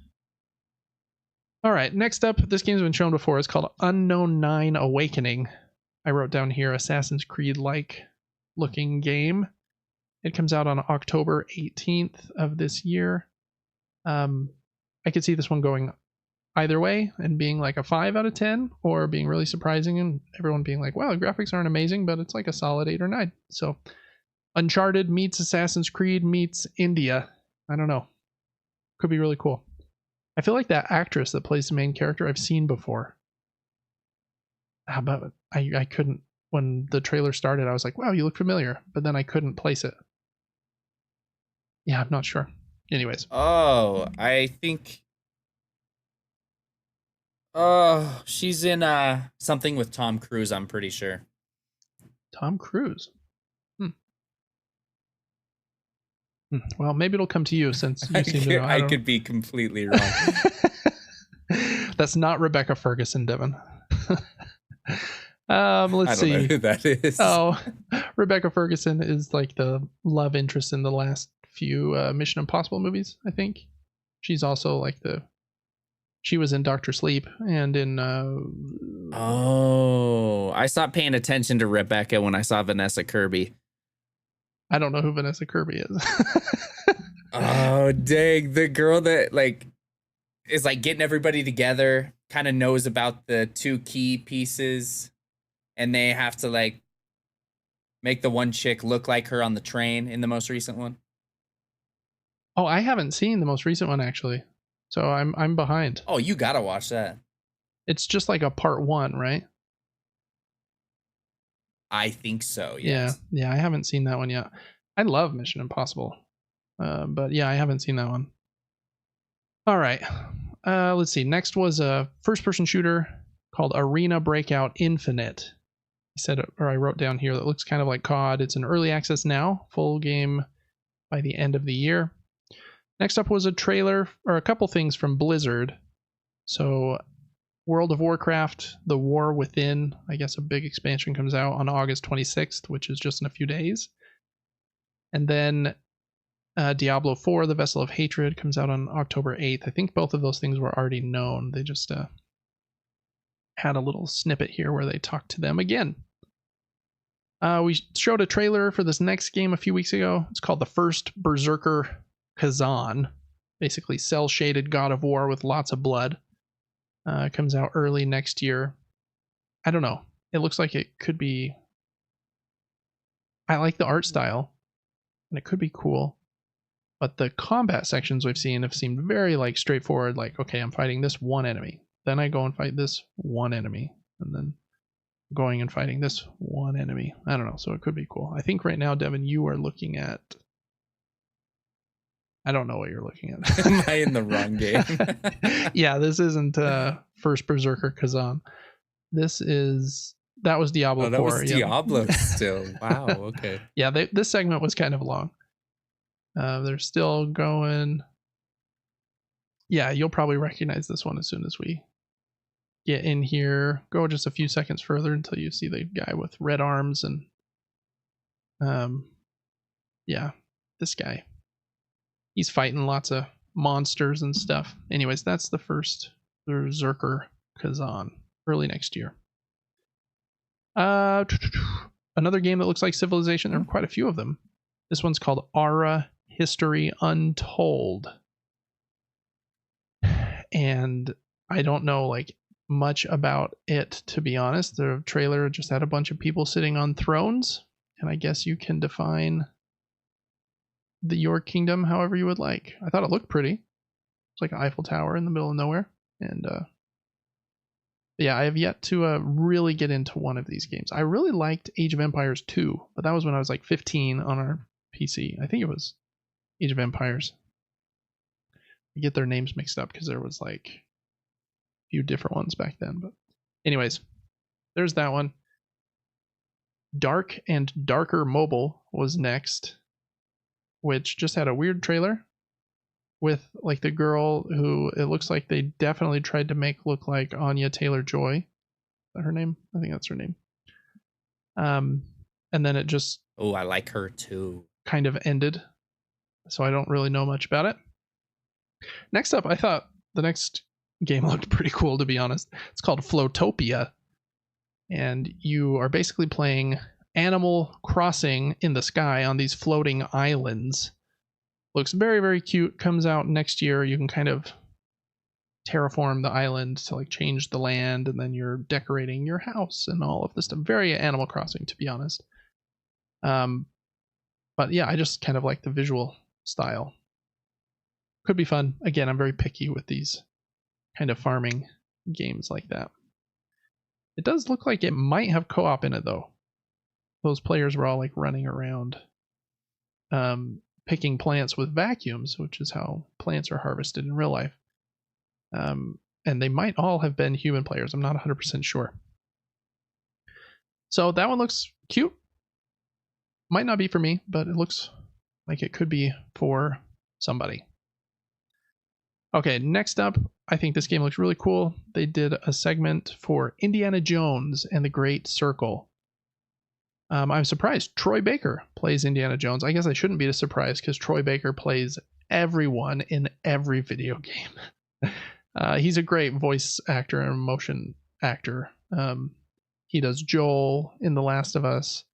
All right, next up, this game's been shown before. It's called Unknown 9 Awakening. I wrote down here Assassin's Creed-like looking game. It comes out on October 18th of this year. I could see this one going either way and being like a 5 out of 10, or being really surprising and everyone being like, wow, the graphics aren't amazing, but it's like a solid 8 or 9. So Uncharted meets Assassin's Creed meets India. I don't know. Could be really cool. I feel like that actress that plays the main character I've seen before. But I couldn't, when the trailer started, I was like, wow, you look familiar, but then I couldn't place it. Yeah, I'm not sure. Anyways. Oh, I think. Oh, she's in something with Tom Cruise, I'm pretty sure. Tom Cruise. Well, maybe it'll come to you since you seem to know. I could be completely wrong. That's not Rebecca Ferguson, Devin. Let's I don't see know who that is. Oh, Rebecca Ferguson is like the love interest in the last few Mission Impossible movies, I think. She's also like she was in Doctor Sleep and in Oh, I stopped paying attention to Rebecca when I saw Vanessa Kirby. I don't know who Vanessa Kirby is. Oh, dang. The girl that like is like getting everybody together, kind of knows about the 2 key pieces, and they have to like make the one chick look like her on the train in the most recent one. Oh, I haven't seen the most recent one actually. So I'm behind. Oh, you gotta watch that. It's just like a part 1, right? I think so, yes. Yeah, I haven't seen that one yet. I love Mission Impossible. But yeah, I haven't seen that one. All right. Let's see. Next was a first-person shooter called Arena Breakout Infinite. I wrote down here that looks kind of like COD. It's in early access now, full game by the end of the year. Next up was a trailer, or a couple things from Blizzard. So World of Warcraft, The War Within, I guess a big expansion comes out on August 26th, which is just in a few days. And then Diablo 4, The Vessel of Hatred, comes out on October 8th. I think both of those things were already known. They just had a little snippet here where they talked to them again. We showed a trailer for this next game a few weeks ago. It's called The First Berserker Kazan. Basically cel-shaded God of War with lots of blood. Comes out early next year. I don't know. It looks like it could be... I like the art style, and it could be cool. But the combat sections we've seen have seemed very like straightforward. Like, okay, I'm fighting this one enemy. Then I go and fight this one enemy. And then going and fighting this one enemy. I don't know. So it could be cool. I think right now, Devin, you are looking at... I don't know what you're looking at. Am I in the wrong game? Yeah, this isn't First Berserker Kazan. That was Diablo 4. Oh, that was Diablo still. Wow, okay. Yeah, this segment was kind of long. They're still going. Yeah, you'll probably recognize this one as soon as we get in here. Go just a few seconds further until you see the guy with red arms and yeah, this guy. He's fighting lots of monsters and stuff. Anyways, that's the first Berserker Kazan, early next year. Another game that looks like Civilization. There are quite a few of them. This one's called Ara History Untold. And I don't know like much about it, to be honest. The trailer just had a bunch of people sitting on thrones, and I guess you can define your kingdom however you would like. I thought it looked pretty. It's like an Eiffel Tower in the middle of nowhere. And yeah, I have yet to really get into one of these games. I really liked Age of Empires 2, but that was when I was like 15 on our PC. I think it was Age of Empires. I get their names mixed up because there was like a few different ones back then. But anyways, there's that one. Dark and Darker Mobile was next, which just had a weird trailer with like the girl who it looks like they definitely tried to make look like Anya Taylor-Joy. Is that her name? I think that's her name. And then it just... Oh, I like her too. Kind of ended. So I don't really know much about it. Next up, I thought the next game looked pretty cool, to be honest. It's called Flowtopia. And you are basically playing Animal Crossing in the sky on these floating islands. Looks very, very cute. Comes out next year. You can kind of terraform the island to like change the land, and then you're decorating your house and all of this stuff. Very Animal Crossing, to be honest. But yeah, I just kind of like the visual style. Could be fun. Again, I'm very picky with these kind of farming games like that. It does look like it might have co-op in it though. Those players were all like running around picking plants with vacuums, which is how plants are harvested in real life. And they might all have been human players. I'm not 100% sure. So that one looks cute. Might not be for me, but it looks like it could be for somebody. Okay, next up, I think this game looks really cool. They did a segment for Indiana Jones and the Great Circle. I'm surprised Troy Baker plays Indiana Jones. I guess I shouldn't be surprised because Troy Baker plays everyone in every video game. He's a great voice actor and motion actor. He does Joel in The Last of Us.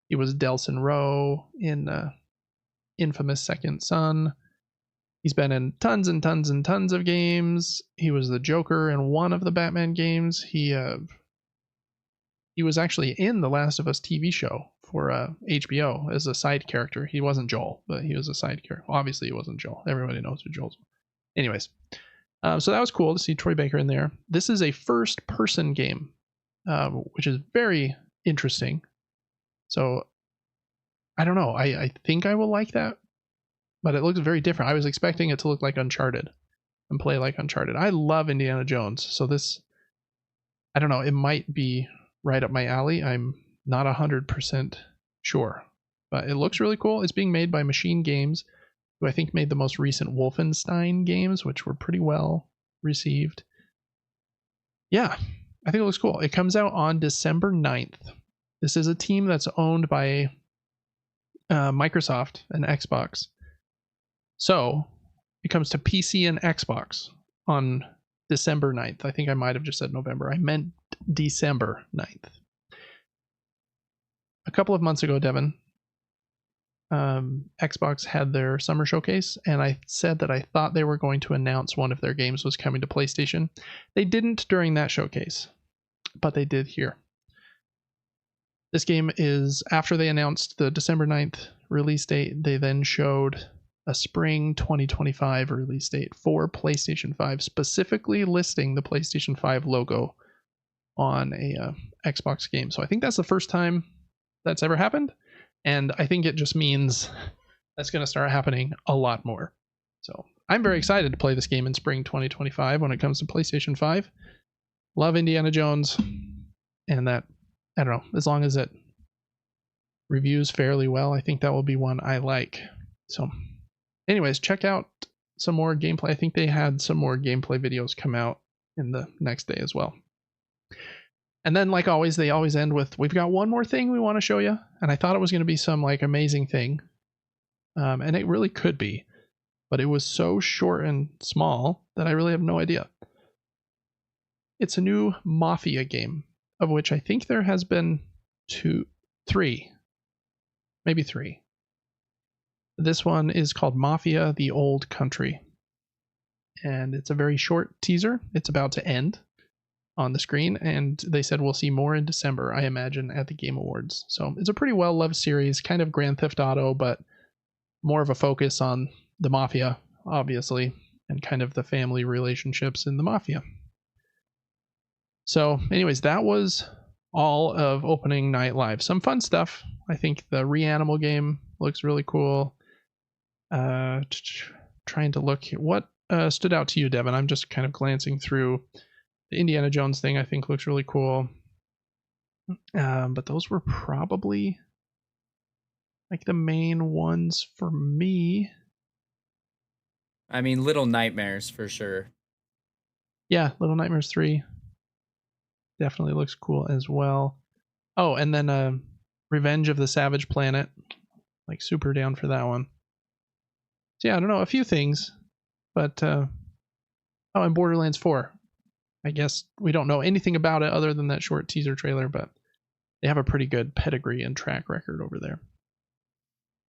He was Delson Rowe in infamous Second Son. He's been in tons and tons and tons of games. He was the Joker in one of the Batman games. He was actually in the Last of Us TV show for HBO as a side character. He wasn't Joel, but he was a side character. Obviously, he wasn't Joel. Everybody knows who Joel's. Anyways, so that was cool to see Troy Baker in there. This is a first-person game, which is very interesting. So, I don't know. I think I will like that, but it looks very different. I was expecting it to look like Uncharted and play like Uncharted. I love Indiana Jones, so this, I don't know, it might be right up my alley. I'm not 100% sure, but it looks really cool. It's being made by Machine Games, who I think made the most recent Wolfenstein games, which were pretty well received. Yeah, I think it looks cool. It comes out on December 9th. This is a team that's owned by Microsoft and Xbox. So it comes to PC and Xbox on December 9th. I think I might have just said November. I meant December 9th. A couple of months ago, Devin, Xbox had their summer showcase, and I said that I thought they were going to announce one of their games was coming to PlayStation. They didn't during that showcase, but they did here. This game is, after they announced the December 9th release date, they then showed a spring 2025 release date for PlayStation 5, specifically listing the PlayStation 5 logo on a Xbox game. So I think that's the first time that's ever happened, and I think it just means that's going to start happening a lot more. So I'm very excited to play this game in spring 2025 when it comes to PlayStation 5. Love Indiana Jones, and that, I don't know, as long as it reviews fairly well, I think that will be one I like. So anyways, check out some more gameplay. I think they had some more gameplay videos come out in the next day as well. And then, like always, they always end with, we've got one more thing we want to show you. And I thought it was going to be some like amazing thing. And it really could be. But it was so short and small that I really have no idea. It's a new Mafia game, of which I think there has been three. Maybe three. This one is called Mafia: The Old Country. And it's a very short teaser. It's about to end on the screen, and they said we'll see more in December, I imagine, at the Game Awards. So it's a pretty well-loved series, kind of Grand Theft Auto, but more of a focus on the Mafia, obviously, and kind of the family relationships in the Mafia. So anyways, that was all of opening night live. Some fun stuff. I think the Reanimal game looks really cool. Trying to look, what stood out to you, Devin? I'm just kind of glancing through. The Indiana Jones thing I think looks really cool. But those were probably like the main ones for me. I mean, Little Nightmares for sure. Yeah, Little Nightmares 3 definitely looks cool as well. Oh, and then Revenge of the Savage Planet. Like super down for that one. So yeah, I don't know, a few things. But and Borderlands 4. I guess we don't know anything about it other than that short teaser trailer, but they have a pretty good pedigree and track record over there.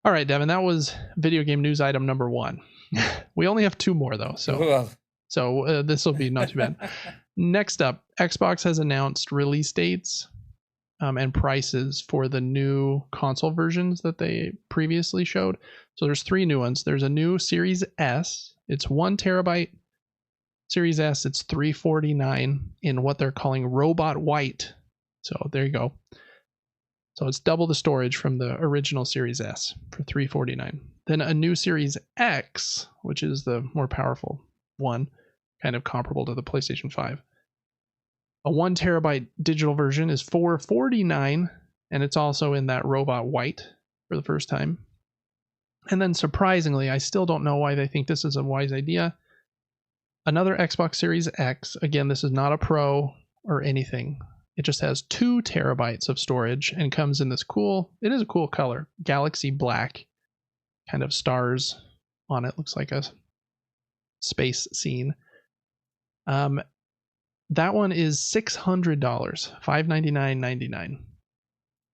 All right, Devin, that was video game news item number 1. We only have 2 more though, so this will be not too bad. Next up, Xbox has announced release dates and prices for the new console versions that they previously showed. So there's 3 new ones. There's a new Series S. It's 1 terabyte. Series S, it's $349 in what they're calling Robot White. So there you go. So it's double the storage from the original Series S for $349. Then a new Series X, which is the more powerful one, kind of comparable to the PlayStation 5. A 1 terabyte digital version is $449, and it's also in that Robot White for the first time. And then surprisingly, I still don't know why they think this is a wise idea. Another Xbox Series X, again, this is not a Pro or anything. It just has 2 terabytes of storage and comes in this cool, it is a cool color, galaxy black, kind of stars on it, looks like a space scene. That one is $600, $599.99.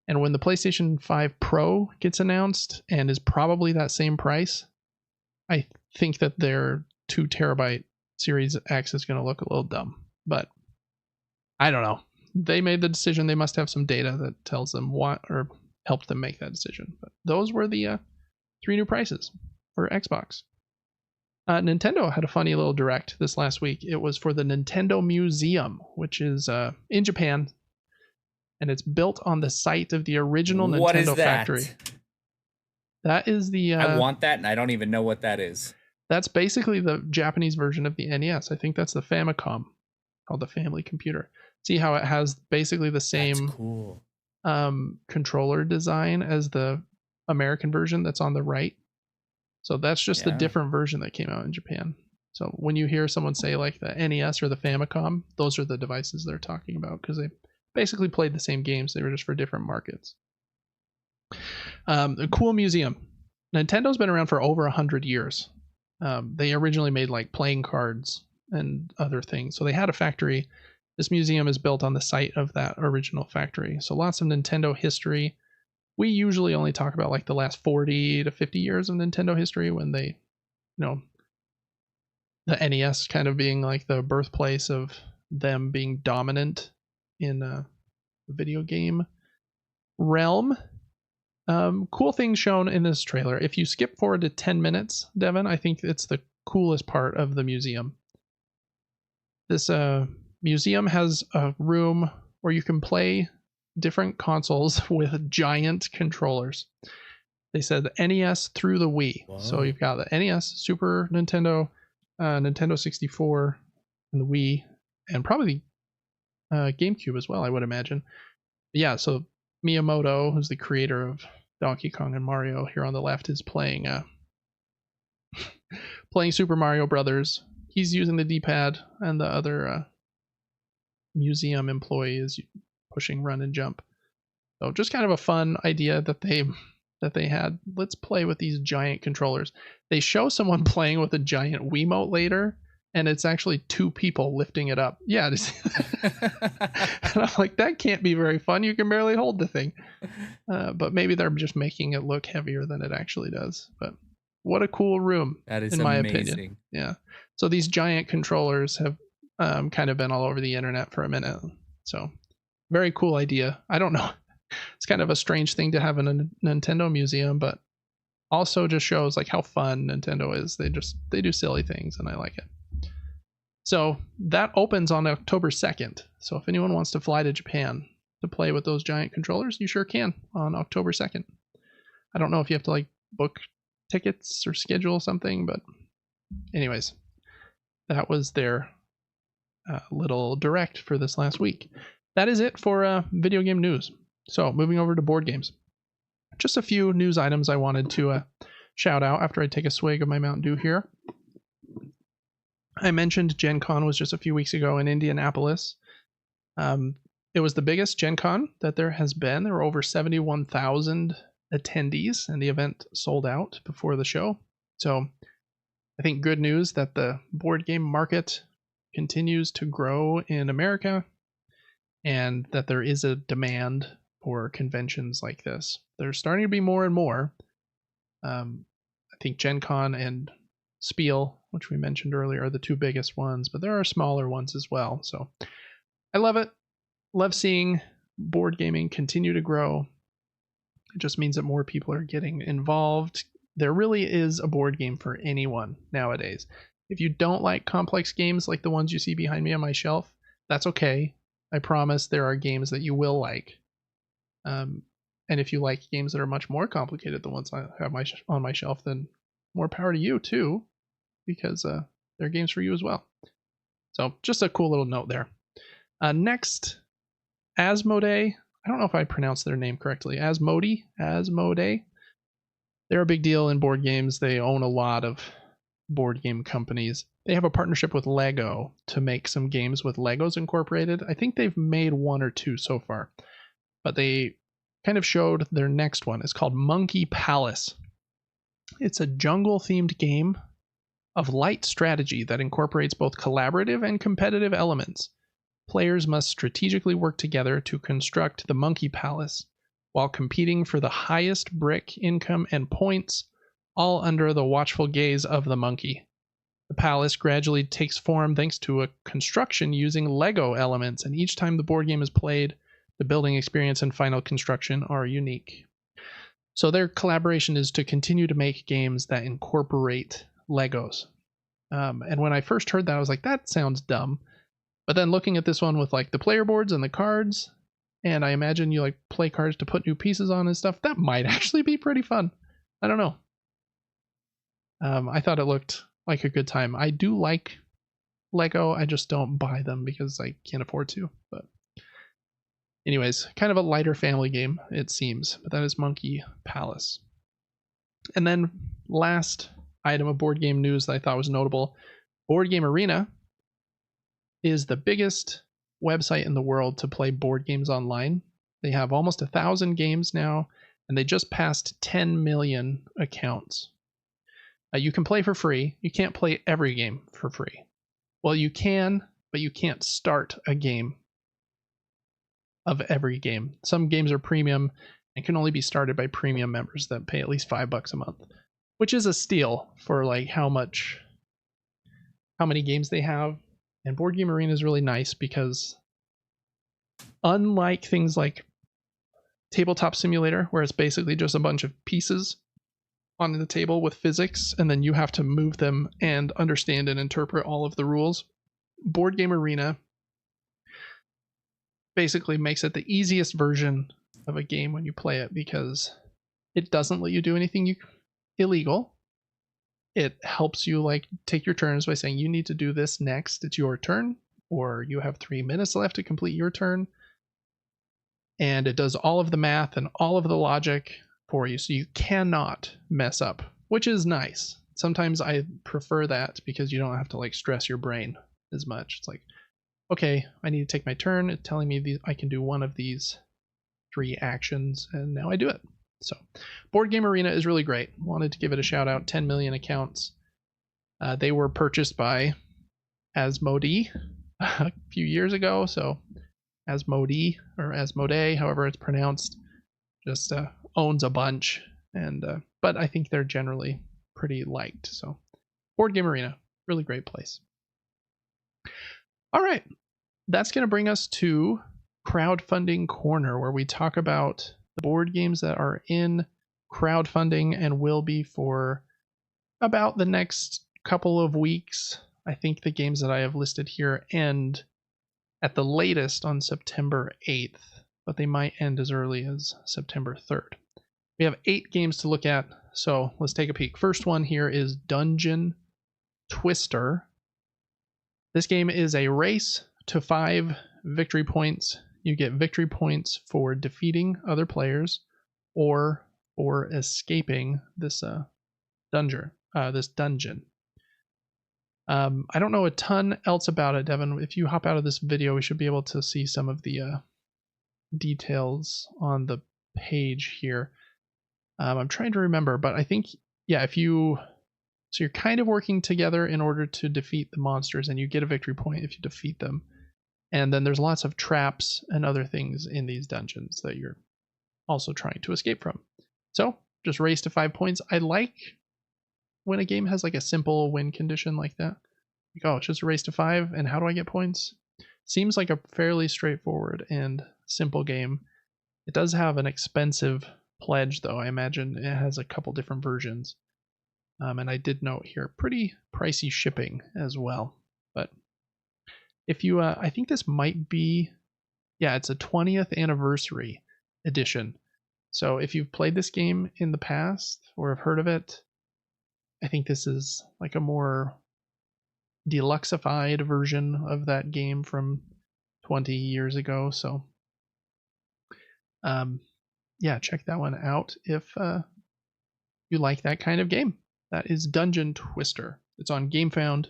And when the PlayStation 5 Pro gets announced and is probably that same price, I think that their 2 terabyte Series X is going to look a little dumb. But I don't know. They made the decision. They must have some data that tells them what, or helped them make that decision. But those were the 3 new prices for Xbox. Nintendo had a funny little direct this last week. It was for the Nintendo Museum, which is in Japan, and it's built on the site of the original Nintendo factory. That is the... I want that, and I don't even know what that is. That's basically the Japanese version of the NES. I think that's the Famicom, called the Family Computer. See how it has basically the same cool. controller design as the American version that's on the right. So that's just the different version that came out in Japan. So when you hear someone say like the NES or the Famicom, those are the devices they're talking about because they basically played the same games. They were just for different markets. A cool museum. Nintendo's been around for over 100 years. They originally made like playing cards and other things. So they had a factory. This museum is built on the site of that original factory. So lots of Nintendo history. We usually only talk about like the last 40 to 50 years of Nintendo history when they, the NES kind of being like the birthplace of them being dominant in the video game realm. Cool things shown in this trailer. If you skip forward to 10 minutes, Devin, I think it's the coolest part of the museum. This museum has a room where you can play different consoles with giant controllers. They said the NES through the Wii. Wow. So you've got the NES, Super Nintendo, Nintendo 64, and the Wii, and probably GameCube as well, I would imagine. Yeah, so Miyamoto, who's the creator of Donkey Kong and Mario, here on the left is playing playing Super Mario Brothers. He's using the D-pad, and the other museum employee is pushing run and jump. So just kind of a fun idea that they had. Let's play with these giant controllers. They show someone playing with a giant Wiimote later, and it's actually 2 people lifting it up. Yeah. And I'm like, that can't be very fun. You can barely hold the thing. But maybe they're just making it look heavier than it actually does. But what a cool room, that is in my amazing. Opinion. Yeah. So these giant controllers have kind of been all over the internet for a minute. So very cool idea. I don't know. It's kind of a strange thing to have in a Nintendo museum, but also just shows like how fun Nintendo is. They do silly things, and I like it. So that opens on October 2nd. So if anyone wants to fly to Japan to play with those giant controllers, you sure can on October 2nd. I don't know if you have to like book tickets or schedule something, but anyways, that was their little direct for this last week. That is it for video game news. So moving over to board games. Just a few news items I wanted to shout out after I take a swig of my Mountain Dew here. I mentioned Gen Con was just a few weeks ago in Indianapolis. It was the biggest Gen Con that there has been. There were over 71,000 attendees, and the event sold out before the show. So I think good news that the board game market continues to grow in America, and that there is a demand for conventions like this. There's starting to be more and more, I think Gen Con and Spiel, which we mentioned earlier, are the two biggest ones, but there are smaller ones as well. So I love it. Love seeing board gaming continue to grow. It just means that more people are getting involved. There really is a board game for anyone nowadays. If you don't like complex games like the ones you see behind me on my shelf, that's okay. I promise there are games that you will like. And if you like games that are much more complicated than ones I have on my shelf, then more power to you too, because they're games for you as well. So just a cool little note there. Next, Asmodee. I don't know if I pronounced their name correctly. Asmodee. They're a big deal in board games. They own a lot of board game companies. They have a partnership with Lego to make some games with Legos incorporated. I think they've made one or two so far, but they kind of showed their next one. It's called Monkey Palace. It's a jungle-themed game of light strategy that incorporates both collaborative and competitive elements. Players must strategically work together to construct the Monkey Palace while competing for the highest brick, income, and points, all under the watchful gaze of the monkey. The palace gradually takes form thanks to a construction using Lego elements, and each time the board game is played, the building experience and final construction are unique. So their collaboration is to continue to make games that incorporate Legos. And when I first heard that, I was like, that sounds dumb. But then looking at this one with like the player boards and the cards, and I imagine you like play cards to put new pieces on and stuff, that might actually be pretty fun. I don't know. I thought it looked like a good time. I do like Lego. I just don't buy them because I can't afford to. But anyways, kind of a lighter family game, it seems. But that is Monkey Palace. And then last item of board game news that I thought was notable, Board Game Arena is the biggest website in the world to play board games online. They have almost 1,000 games now, and they just passed 10 million accounts. You can play for free. You can't play every game for free. Well, you can, but you can't start a game of every game. Some games are premium and can only be started by premium members that pay at least $5 a month, which is a steal for like how many games they have. And Board Game Arena is really nice because unlike things like Tabletop Simulator, where it's basically just a bunch of pieces on the table with physics, and then you have to move them and understand and interpret all of the rules, Board Game Arena basically makes it the easiest version of a game when you play it because it doesn't let you do anything illegal. It helps you like take your turns by saying you need to do this next. It's your turn, or you have 3 minutes left to complete your turn. And it does all of the math and all of the logic for you, so you cannot mess up, which is nice. Sometimes I prefer that because you don't have to like stress your brain as much. It's like, okay, I need to take my turn. It's telling me I can do one of these 3 actions, and now I do it. So Board Game Arena is really great. Wanted to give it a shout out. 10 million accounts. They were purchased by Asmodee a few years ago. So Asmodee or Asmodee, however it's pronounced, just owns a bunch. And but I think they're generally pretty liked. So Board Game Arena, really great place. All right, that's going to bring us to Crowdfunding Corner, where we talk about the board games that are in crowdfunding and will be for about the next couple of weeks. I think the games that I have listed here end at the latest on September 8th, but they might end as early as September 3rd. We have 8 games to look at, so let's take a peek. First one here is Dungeon Twister. This game is a race to 5 victory points. You get victory points for defeating other players or for escaping this dungeon. I don't know a ton else about it, Devin. If you hop out of this video, we should be able to see some of the details on the page here. I'm trying to remember, but I think, yeah, so you're kind of working together in order to defeat the monsters, and you get a victory point if you defeat them. And then there's lots of traps and other things in these dungeons that you're also trying to escape from. So just raise to 5 points. I like when a game has like a simple win condition like that. Like, oh, it's just a raise to 5, and how do I get points? Seems like a fairly straightforward and simple game. It does have an expensive pledge, though. I imagine it has a couple different versions. And I did note here, pretty pricey shipping as well. But if you, I think this might be, yeah, it's a 20th anniversary edition. So if you've played this game in the past or have heard of it, I think this is like a more deluxeified version of that game from 20 years ago. So, yeah, check that one out if you like that kind of game. That is Dungeon Twister. It's on GameFound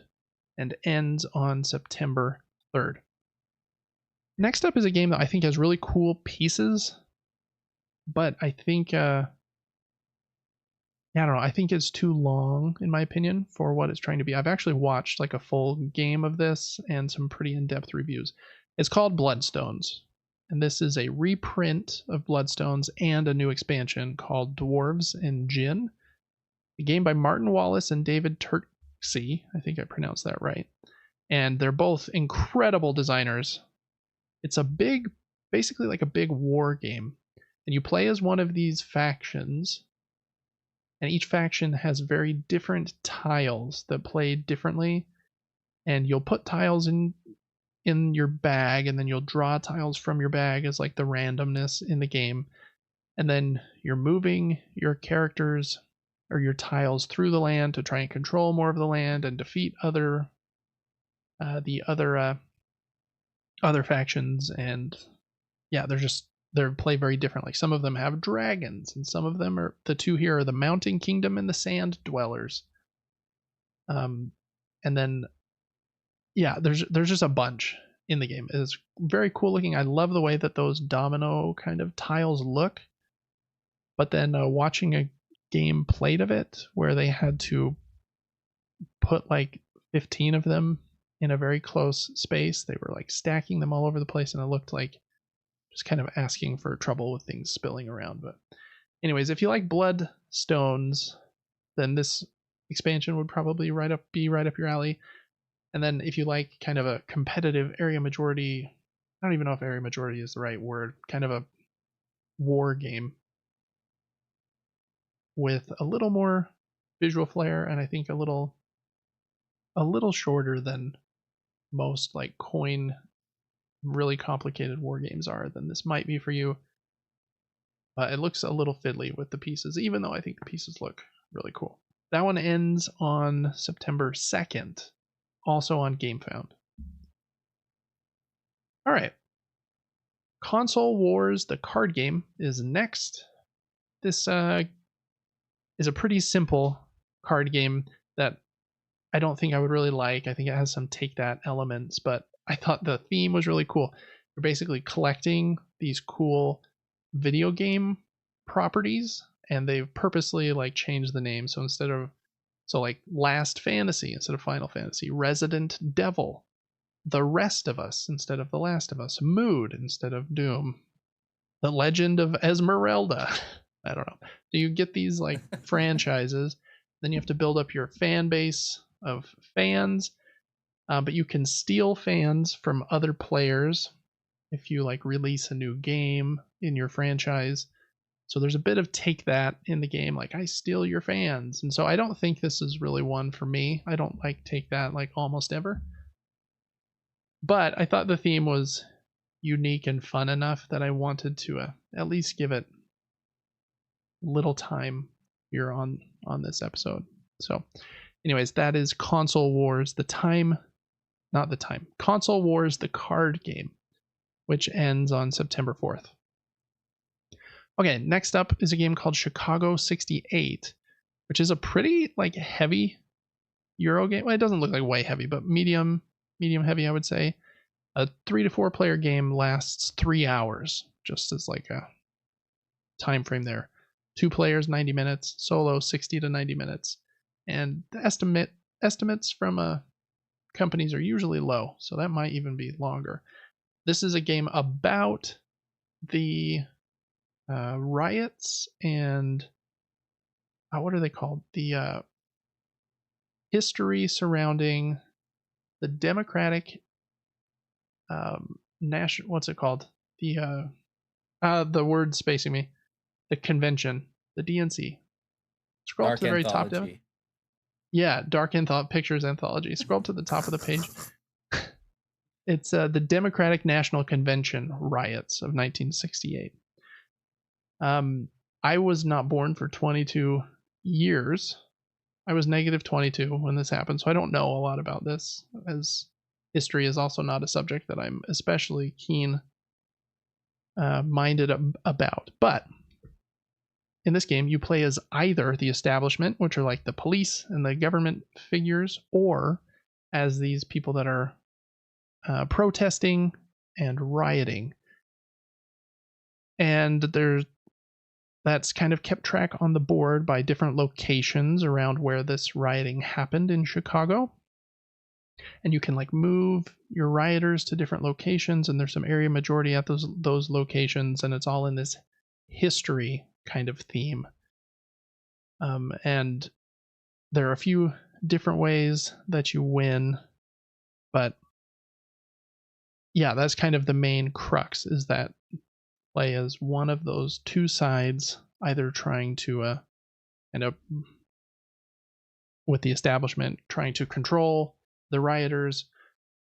and ends on September 3rd. Next up is a game that I think has really cool pieces, but I think, I don't know, I think it's too long, in my opinion, for what it's trying to be. I've actually watched like a full game of this and some pretty in-depth reviews. It's called Bloodstones, and this is a reprint of Bloodstones and a new expansion called Dwarves and Gin. A game by Martin Wallace and David Turksey. I think I pronounced that right. And they're both incredible designers. It's a big, basically like a big war game. And you play as one of these factions. And each faction has very different tiles that play differently. And you'll put tiles in your bag, and then you'll draw tiles from your bag as like the randomness in the game. And then you're moving your characters or your tiles through the land to try and control more of the land and defeat other factions. And yeah, they play very different. Like some of them have dragons, and some of them are, the two here are the Mountain Kingdom and the Sand Dwellers. And then yeah, there's just a bunch in the game. It's very cool looking. I love the way that those domino kind of tiles look. But then watching a game played of it where they had to put like 15 of them in a very close space. They were like stacking them all over the place, and it looked like just kind of asking for trouble with things spilling around. But anyways, if you like Bloodstones, then this expansion would probably be right up your alley. And then if you like kind of a competitive area majority, I don't even know if area majority is the right word, kind of a war game with a little more visual flair, and I think a little shorter than most like coin really complicated war games are, then this might be for you. It looks a little fiddly with the pieces, even though I think the pieces look really cool. That one ends on September 2nd, also on GameFound. All right. Console Wars, the card game, is next. This is a pretty simple card game that I don't think I would really like. I think it has some take that elements, but I thought the theme was really cool. You're basically collecting these cool video game properties, and they've purposely like changed the name. So like Last Fantasy instead of Final Fantasy, Resident Devil, The Rest of Us instead of The Last of Us, Mood instead of Doom, The Legend of Esmeralda. I don't know. So you get these like franchises, then you have to build up your fan base of fans, but you can steal fans from other players if you like release a new game in your franchise. So there's a bit of take that in the game, like I steal your fans. And so I don't think this is really one for me. I don't like take that like almost ever. But I thought the theme was unique and fun enough that I wanted to at least give it little time here on this episode. So anyways, that is Console Wars, Console Wars, the card game, which ends on September 4th. Okay, next up is a game called Chicago 68, which is a pretty like heavy Euro game. Well, it doesn't look like way heavy, but medium heavy, I would say. A 3 to 4 player game lasts 3 hours, just as like a time frame there. 2 players, 90 minutes. Solo, 60 to 90 minutes. And the estimates from companies are usually low, so that might even be longer. This is a game about the riots and what are they called? The history surrounding the Democratic national. What's it called? The word spacing me. The convention, the DNC. Scroll up Dark to the very top, Devin. Anthology. Yeah, Dark Pictures Anthology. Scroll up to the top of the page. It's the Democratic National Convention riots of 1968. I was not born for 22 years. I was negative 22 when this happened, so I don't know a lot about this, as history is also not a subject that I'm especially keen minded about. But in this game, you play as either the establishment, which are like the police and the government figures, or as these people that are protesting and rioting. And that's kind of kept track on the board by different locations around where this rioting happened in Chicago. And you can like move your rioters to different locations, and there's some area majority at those locations, and it's all in this history kind of theme. And there are a few different ways that you win, but yeah, that's kind of the main crux, is that play as one of those two sides, either trying to end up with the establishment trying to control the rioters,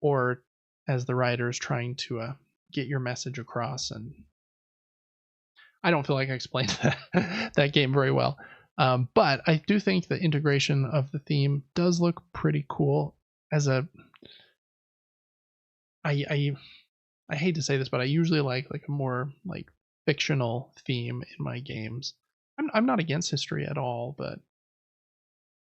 or as the rioters trying to get your message across. And I don't feel like I explained that game very well, but I do think the integration of the theme does look pretty cool. As a I hate to say this, but I usually like a more like fictional theme in my games. I'm not against history at all, but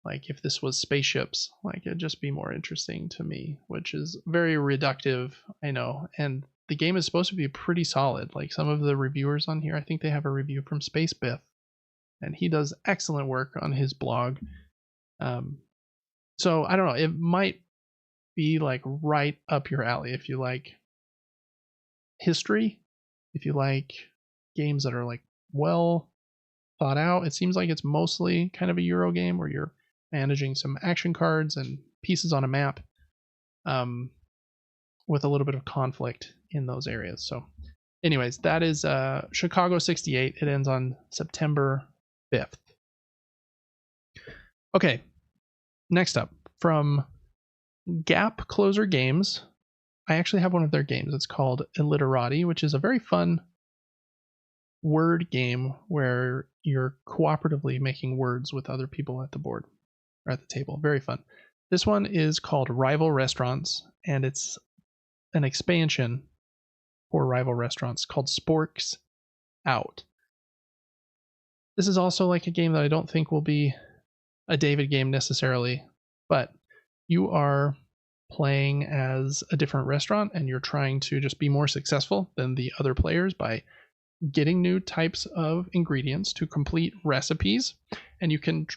like if this was spaceships, like it'd just be more interesting to me, which is very reductive, I know. And the game is supposed to be pretty solid. Like some of the reviewers on here, I think they have a review from Space Biff, and he does excellent work on his blog. So I don't know, it might be like right up your alley if you like history, if you like games that are like well thought out. It seems like it's mostly kind of a Euro game where you're managing some action cards and pieces on a map, with a little bit of conflict in those areas. So anyways, that is Chicago 68. It ends on September 5th. Okay, next up, from Gap Closer Games, I actually have one of their games. It's called Illiterati, which is a very fun word game where you're cooperatively making words with other people at the board or at the table. Very fun. This one is called Rival Restaurants, and it's an expansion for Rival Restaurants called Sporks Out. This is also like a game that I don't think will be a David game necessarily, but you are playing as a different restaurant and you're trying to just be more successful than the other players by getting new types of ingredients to complete recipes. And you can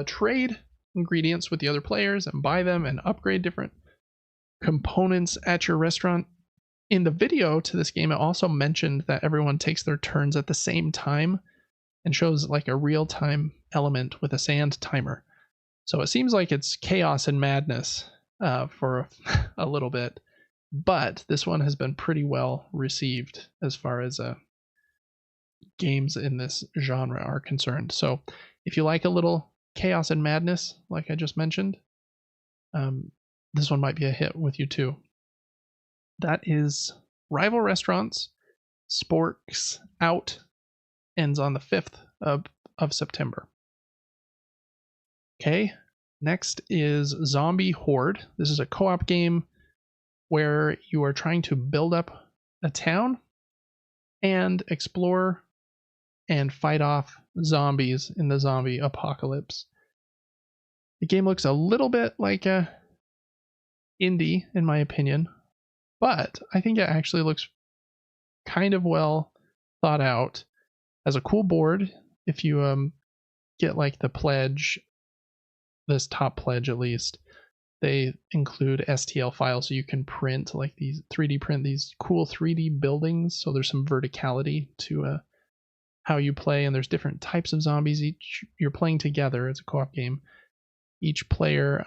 trade ingredients with the other players and buy them and upgrade different components at your restaurant. In the video to this game, it also mentioned that everyone takes their turns at the same time and shows like a real-time element with a sand timer. So it seems like it's chaos and madness for a little bit, but this one has been pretty well received as far as games in this genre are concerned. So if you like a little chaos and madness, like I just mentioned, this one might be a hit with you too. That is Rival Restaurants. Sporks Out ends on the 5th of September. Okay, next is Zombie Horde. This is a co-op game where you are trying to build up a town and explore and fight off zombies in the zombie apocalypse. The game looks a little bit like a indie, in my opinion, but I think it actually looks kind of well thought out. Has a cool board. If you get like the pledge, this top pledge at least, they include STL files so you can print like these 3D print these cool 3D buildings. So there's some verticality to how you play, and there's different types of zombies. You're playing together. It's a co-op game. Each player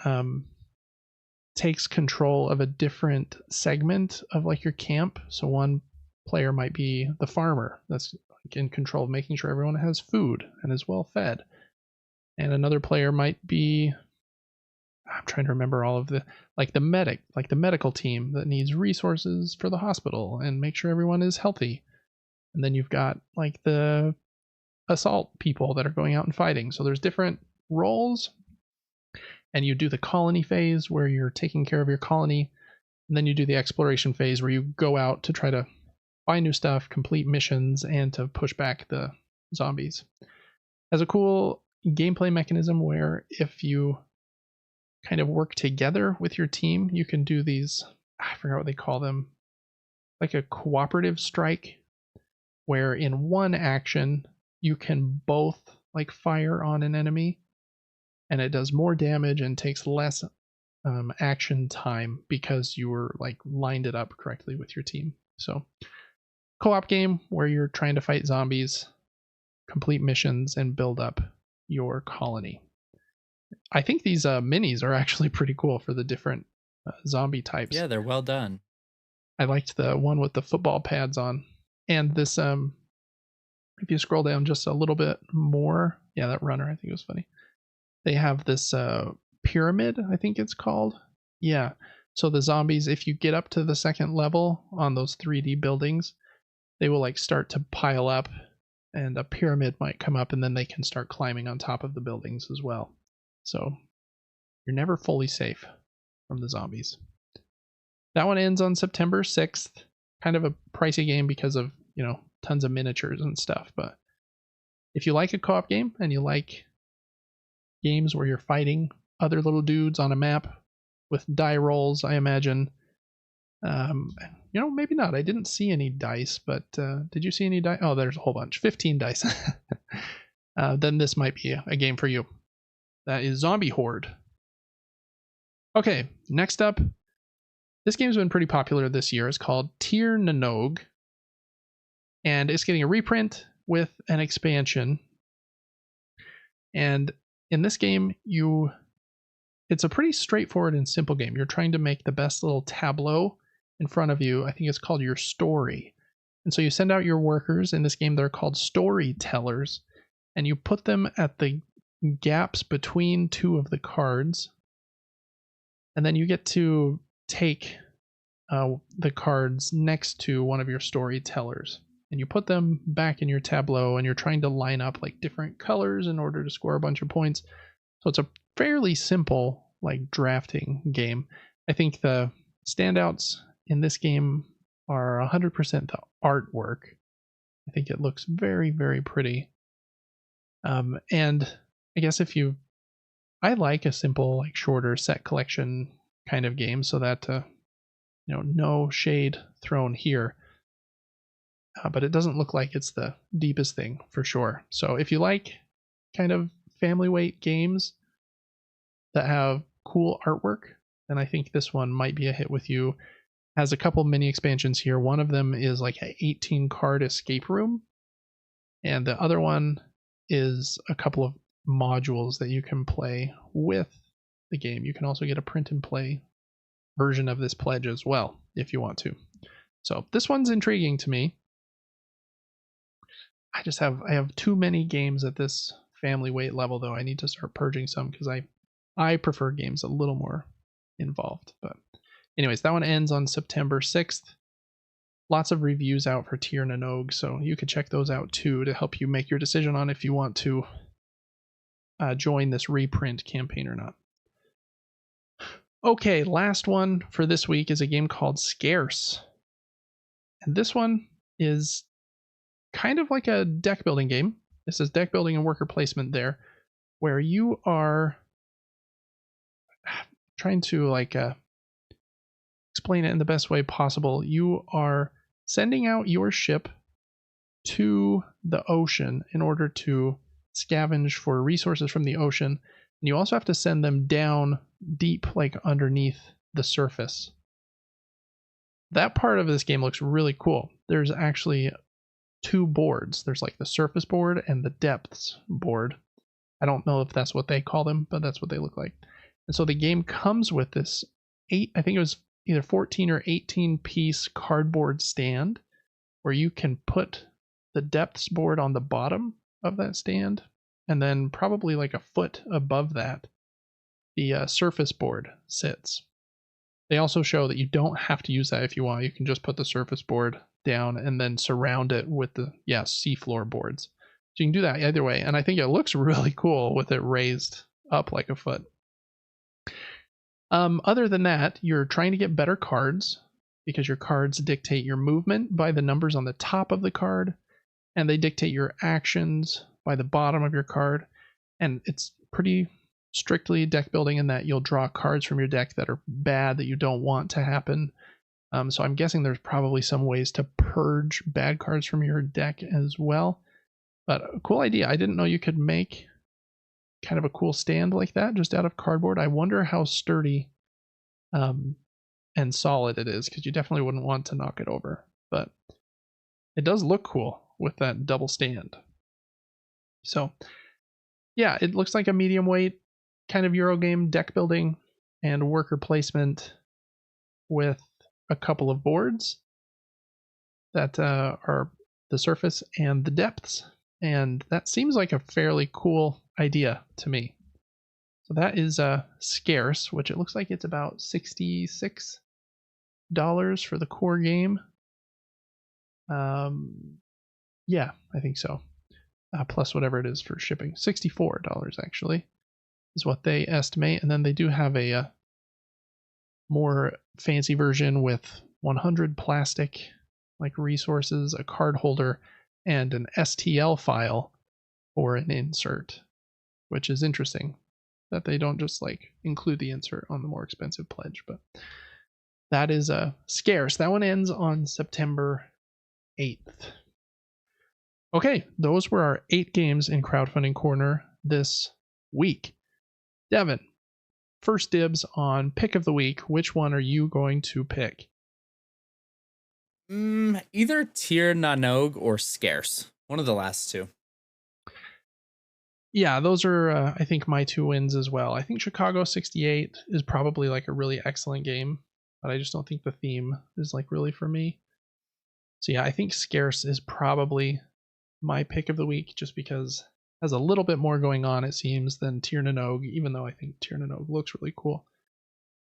takes control of a different segment of like your camp. So one player might be the farmer that's like in control of making sure everyone has food and is well fed, and another player might be, I'm trying to remember all of the medic, like the medical team that needs resources for the hospital and make sure everyone is healthy. And then you've got like the assault people that are going out and fighting. So there's different roles. And you do the colony phase where you're taking care of your colony. And then you do the exploration phase where you go out to try to find new stuff, complete missions, and to push back the zombies. Has a cool gameplay mechanism where if you kind of work together with your team, you can do these, I forgot what they call them, like a cooperative strike, where in one action you can both like fire on an enemy, and it does more damage and takes less action time because you were like lined it up correctly with your team. So co-op game where you're trying to fight zombies, complete missions, and build up your colony. I think these minis are actually pretty cool for the different zombie types. Yeah, they're well done. I liked the one with the football pads on. And this, if you scroll down just a little bit more, yeah, that runner, I think it was funny. They have this pyramid, I think it's called. Yeah. So the zombies, if you get up to the second level on those 3D buildings, they will like start to pile up, and a pyramid might come up, and then they can start climbing on top of the buildings as well. So you're never fully safe from the zombies. That one ends on September 6th. Kind of a pricey game because of, tons of miniatures and stuff. But if you like a co-op game and you like games where you're fighting other little dudes on a map with die rolls, I imagine, maybe not. I didn't see any dice, but did you see any dice? Oh, there's a whole bunch. 15 dice. Then this might be a game for you. That is Zombie Horde. Okay, next up. This game's been pretty popular this year. It's called Tir na Nog, and it's getting a reprint with an expansion. And in this game, it's a pretty straightforward and simple game. You're trying to make the best little tableau in front of you. I think it's called your story. And so you send out your workers. In this game, they're called storytellers, and you put them at the gaps between two of the cards. And then you get to take the cards next to one of your storytellers, and you put them back in your tableau, and you're trying to line up like different colors in order to score a bunch of points. So it's a fairly simple like drafting game. I think the standouts in this game are 100% the artwork. I think it looks very, very pretty. And I guess I like a simple, like shorter set collection kind of game, so that no shade thrown here, but it doesn't look like it's the deepest thing for sure. So if you like kind of family weight games that have cool artwork, then I think this one might be a hit with you. Has a couple mini expansions here. One of them is like an 18 card escape room, and the other one is a couple of modules that you can play with the game. You can also get a print and play version of this pledge as well if you want to. So this one's intriguing to me. I have too many games at this family weight level, though. I need to start purging some because I prefer games a little more involved. But anyways, that one ends on September 6th. Lots of reviews out for Tir na Nog, so you could check those out too to help you make your decision on if you want to join this reprint campaign or not. Okay, last one for this week is a game called Scarce. And this one is kind of like a deck building game. This is deck building and worker placement there, where you are trying to explain it in the best way possible. You are sending out your ship to the ocean in order to scavenge for resources from the ocean. And you also have to send them down deep, like underneath the surface. That part of this game looks really cool. There's actually two boards. There's like the surface board and the depths board. I don't know if that's what they call them, but that's what they look like. And so the game comes with this I think it was either 14 or 18 piece cardboard stand where you can put the depths board on the bottom of that stand, and then probably like a foot above that, the surface board sits. They also show that you don't have to use that if you want. You can just put the surface board down and then surround it with the seafloor boards. So you can do that either way, and I think it looks really cool with it raised up like a foot. Other than that, you're trying to get better cards because your cards dictate your movement by the numbers on the top of the card, and they dictate your actions by the bottom of your card. And it's pretty strictly deck building in that you'll draw cards from your deck that are bad, that you don't want to happen. So I'm guessing there's probably some ways to purge bad cards from your deck as well. But a cool idea. I didn't know you could make kind of a cool stand like that just out of cardboard. I wonder how sturdy and solid it is, because you definitely wouldn't want to knock it over. But it does look cool with that double stand. So yeah, it looks like a medium weight kind of Eurogame deck building and worker placement with a couple of boards that are the surface and the depths. And that seems like a fairly cool idea to me. So that is Scarce, which it looks like it's about $66 for the core game. Yeah, I think so. Plus whatever it is for shipping. $64 actually is what they estimate. And then they do have a more fancy version with 100 plastic like resources, a card holder, and an STL file for an insert, which is interesting that they don't just like include the insert on the more expensive pledge. But that is Scarce. That one ends on September 8th. Okay, those were our 8 games in Crowdfunding Corner this week. Devin, first dibs on pick of the week. Which one are you going to pick? Either Tir Nanog or Scarce. One of the last two. Yeah, those are, I think, my 2 wins as well. I think Chicago 68 is probably like a really excellent game, but I just don't think the theme is like really for me. So yeah, I think Scarce is probably my pick of the week, just because it has a little bit more going on, it seems, than Tir Nanog, even though I think Tir Nanog looks really cool.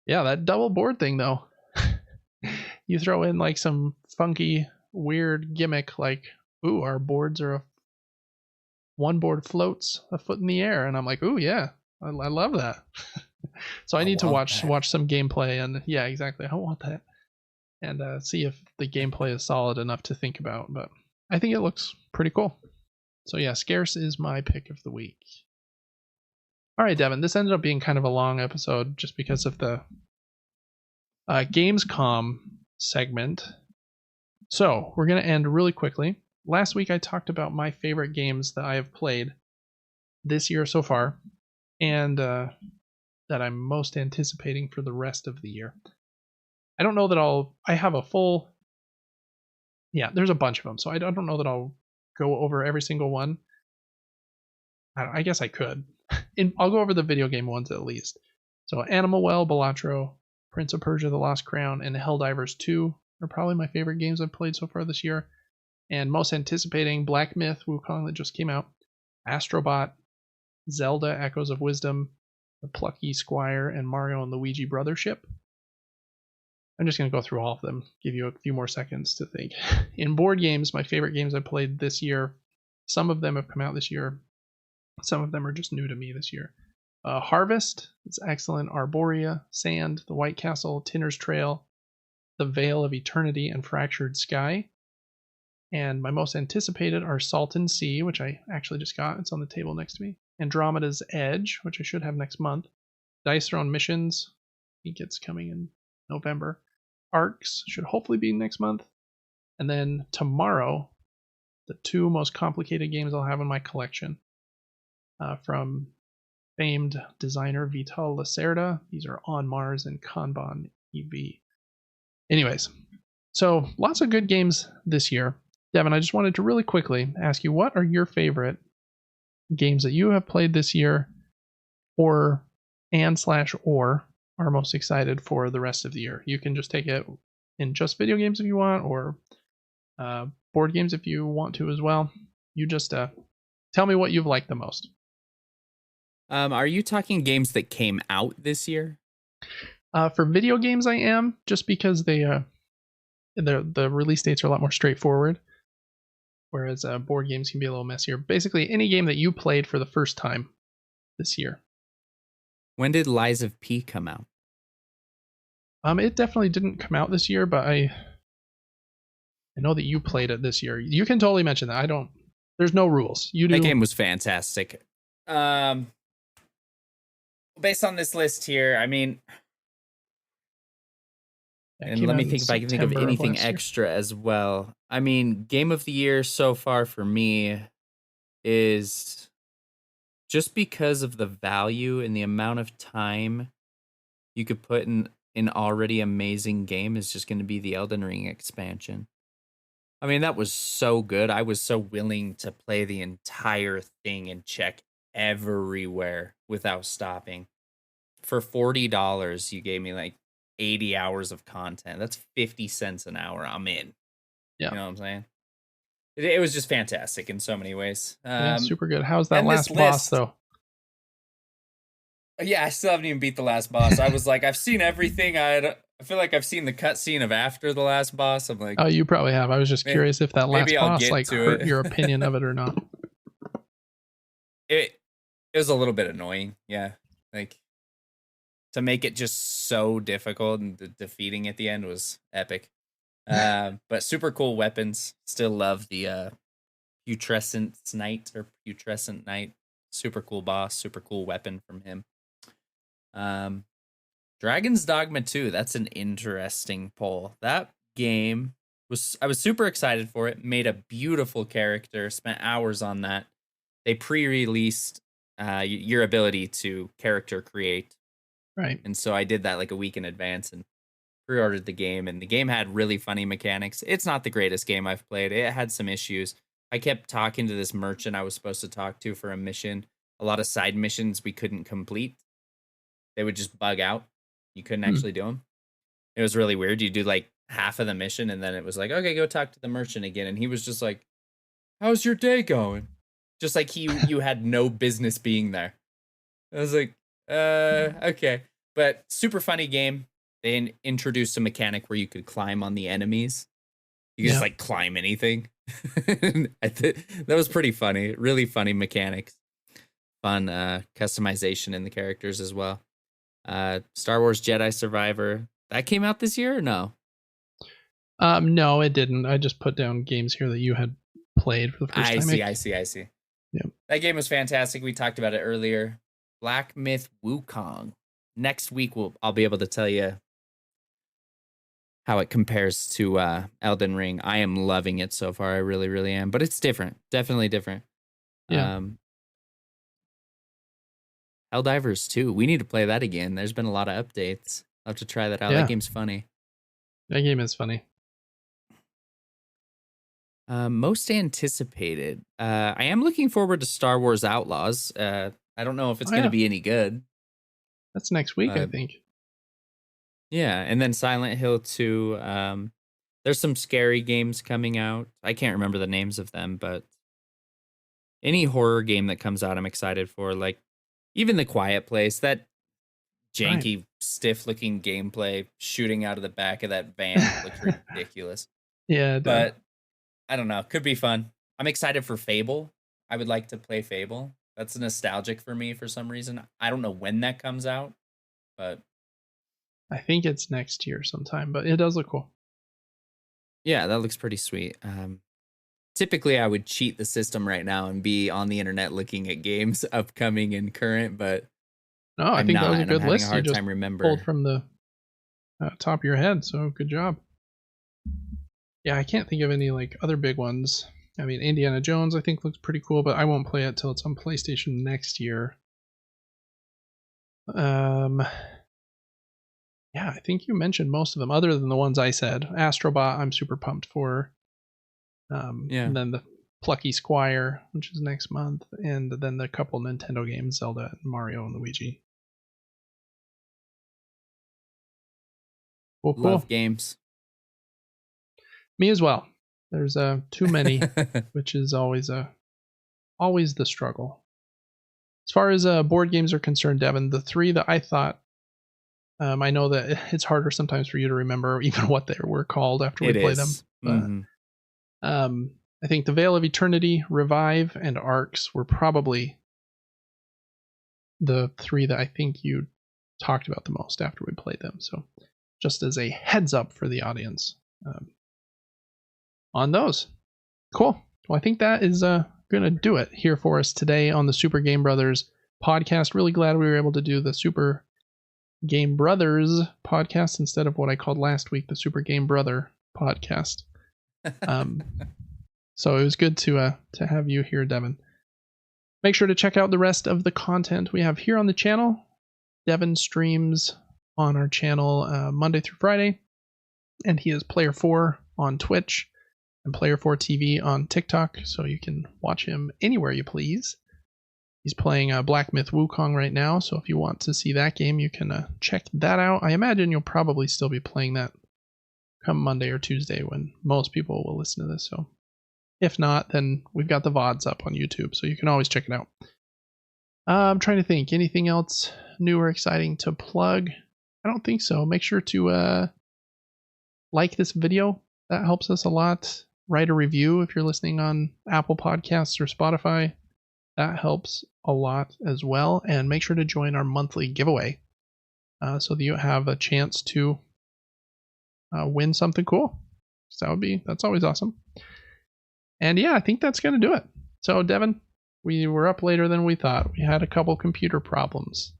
Yeah, that double board thing though. You throw in like some funky, weird gimmick like, ooh, our boards are one board floats a foot in the air, and I'm like, ooh, yeah, I love that. So I need to watch some gameplay, and yeah, exactly, I want that, and see if the gameplay is solid enough to think about. But I think it looks pretty cool. So yeah, Scarce is my pick of the week. All right, Devin, this ended up being kind of a long episode just because of the Gamescom segment. So we're going to end really quickly. Last week I talked about my favorite games that I have played this year so far, and that I'm most anticipating for the rest of the year. I don't know that I have a full, there's a bunch of them, so I don't know that I'll go over every single one. I guess I could. I'll go over the video game ones at least. So Animal Well, Balatro, Prince of Persia: The Lost Crown, and Helldivers 2 are probably my favorite games I've played so far this year. And most anticipating, Black Myth: Wukong, that just came out, Astrobot, Zelda: Echoes of Wisdom, The Plucky Squire, and Mario and Luigi Brothership. I'm just going to go through all of them, give you a few more seconds to think. In board games, my favorite games I played this year, some of them have come out this year. Some of them are just new to me this year. Harvest, it's excellent. Arborea, Sand, The White Castle, Tinner's Trail, The Veil of Eternity, and Fractured Sky. And my most anticipated are Salton Sea, which I actually just got. It's on the table next to me. Andromeda's Edge, which I should have next month. Dice Throne Missions, I think it's coming in November. Arcs should hopefully be next month. And then tomorrow, the 2 most complicated games I'll have in my collection from famed designer Vital Lacerda. These are On Mars and Kanban EV. Anyways, so lots of good games this year. Devin, I just wanted to really quickly ask you, what are your favorite games that you have played this year, or are most excited for the rest of the year? You can just take it in just video games if you want, or board games if you want to as well. You just tell me what you've liked the most. Are you talking games that came out this year? For video games, I am, just because the release dates are a lot more straightforward, whereas board games can be a little messier. Basically, any game that you played for the first time this year. When did Lies of P come out? It definitely didn't come out this year, but I know that you played it this year. You can totally mention that. I don't. There's no rules. You do. That game was fantastic. Based on this list here, I mean, and let me think if I can think of anything extra as well. I mean, game of the year so far for me is, just because of the value and the amount of time you could put in an already amazing game, is just going to be the Elden Ring expansion. I mean, that was so good. I was so willing to play the entire thing and check everywhere without stopping. For $40, you gave me like 80 hours of content. That's 50 cents an hour. I'm in. Yeah. You know what I'm saying? It was just fantastic in so many ways. Yeah, super good. How's that last boss, though? Yeah, I still haven't even beat the last boss. I was like, I've seen everything. I feel like I've seen the cutscene of after the last boss. I'm like, oh, you probably have. I was just curious if that last boss hurt it. your opinion of it or not. It was a little bit annoying. Yeah, like, to make it just so difficult, and defeating at the end was epic. But super cool weapons. Still love the putrescent knight. Super cool boss. Super cool weapon from him. Dragon's Dogma 2, that's an interesting poll. That game I was super excited for it. Made a beautiful character, spent hours on that. They pre-released your ability to character create. Right. And so I did that like a week in advance and pre-ordered the game, and the game had really funny mechanics. It's not the greatest game I've played. It had some issues. I kept talking to this merchant I was supposed to talk to for a mission. A lot of side missions we couldn't complete. They would just bug out. You couldn't actually do them. It was really weird. You do like half of the mission, and then it was like, okay, go talk to the merchant again. And he was just like, how's your day going? Just like you had no business being there. I was like, okay. But super funny game. They introduced a mechanic where you could climb on the enemies. You could just like climb anything. That was pretty funny. Really funny mechanics. Fun customization in the characters as well. Star Wars Jedi Survivor, that came out this year or no? No, it didn't. I just put down games here that you had played for the first time. I see. Yeah. That game was fantastic. We talked about it earlier. Black Myth Wukong. Next week I'll be able to tell you how it compares to Elden Ring. I am loving it so far. I really, really am. But it's different. Definitely different. Yeah. Helldivers 2. We need to play that again. There's been a lot of updates. I'll have to try that out. Yeah. That game's funny. That game is funny. Most anticipated. I am looking forward to Star Wars Outlaws. I don't know if it's going to be any good. That's next week, I think. Yeah, and then Silent Hill 2. There's some scary games coming out. I can't remember the names of them, but any horror game that comes out, I'm excited for. Like, even The Quiet Place, that janky, stiff-looking gameplay shooting out of the back of that van looks ridiculous. Yeah, but I don't know. Could be fun. I'm excited for Fable. I would like to play Fable. That's nostalgic for me for some reason. I don't know when that comes out, but I think it's next year sometime, but it does look cool. Yeah, that looks pretty sweet. Typically, I would cheat the system right now and be on the internet looking at games upcoming and current, but no, I think that was a good list. You just pulled from the top of your head, so good job. Yeah, I can't think of any like other big ones. I mean, Indiana Jones I think looks pretty cool, but I won't play it till it's on PlayStation next year. Yeah, I think you mentioned most of them, other than the ones I said. Astrobot, I'm super pumped for. And then the Plucky Squire, which is next month, and then the couple Nintendo games, Zelda and Mario and Luigi. Cool. Love games. Me as well. There's too many, which is always the struggle. As far as board games are concerned, Devin, the 3 that I thought, I know that it's harder sometimes for you to remember even what they were called after we play them. But, I think the Veil of Eternity, Revive, and Arcs were probably the 3 that I think you talked about the most after we played them. So just as a heads up for the audience on those. Cool. Well, I think that is going to do it here for us today on the Super Game Brothers podcast. Really glad we were able to do the Super Game Brothers podcast instead of what I called last week the Super Game Brother podcast. So it was good to have you here, Devin. Make sure to check out the rest of the content we have here on the channel. Devin streams on our channel Monday through Friday, and he is Player 4 on Twitch and Player 4 TV on TikTok, so you can watch him anywhere you please. He's playing Black Myth Wukong right now, so if you want to see that game, you can check that out. I imagine you'll probably still be playing that come Monday or Tuesday when most people will listen to this, so if not, then we've got the VODs up on YouTube, so you can always check it out. I'm trying to think. Anything else new or exciting to plug? I don't think so. Make sure to like this video. That helps us a lot. Write a review if you're listening on Apple Podcasts or Spotify. That helps a lot as well. And make sure to join our monthly giveaway so that you have a chance to win something cool. So that's always awesome. And yeah, I think that's going to do it. So Devin, we were up later than we thought. We had a couple computer problems,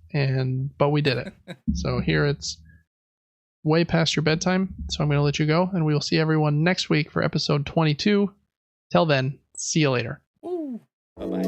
but we did it. So here it's way past your bedtime, so I'm going to let you go, and we will see everyone next week for episode 22. Till then, see you later. Bye-bye.